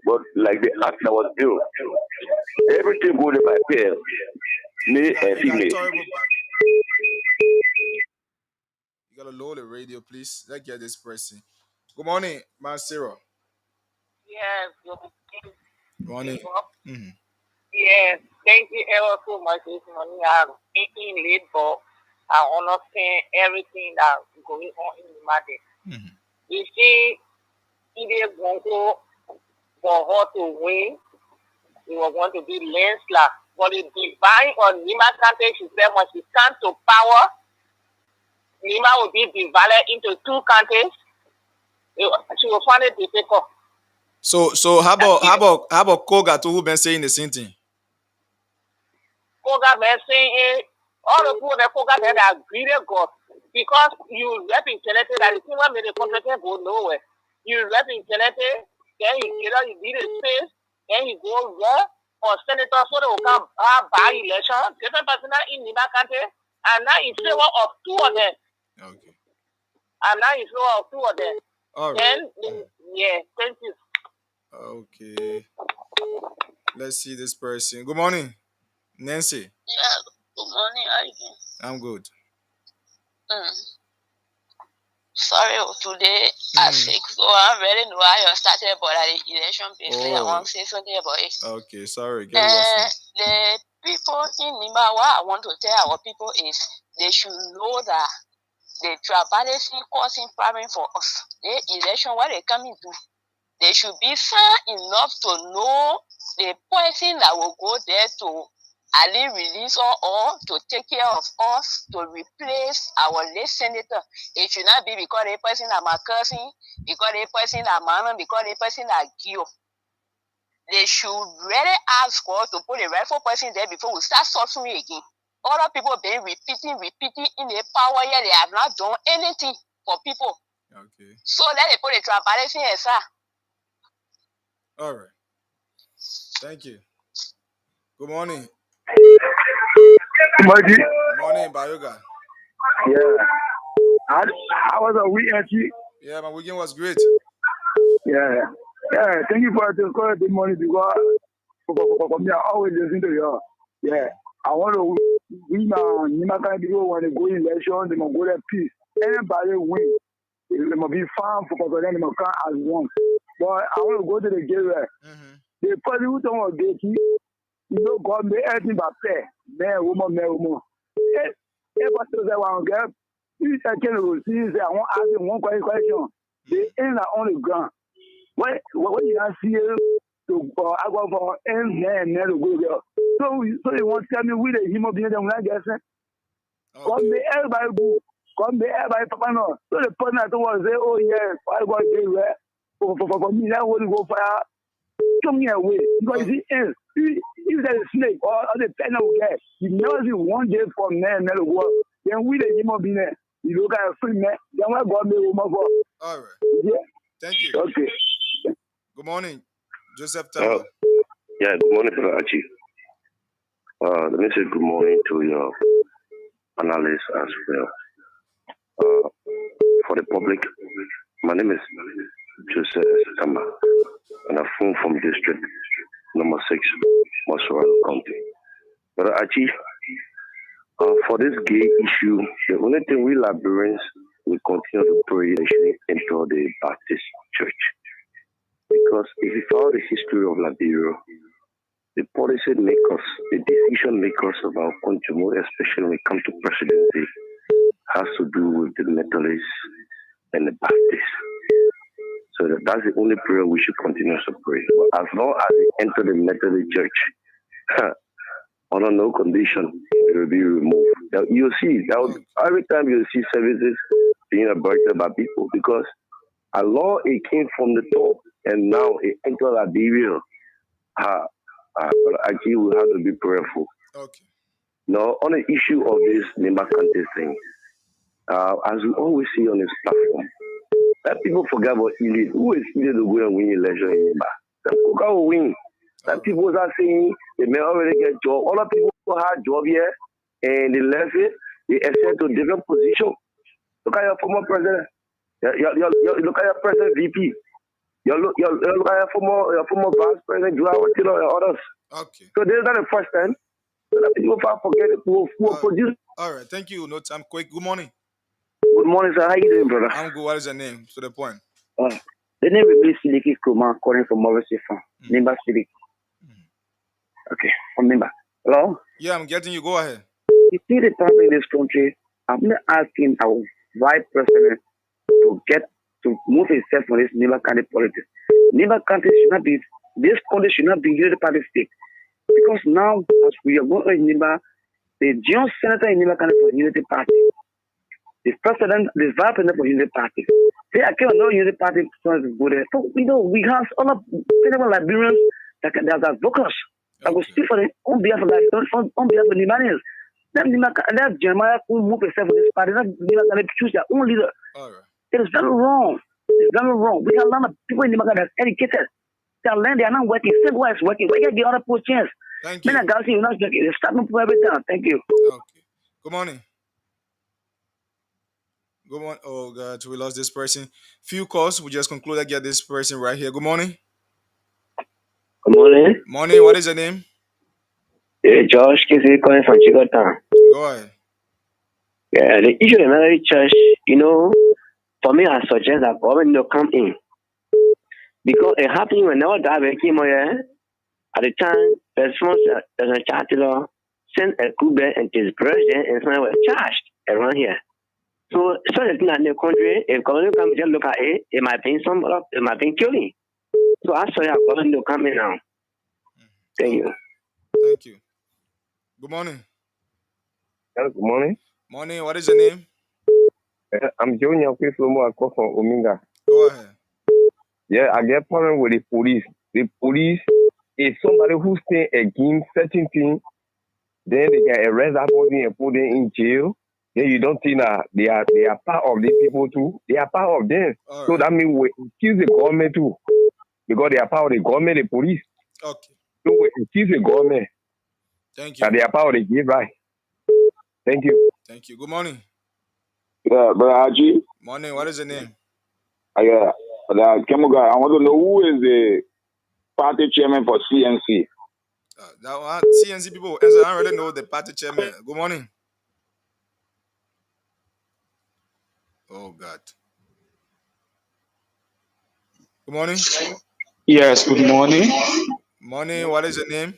but like the act that was built, everything goes by pair, male and female. You gotta lower the radio, please. Let's get this person. Good morning, man, Sarah. Yes, good morning. Yes, thank you ever so much this morning. I'm thinking late, but I understand everything that's going on in the market. You see, it is going to for her to win. It was going to be landslide. But the divine on Nima Kante, she said, when she comes to power, Nima will be divided into two counties. She will find it difficult. So how about Koga too, who been saying the same thing? Koga been saying all the people that Koga that agree with God, because you represented that the thing that made the country go nowhere. You represented, then you get out, you need a space, then you go run for senator so they will come by election. Different person in Nima Kante, and now in favor of two of them. Okay. And now in favor of two of them. All right. Then, yeah, thank you. Okay. Let's see this person. Good morning, Nancy. Yeah, good morning, again. I'm good. Sorry, today I'm sick, so I don't really know how you started about the election before. I want to say something about it. Okay, sorry. Get lost. The people in Nima, what I want to tell our people is they should know that the tribalism causing problem for us. The election, what they coming to, they should be fair enough to know the person that will go there to Ali release or to take care of us, to replace our late senator. It should not be because the person is my cousin, because the person is man, because the person is Gio. They should really ask God to put the rightful person there before we start suffering again. Other people been repeating in the power here, they have not done anything for people. Okay. So let them put the tribalism aside. All right. Thank you. Good morning. Good morning, Bayoga. Yeah. How was the weekend? Yeah, my weekend was great. Yeah. Yeah, thank you for the call this morning because for me, I always listen to you. Yeah. I want to win Nima Kante people when they go in election, they must go there peace. Anybody win, they must be farm for them, they must come as one. But I want to go to the gateway. The person who don't want to get you know, God made everything by fair. Man, woman. Everybody says that one girl. If I can see, I want to ask you one question. The end on the ground. What you not see to I go for end man to go there. So you want to tell me we the human being that we're not guessing? Come be everybody go. Come be everybody papa no. So the person that was say, oh yeah, I go get where for me that will go fire. Come here away. Because you see, if there's a snake or the pen of gas, you never see one day from there and never work. Then we the human being there. You look at a free man, then what God may move for. All right. Yeah. Thank you. Okay. Good morning, Joseph Tamba. Yeah, good morning, Brother Archie. Let me say good morning to your analysts as well. For the public, my name is Joseph Tamba, and I'm from District Number 6, Mossoro County. Brother Archie, for this gay issue, the only thing we Liberians will continue to pray into the Baptist Church. Because if you follow the history of Liberia, the policy makers, the decision makers of our country, more especially when it comes to presidency, has to do with the Methodists and the Baptists. So that's the only prayer we should continue to pray. But as long as they enter the Methodist Church, under no condition, it will be removed. Now, you'll see, every time you see services being aborted by people, because a law it came from the top, and now it entered Liberia. But actually, we have to be prayerful. Okay. Now, on the issue of this Nimba Kante thing, as we always see on this platform, that people forget about elite. Who is elite to go and win election in Nimba? The Koka will win. That people are saying they may already get job. All the people who had job here and they left it, they ascend to different position. Look at your former president. Look at your president VP. You look at your former vice president, and others. Okay. So this is not the first time. So that people forget who produce. All right. Thank you. No time. Quick. Good morning. Good morning, sir. How you doing, brother? I'm good. What is your name? To the point. The name is Siliki Kuma, calling from Morrissey Farm. Nimba City. Okay, from Nimba. Hello? Yeah, I'm getting you. Go ahead. You see the time in this country, I'm not asking our vice president to move himself from this Nimba County politics. Nimba County should not be, this country should not be unity party state. Because now, as we are going in Nimba, the junior senator in Nimba County for Unity Party. The president, the vice president for Unity Party. They are kind of no Unity Party to go there. So, we have all of the Liberians that are vocals that will speak for them on behalf of Liberians. That Jeremiah who move himself for this party, that Nimba County choose their own leader. All right. It is very wrong. It's very wrong. We have a lot of people in Nimba County that's educated. They are learning, they are not working. Same way is working. We can get other post chance. Thank you. Men are guys, you're not working. They're starting for every time. Thank you. Okay. Good morning. Good morning. Oh, God, we lost this person. Few calls. We just concluded. Get this person right here. Good morning. Good morning. Morning. What is your name? Hey, Josh Kissy calling from Chigotown. Go ahead. Yeah, the issue in another church, for me, I suggest that government will come in. Because it happened whenever that came here, at the time, there's a charter sent a Cuba and his president and someone was charged around here. So, certain things in the country, if government come just look at it, it might be killing. So, I saw government will come in now. Thank you. Thank you. Good morning. Hello, good morning. Morning. What is your name? I'm Joe Nyakwe Flomo. I call from Ominga. Go ahead. Yeah, I get problem with the police. The police is somebody who stay against certain things. Then they can arrest that person and put them in jail. Then you don't think that they are part of these people too. They are part of them. All so right. That means we accuse the government too. Because they are part of the government, the police. Okay. So we accuse the government. Thank you. That they are part of the give right. Thank you. Thank you. Good morning. Yeah, Brother Haji. Morning. What is your name? Kemuga, I want to know who is the party chairman for CNC. CNC people, I already know the party chairman. Good morning. Oh, God. Good morning. Yes, good morning. Morning. What is your name?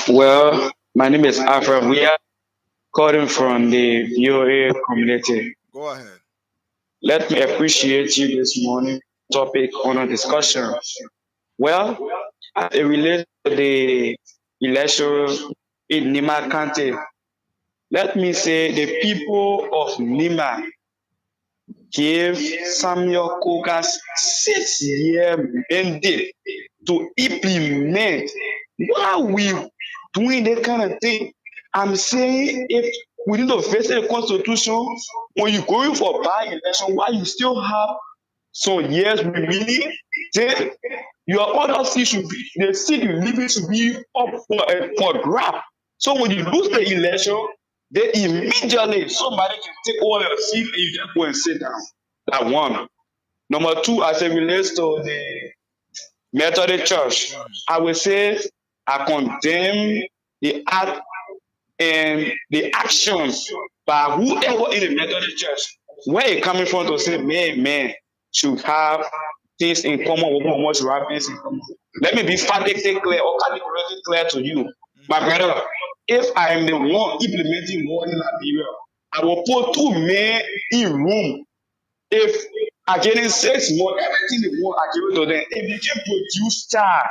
Well, my name is Alfred. We are calling from the VOA community. Go ahead. Let me appreciate you this morning. Topic on a discussion. Well, it relates to the election in Nimba County. let me say the people of Nima gave Samuel Kogas 6-year mandate to implement. Why are we doing that kind of thing? I'm saying if we need to face the constitution, when you're going for by-election, why you still have some years remaining, then your other seat should be, the seat you leaving should be up for grab. So when you lose the election, then immediately somebody can take over your seat and you just go and sit down. That one. Number two, as it relates to the Methodist Church, I will say I condemn the act and the actions by whoever in the Methodist Church, where it coming from to say man should have things in common with woman should have things in common. Let me be factually clear or categorically clear to you, my brother. If I am the one implementing war in Liberia, I will put 2 men in room. If I get in 6 months, everything they want, I give it to them. If they can produce child,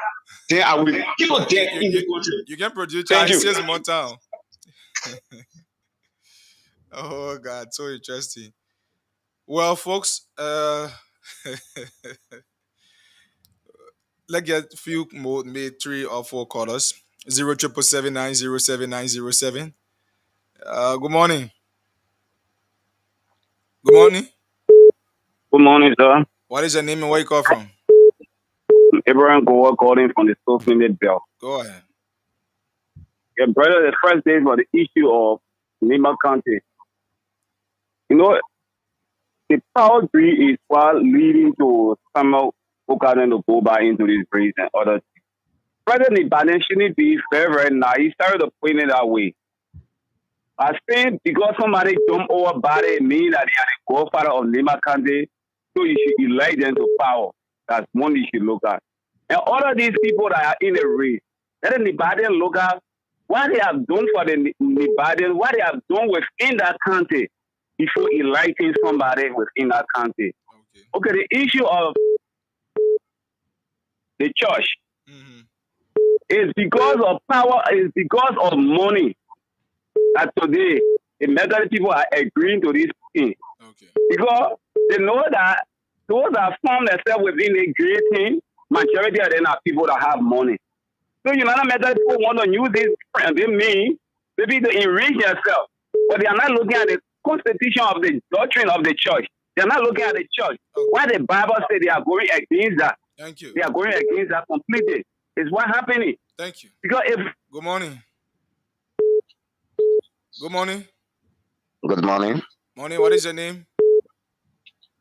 then I will kill them in the country. You can produce Thank you. 6 more town. Oh God, so interesting. Well, folks, let's get a few more, maybe 3 or 4 callers. 077790797. Good morning. Good morning. Good morning, sir. What is your name and where you call from? Abraham Goa calling from the South Limit Belt. Go ahead. Yeah, brother, the first day was the issue of Nima County. You know, the power greed is what leading to Samuel Okaden to go back into this race and other things. President Biden shouldn't be very, very nice. He started to put it that way. I think because somebody jump over body means that they are the godfather of Nima County, so you should elect them to power. That's one you should look at. And all of these people that are in the race, let the Biden look at what they have done for the Biden, what they have done within that county before electing somebody within that county. Okay, the issue of the church is because of power, is because of money. That today, the Methodist people are agreeing to this thing. Because they know that those that form themselves within a great thing, majority of them are people that have money. So United Methodist people want to use this, and they mean maybe to enrich themselves. But they are not looking at the constitution of the doctrine of the church. They are not looking at the church. Why the Bible says they are going against that. Thank you. They are going against that completely. It's what happening. Thank you. Because if Good morning. Good morning. Good morning. Morning. What is your name?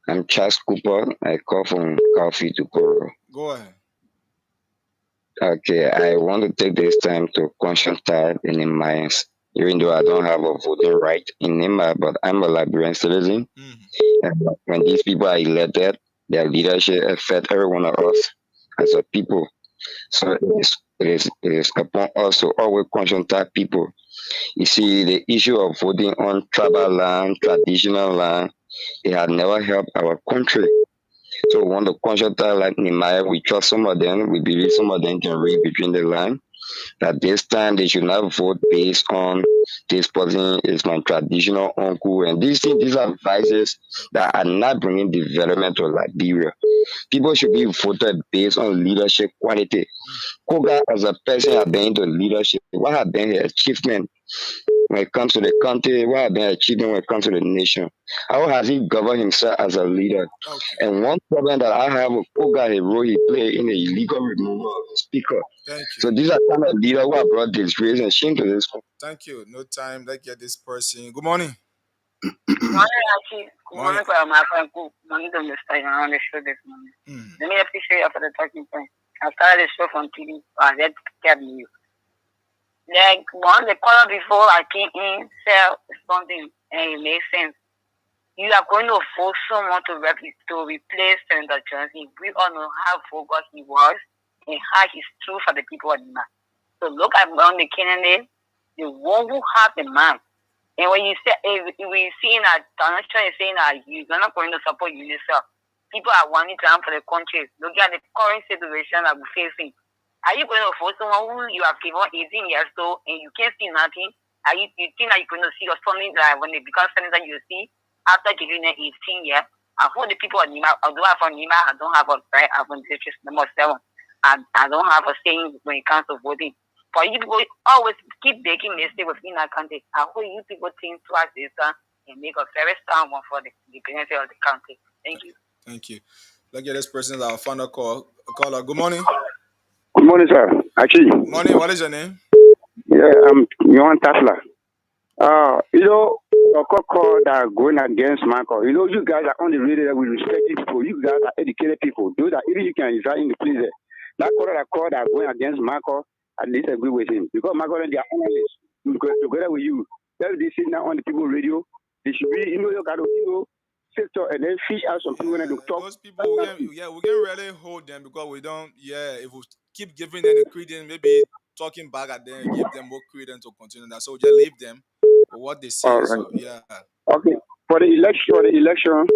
I'm Charles Cooper. I call from Coffee to Koro. Go ahead. Okay, I want to take this time to conscientize the Nimayans, even though I don't have a voting right in Nima, but I'm a Liberian citizen. And when these people are elected, their leadership affects every one of us as a people. So it is upon us to always conscientize people. You see, the issue of voting on tribal land, traditional land, it had never helped our country. So we want to conscientize like Nehemiah. We trust some of them. We believe some of them can read between the lines. That this time they should not vote based on this person is my traditional uncle. And these things, these are vices that are not bringing development to Liberia. People should be voted based on leadership quality. Koga as a person has been into leadership. What have been his achievement when it comes to the country? What have been his achievement when it comes to the nation? How has he governed himself as a leader? And one problem that I have with Koga, the role he played in the illegal removal of the speaker. So these are kind of leaders who have brought disgrace and shame to this. Thank you. No time. Let's get this person. Good morning. Good morning, Archie. Good morning, my friend. Good morning, Mr. You're on the show this morning. Let me appreciate you for the talking point. I started the show from TV. I get kept you. Like one, the caller before I came in said something and it makes sense. You are going to force someone to replace Senator Johnson. We all know how focused he was and how he's true for the people of the man. So look at Brown the candidate, the one who have the man. And when you say, if we see that Donald Trump is saying that you're not going to support yourself, people are wanting to run for the country. Look at the current situation that we're facing. Are you going to force someone who you have given 18 years old and you can't see nothing? You think that you're going to see your son like when they become senator, you see after giving them 18 years. I hold the people on Nima, although I'm from Nima, I don't have a right, I'm on district number 7. And I don't have a saying when it comes to voting. But you people always keep making mistakes within our country. I hope you people think twice this time and make a very strong one for the benefit of the country. Thank you. Thank you. Let's get this person our final caller. Good morning. Good morning, sir. Actually. Morning. What is your name? Yeah, I'm Johan Tasla. A call that are going against Michael. You guys are on the radio with respected people. You guys are educated people. Those that even you can reside in the place there. That call that are going against Michael, at least agree with him. Because Michael and their analysts, together with you, they sit now on the people radio. They should be, you got to, sector and then fish out some people and to talk. Those people, we can really hold them because we don't, if we keep giving them the credence, maybe talking back at them, give them more credence to continue that. So just leave them for what they say. Right. So, yeah. Okay. For the election,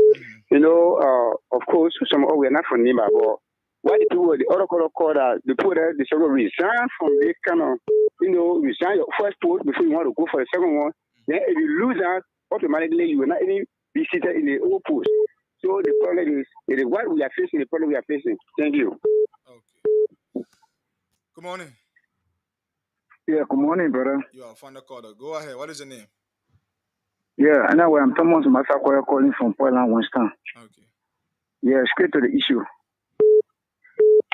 of course, we're not from Nima, but why the people, the other call that the people that they sort of resign from this kind of, resign your first post before you want to go for the second one. Then if you lose that, automatically you will not even be seated in the old post. So the problem is what we are facing, the problem we are facing. Thank you. Okay. Good morning. Yeah, good morning, brother. You are from the caller. Go ahead. What is your name? Yeah, anyway, I'm Thomas Masakoya calling from Portland, Winston. Okay. Yeah, straight to the issue.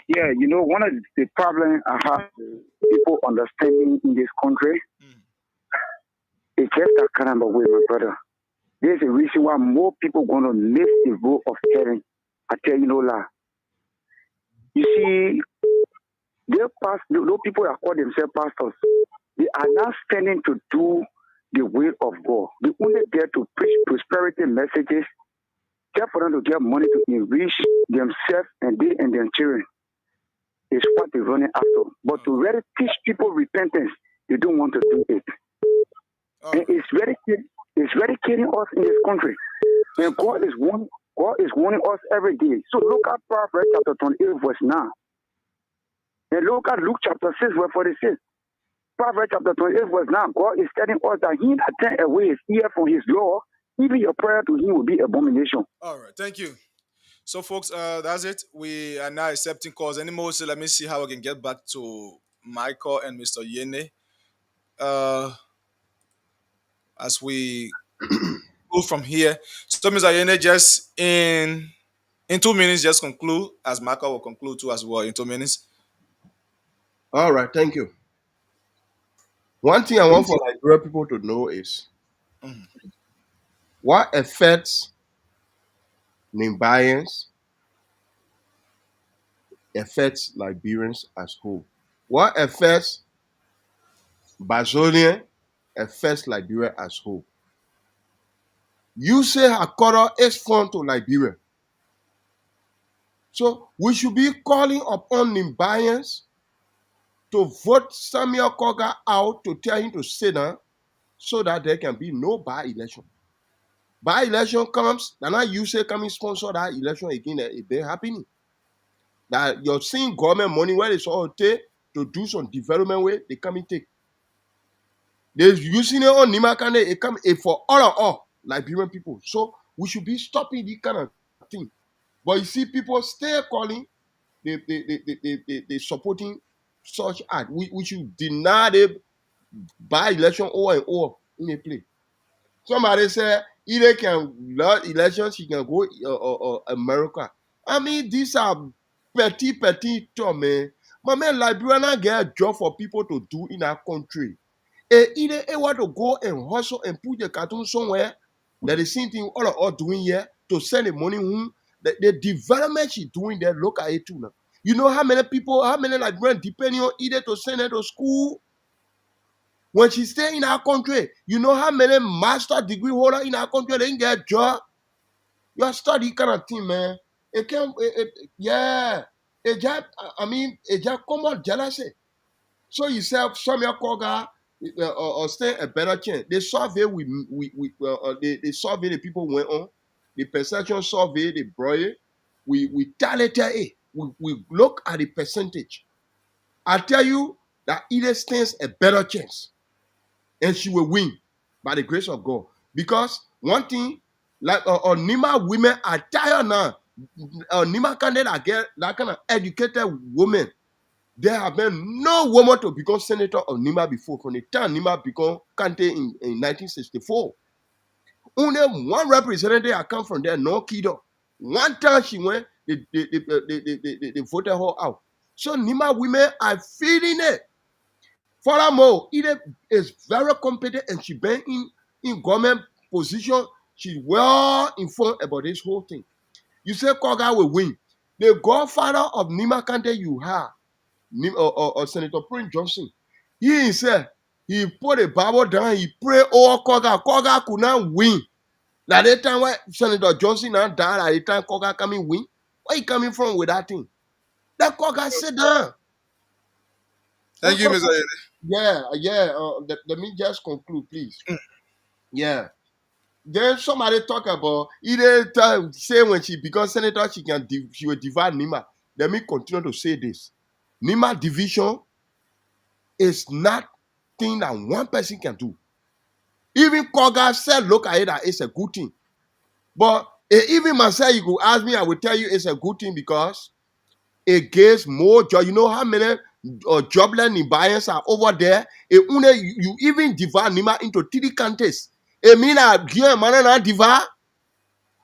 Yeah, one of the problems I have people understanding in this country is just that kind of way, my brother. There's a reason why more people going to miss the road of heaven. I tell you no lie. You see, those people that call themselves pastors, they are not standing to do the will of God. They only there to preach prosperity messages, just for them to get money to enrich themselves and they and their children. It's what they're running after. But to really teach people repentance, they don't want to do it. And it's very killing us in this country. And God is warning us every day. So look at Proverbs chapter 28, verse 9. And look at Luke chapter 6, verse 46. Proverbs chapter 28, verse 9. God is telling us that he that turn away his ear from his law, even your prayer to him will be abomination. All right, thank you. So, folks, that's it. We are now accepting calls anymore. So let me see how I can get back to Michael and Mr. Yene. As we go from here. So, Mr. Yene, just in 2 minutes, just conclude, as Michael will conclude too as well in 2 minutes. All right, thank you. One thing I want for Nigeria people to know is what affects Nimbayans affects Liberians as whole. What affects Bazolian affects Liberia as whole. You say Hakora is foreign to Liberia. So we should be calling upon Nimbayans to vote Samuel Koga out to tell him to sit down so that there can be no by-election. By-election comes, and now you say coming sponsor that election again, it be happening. That you're seeing government money where it's all take to do some development way, they come and take. They're using it on Nimakane, it come for all Liberian people. So we should be stopping this kind of thing. But you see people still calling, they supporting such act. We should deny the by-election over and over in a play. Somebody said, either can lose elections, he can go America. I mean, these are petty talk, man. But man, Liberia not get a job for people to do in our country. Either they want to go and hustle and put the cartoon somewhere, that the same thing all of us doing here, to send the money home. The development she's doing there, look at it too now. You know how many Liberians depending on either to send her to school? When she stay in our country, you know how many master degree holder in our country they didn't get a job? You study kind of thing, man. It just come out jealousy. So you say Samuel Koga stand a better chance. They survey they survey the people went on. The perception survey, they brought it. We tallied it. We look at the percentage. I tell you that either stands a better chance. and she will win by the grace of God. Because one thing, like Nima women are tired now. Nima candidate get that kind of educated woman. There have been no woman to become senator of Nima before. From the time Nima became Kante in 1964. Only one representative I come from there, no Kido. One time she went, they voted her out. So Nima women are feeling it. Furthermore, Ide is very competent and she been in government position. She's well informed about this whole thing. You say Koga will win. The godfather of Nima Kante you have, or Senator Prince Johnson, he himself, he put a Bible down, he prayed over Koga. Koga could not win. Now that time when Senator Johnson now died, at the time Koga coming win, where he coming from with that thing? That Koga sit down. Thank you, Mr. Yeah. Let me just conclude, please. Yeah. Then somebody talk about either say when she becomes senator, she will divide Nima. Let me continue to say this. Nima division is not thing that one person can do. Even Koga said, look at it, that it's a good thing. But even myself, you could ask me, I will tell you it's a good thing because it gives more job. You know how many jobless Nibayans are over there? You even divide Nima into 3 counties. It means that Guillaume divide.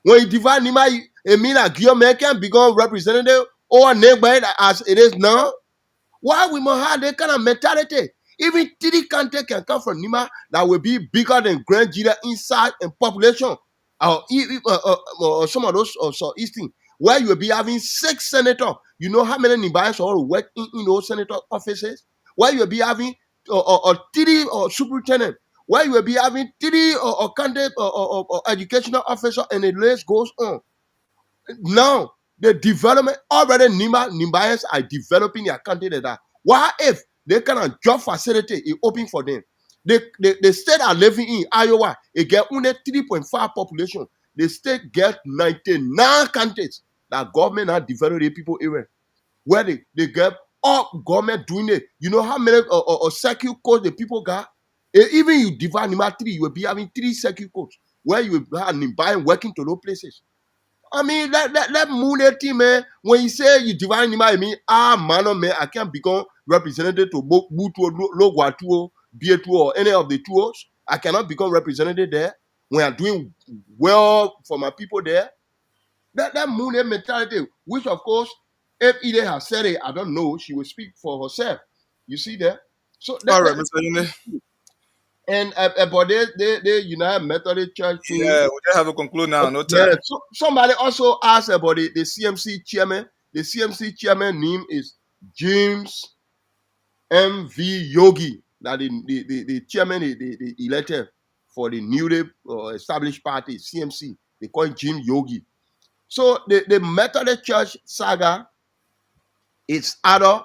When you divide Nima, it means that Guillaume can become representative or neighbor as it is now. Why we must have that kind of mentality? Even 3 counties can come from Nima that will be bigger than Grand Nigeria inside and population. Or some of those also Eastern, where you will be having 6 senators. You know how many Nibayans are work in those senator offices? Where you will be having 3 superintendent. Where you will be having 3 candidate or educational officer, and the list goes on. Now, the development already Nibayans are developing their candidate. What if they kind of job facility is open for them? The state are living in Iowa, it get only 3.5 population. The state get 99 candidates that government are developing people area. Where they get all government doing it. You know how many circuit codes the people got? Even you divide Nima 3, you will be having 3 circuit codes where you will have Nibayan working to those places. I mean, that Mooney team, man, when you say you divide Nima, I mean, man, I can't become representative to Butu, Logwatu, BA2, or any of the tours. I cannot become representative there when I'm doing well for my people there. That Mooney mentality, which of course, if Ide has said it, I don't know, she will speak for herself. You see that? So All right, Mr. Yune. And but they United Methodist Church too. Yeah, we just have to conclude now. No time. Yeah, so somebody also asked about the CMC chairman. The CMC chairman name is James M.V. Yogi. That the chairman they elected for the newly established party, CMC. They call him Jim Yogi. So the Methodist Church saga, it's either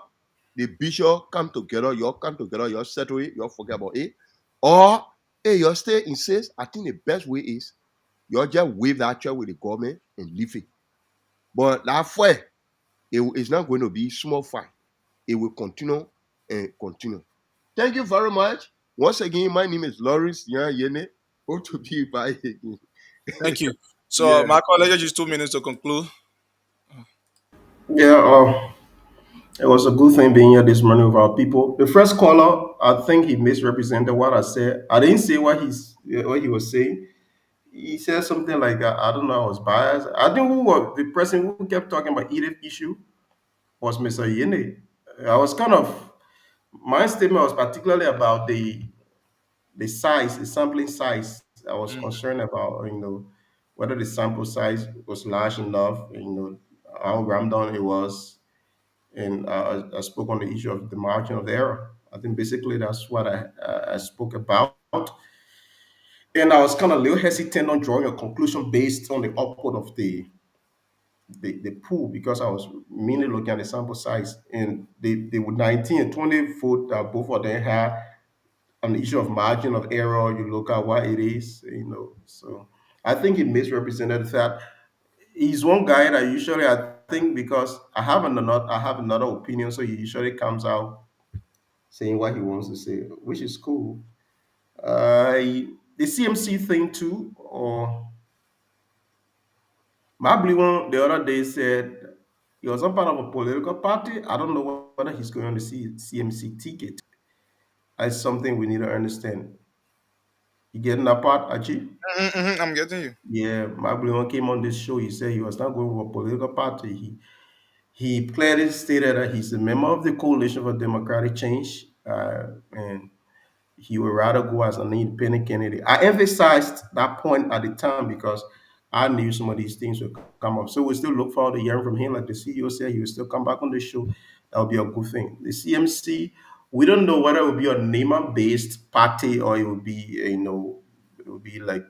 the bishop come together, you settle it, you forget about it, or you stay insist. I think the best way is you just waive that church with the government and leave it. But that way, it's not going to be small fight. It will continue and continue. Thank you very much. Once again, my name is Lawrence Yene. Hope to be by again. Thank you. So, my colleague, just 2 minutes to conclude. Yeah, it was a good thing being here this morning with our people. The first caller, I think he misrepresented what I said. I didn't say what he was saying. He said something like, I don't know, I was biased. I think the person who kept talking about Edith issue was Mr. Yene. I was my statement was particularly about the size, the sampling size. I was concerned about, whether the sample size was large enough, how rammed down it was. And I spoke on the issue of the margin of error. I think basically that's what I spoke about. And I was kind of a little hesitant on drawing a conclusion based on the output of the pool because I was mainly looking at the sample size. And they would 19 and 20 foot, both of them had on the issue of margin of error. You look at what it is, So I think he misrepresented that. He's one guy that usually I think because I have another opinion, so he usually comes out saying what he wants to say, which is cool. The CMC thing too, or Mabliwon the other day said he was some part of a political party. I don't know whether he's going on the CMC ticket. That's something we need to understand. You getting that part, Achi? I'm getting you. Yeah, Mabliwon came on this show. He said he was not going for a political party. He clearly stated that he's a member of the Coalition for Democratic Change, and he would rather go as an independent candidate. I emphasized that point at the time because I knew some of these things would come up. So we still look forward to hearing from him. Like the CEO said, he will still come back on the show. That would be a good thing. The CMC, we don't know whether it will be a NEMA-based party or it will be, it will be like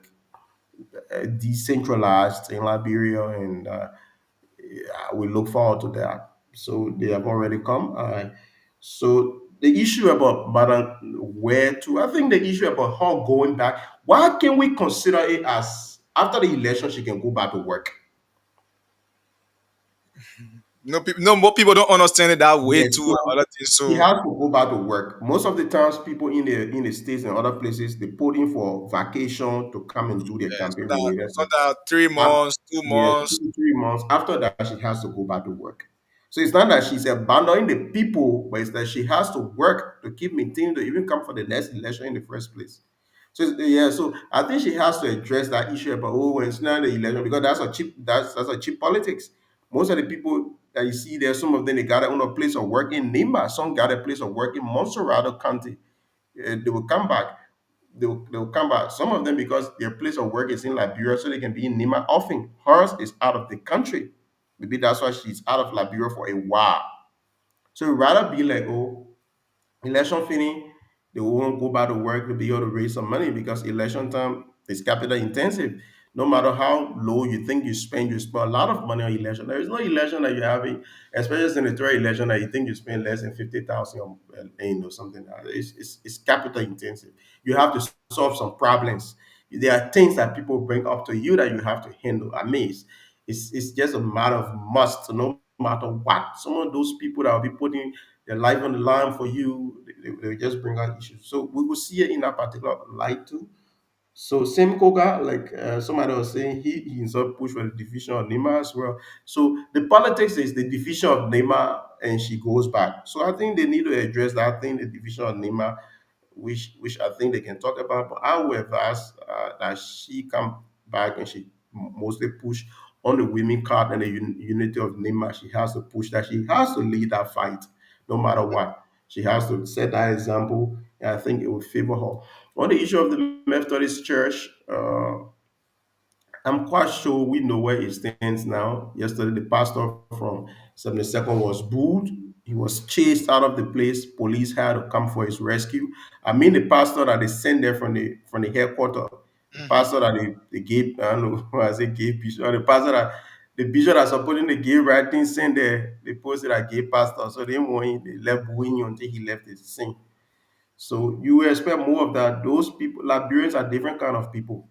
decentralized in Liberia, and we look forward to that. So they have already come. So the issue about Madam where to, I think the issue about her going back, why can we consider it as after the election she can go back to work? No, more people don't understand it that way Yes, too. Other things, he so has to go back to work. Most of the times, people in the states and other places they put in for vacation to come and do their campaign related so stuff. that 3 months, 2 Yeah, months. 2 3 months. After that, she has to go back to work. So it's not that she's abandoning the people, but it's that she has to work to keep maintaining to even come for the next election in the first place. So yeah, so I think she has to address that issue about when it's not the election, because that's a cheap politics. Most of the people that you see there, some of them they got their own place of work in Nimba, some got a place of work in Montserrat County. They will come back. They'll come back. Some of them because their place of work is in Liberia, so they can be in Nima often. Hers is out of the country. Maybe that's why she's out of Liberia for a while. So rather be like, oh, election finish, they won't go back to work to be able to raise some money because election time is capital intensive. No matter how low you think you spend a lot of money on election. There is no election that you're having, especially senatorial election, that you think you spend less than 50,000 on something. It's capital intensive. You have to solve some problems. There are things that people bring up to you that you have to handle. I mean, it's just a matter of must, no matter what. Some of those people that will be putting their life on the line for you, they just bring out issues. So we will see it in that particular light too. So same Koga, like somebody was saying, he himself pushed for the division of Neymar as well. So the politics is the division of Neymar, and she goes back. So I think they need to address that thing, the division of Neymar, which I think they can talk about. But I would advise that she come back and she mostly push on the women card and the unity of Neymar. She has to push that. She has to lead that fight, no matter what. She has to set that example, and I think it will favor her. On the issue of the Methodist Church, I'm quite sure we know where it stands now. Yesterday, the pastor from 72nd was booed. He was chased out of the place. Police had to come for his rescue. I mean, the pastor that they sent there from the headquarters, the pastor that they gave, I don't know why I say gave bishop, or the bishop that's supporting the gay writing sent there, they posted a gay pastor. So they want him, they left booing him until he left the scene. So you will expect more of that. Those people, Liberians are different kind of people.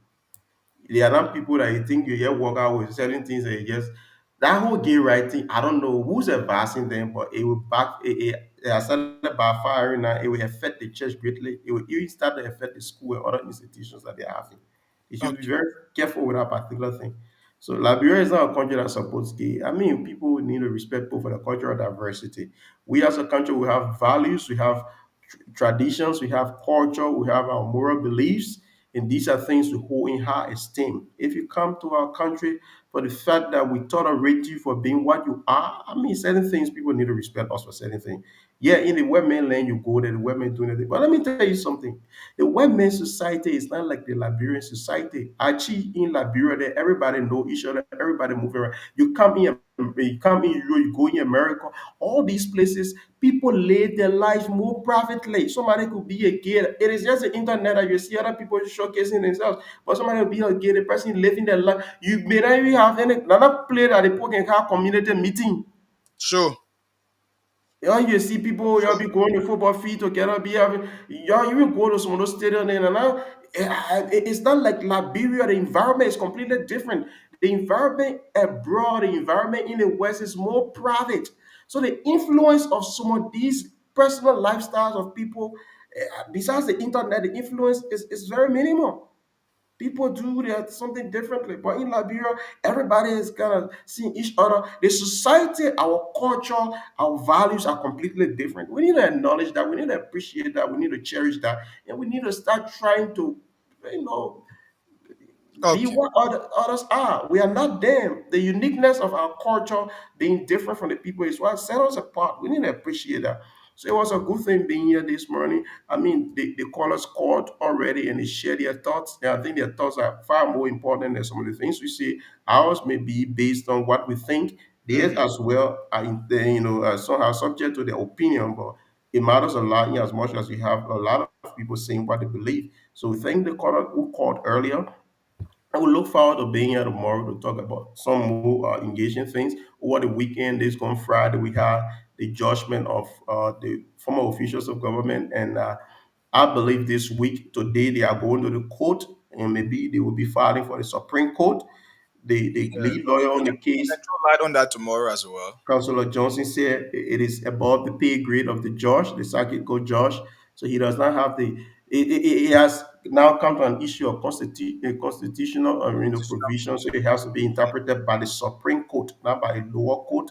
They are not people that you think you hear walk out with certain things and you just that whole gay writing, I don't know who's advising them, but it will it has started backfiring now. It will affect the church greatly. It will even start to affect the school and other institutions that they're having. You should be very careful with that particular thing. So Liberia is not a country that supports gay. I mean, people need to respect people for the cultural diversity. We as a country, we have values, we have traditions, we have culture, we have our moral beliefs, and these are things we hold in high esteem. If you come to our country for the fact that we tolerate you for being what you are, I mean, certain things people need to respect us for certain things. Yeah, in the white man land, you go there, the white man doing it. But let me tell you something. The white man society is not like the Liberian society. Actually, in Liberia, there everybody know each other, everybody move around. You come in Europe, you go in America, all these places, people live their life more privately. Somebody could be a gay. It is just the internet that you see other people showcasing themselves. But somebody will be a gay, the person living their life. You may not even have another place that the people can have community meeting. Sure. You see people, y'all be going to football field together, be having y'all even go to some of those stadiums and now it's not like Liberia, the environment is completely different. The environment abroad, the environment in the West is more private. So the influence of some of these personal lifestyles of people Besides the internet, the influence is very minimal. People do that something differently, but in Liberia, everybody is kind of seeing each other. The society, our culture, our values are completely different. We need to acknowledge that. We need to appreciate that. We need to cherish that, and we need to start trying to, you know, be what others are. We are not them. The uniqueness of our culture being different from the people is what set us apart. We need to appreciate that. So it was a good thing being here this morning. I mean, the callers called already and they shared their thoughts. And I think their thoughts are far more important than some of the things we say. Ours may be based on what we think. Theirs as well are, somehow subject to their opinion, but it matters a lot in as much as we have a lot of people saying what they believe. So we thank the caller who called earlier. I will look forward to being here tomorrow to talk about some more engaging things. Over the weekend, this gone Friday, we had the judgment of the former officials of government. And I believe this week, today, they are going to the court and maybe they will be filing for the Supreme Court. The lead lawyer on the case, throw light on that tomorrow as well. Councillor Johnson, said it is above the pay grade of the judge, the circuit court judge. So he does not have the. It has now come to an issue of constitutional provision. So it has to be interpreted by the Supreme Court, not by a lower court.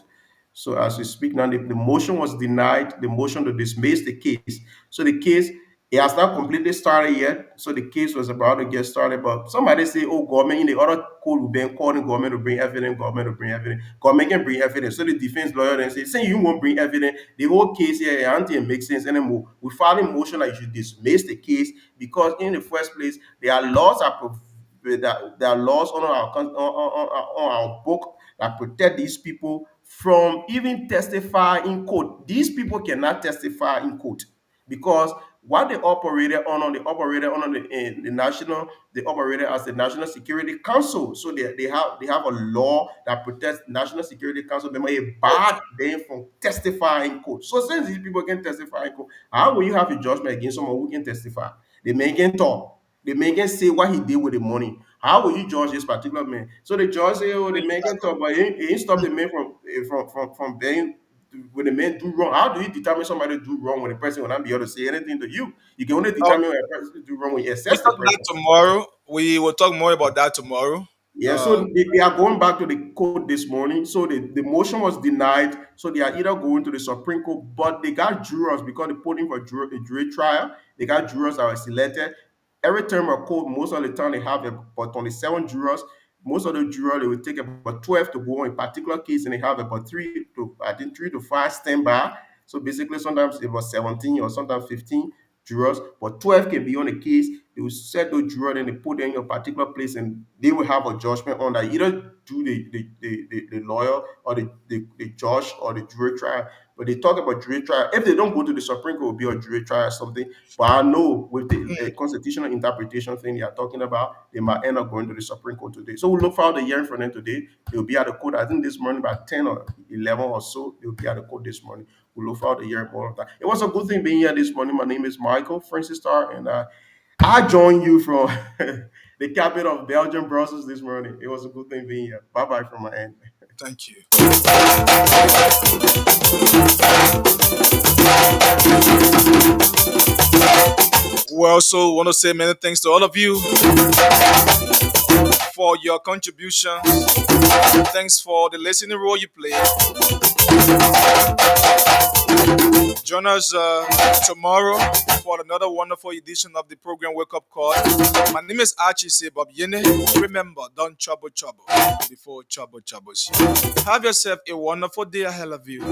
So as we speak now, the motion was denied. The motion to dismiss the case. So the case. It has not completely started yet, so the case was about to get started. But somebody say, "Oh, government in the other court will be calling government to bring evidence. Government to bring evidence. Government can bring evidence." So the defense lawyer then say, "Saying you won't bring evidence, the whole case here ain't make sense anymore. We filed a motion that you should dismiss the case because in the first place there are laws there are laws on our book that protect these people from even testify in court. These people cannot testify in court." Because what they operated on the national, they operated as the National Security Council. So they have a law that protects National Security Council member a barred them from testifying in court. So since these people can testify in court, how will you have a judgment against someone who can testify? The man can talk. The man can say what he did with the money. How will you judge this particular man? So the judge say, "Oh, the man can talk, but he ain't stop the man from being." When the man do wrong, how do you determine somebody do wrong when the person will not be able to say anything to you? You can only determine when a person do wrong when you assess the person. Tomorrow, we will talk more about that tomorrow. Yeah, so they are going back to the court this morning. So the motion was denied. So they are either going to the Supreme Court, but they got jurors because they put in for a jury trial. They got jurors that were selected. Every term of court, most of the time they have about 27 jurors. Most of the jurors, they will take about 12 to go on a particular case, and they have about 3 to 5 standby. So basically, sometimes it was 17 or sometimes 15 jurors, but 12 can be on the case. They will set those jurors and they put them in a particular place, and they will have a judgment on that. Either do the lawyer or the judge or the jury trial. But they talk about jury trial. If they don't go to the Supreme Court, it will be a jury trial or something. But I know with the constitutional interpretation thing they are talking about, they might end up going to the Supreme Court today. So we look forward to hearing from them today. They'll be at the court, I think this morning by 10 or 11 or so. They'll be at the court this morning. We look forward to hearing more of that. It was a good thing being here this morning. My name is Michael Francis Starr, and I join you from the capital of Belgium, Brussels this morning. It was a good thing being here. Bye-bye from my end. Thank you. We also want to say many thanks to all of you for your contributions. Thanks for the listening role you play. Join us tomorrow for another wonderful edition of the program Wake Up Call. My name is Archie Sebab Yene. Remember, don't trouble before trouble troubles you. Have yourself a wonderful day ahead of you.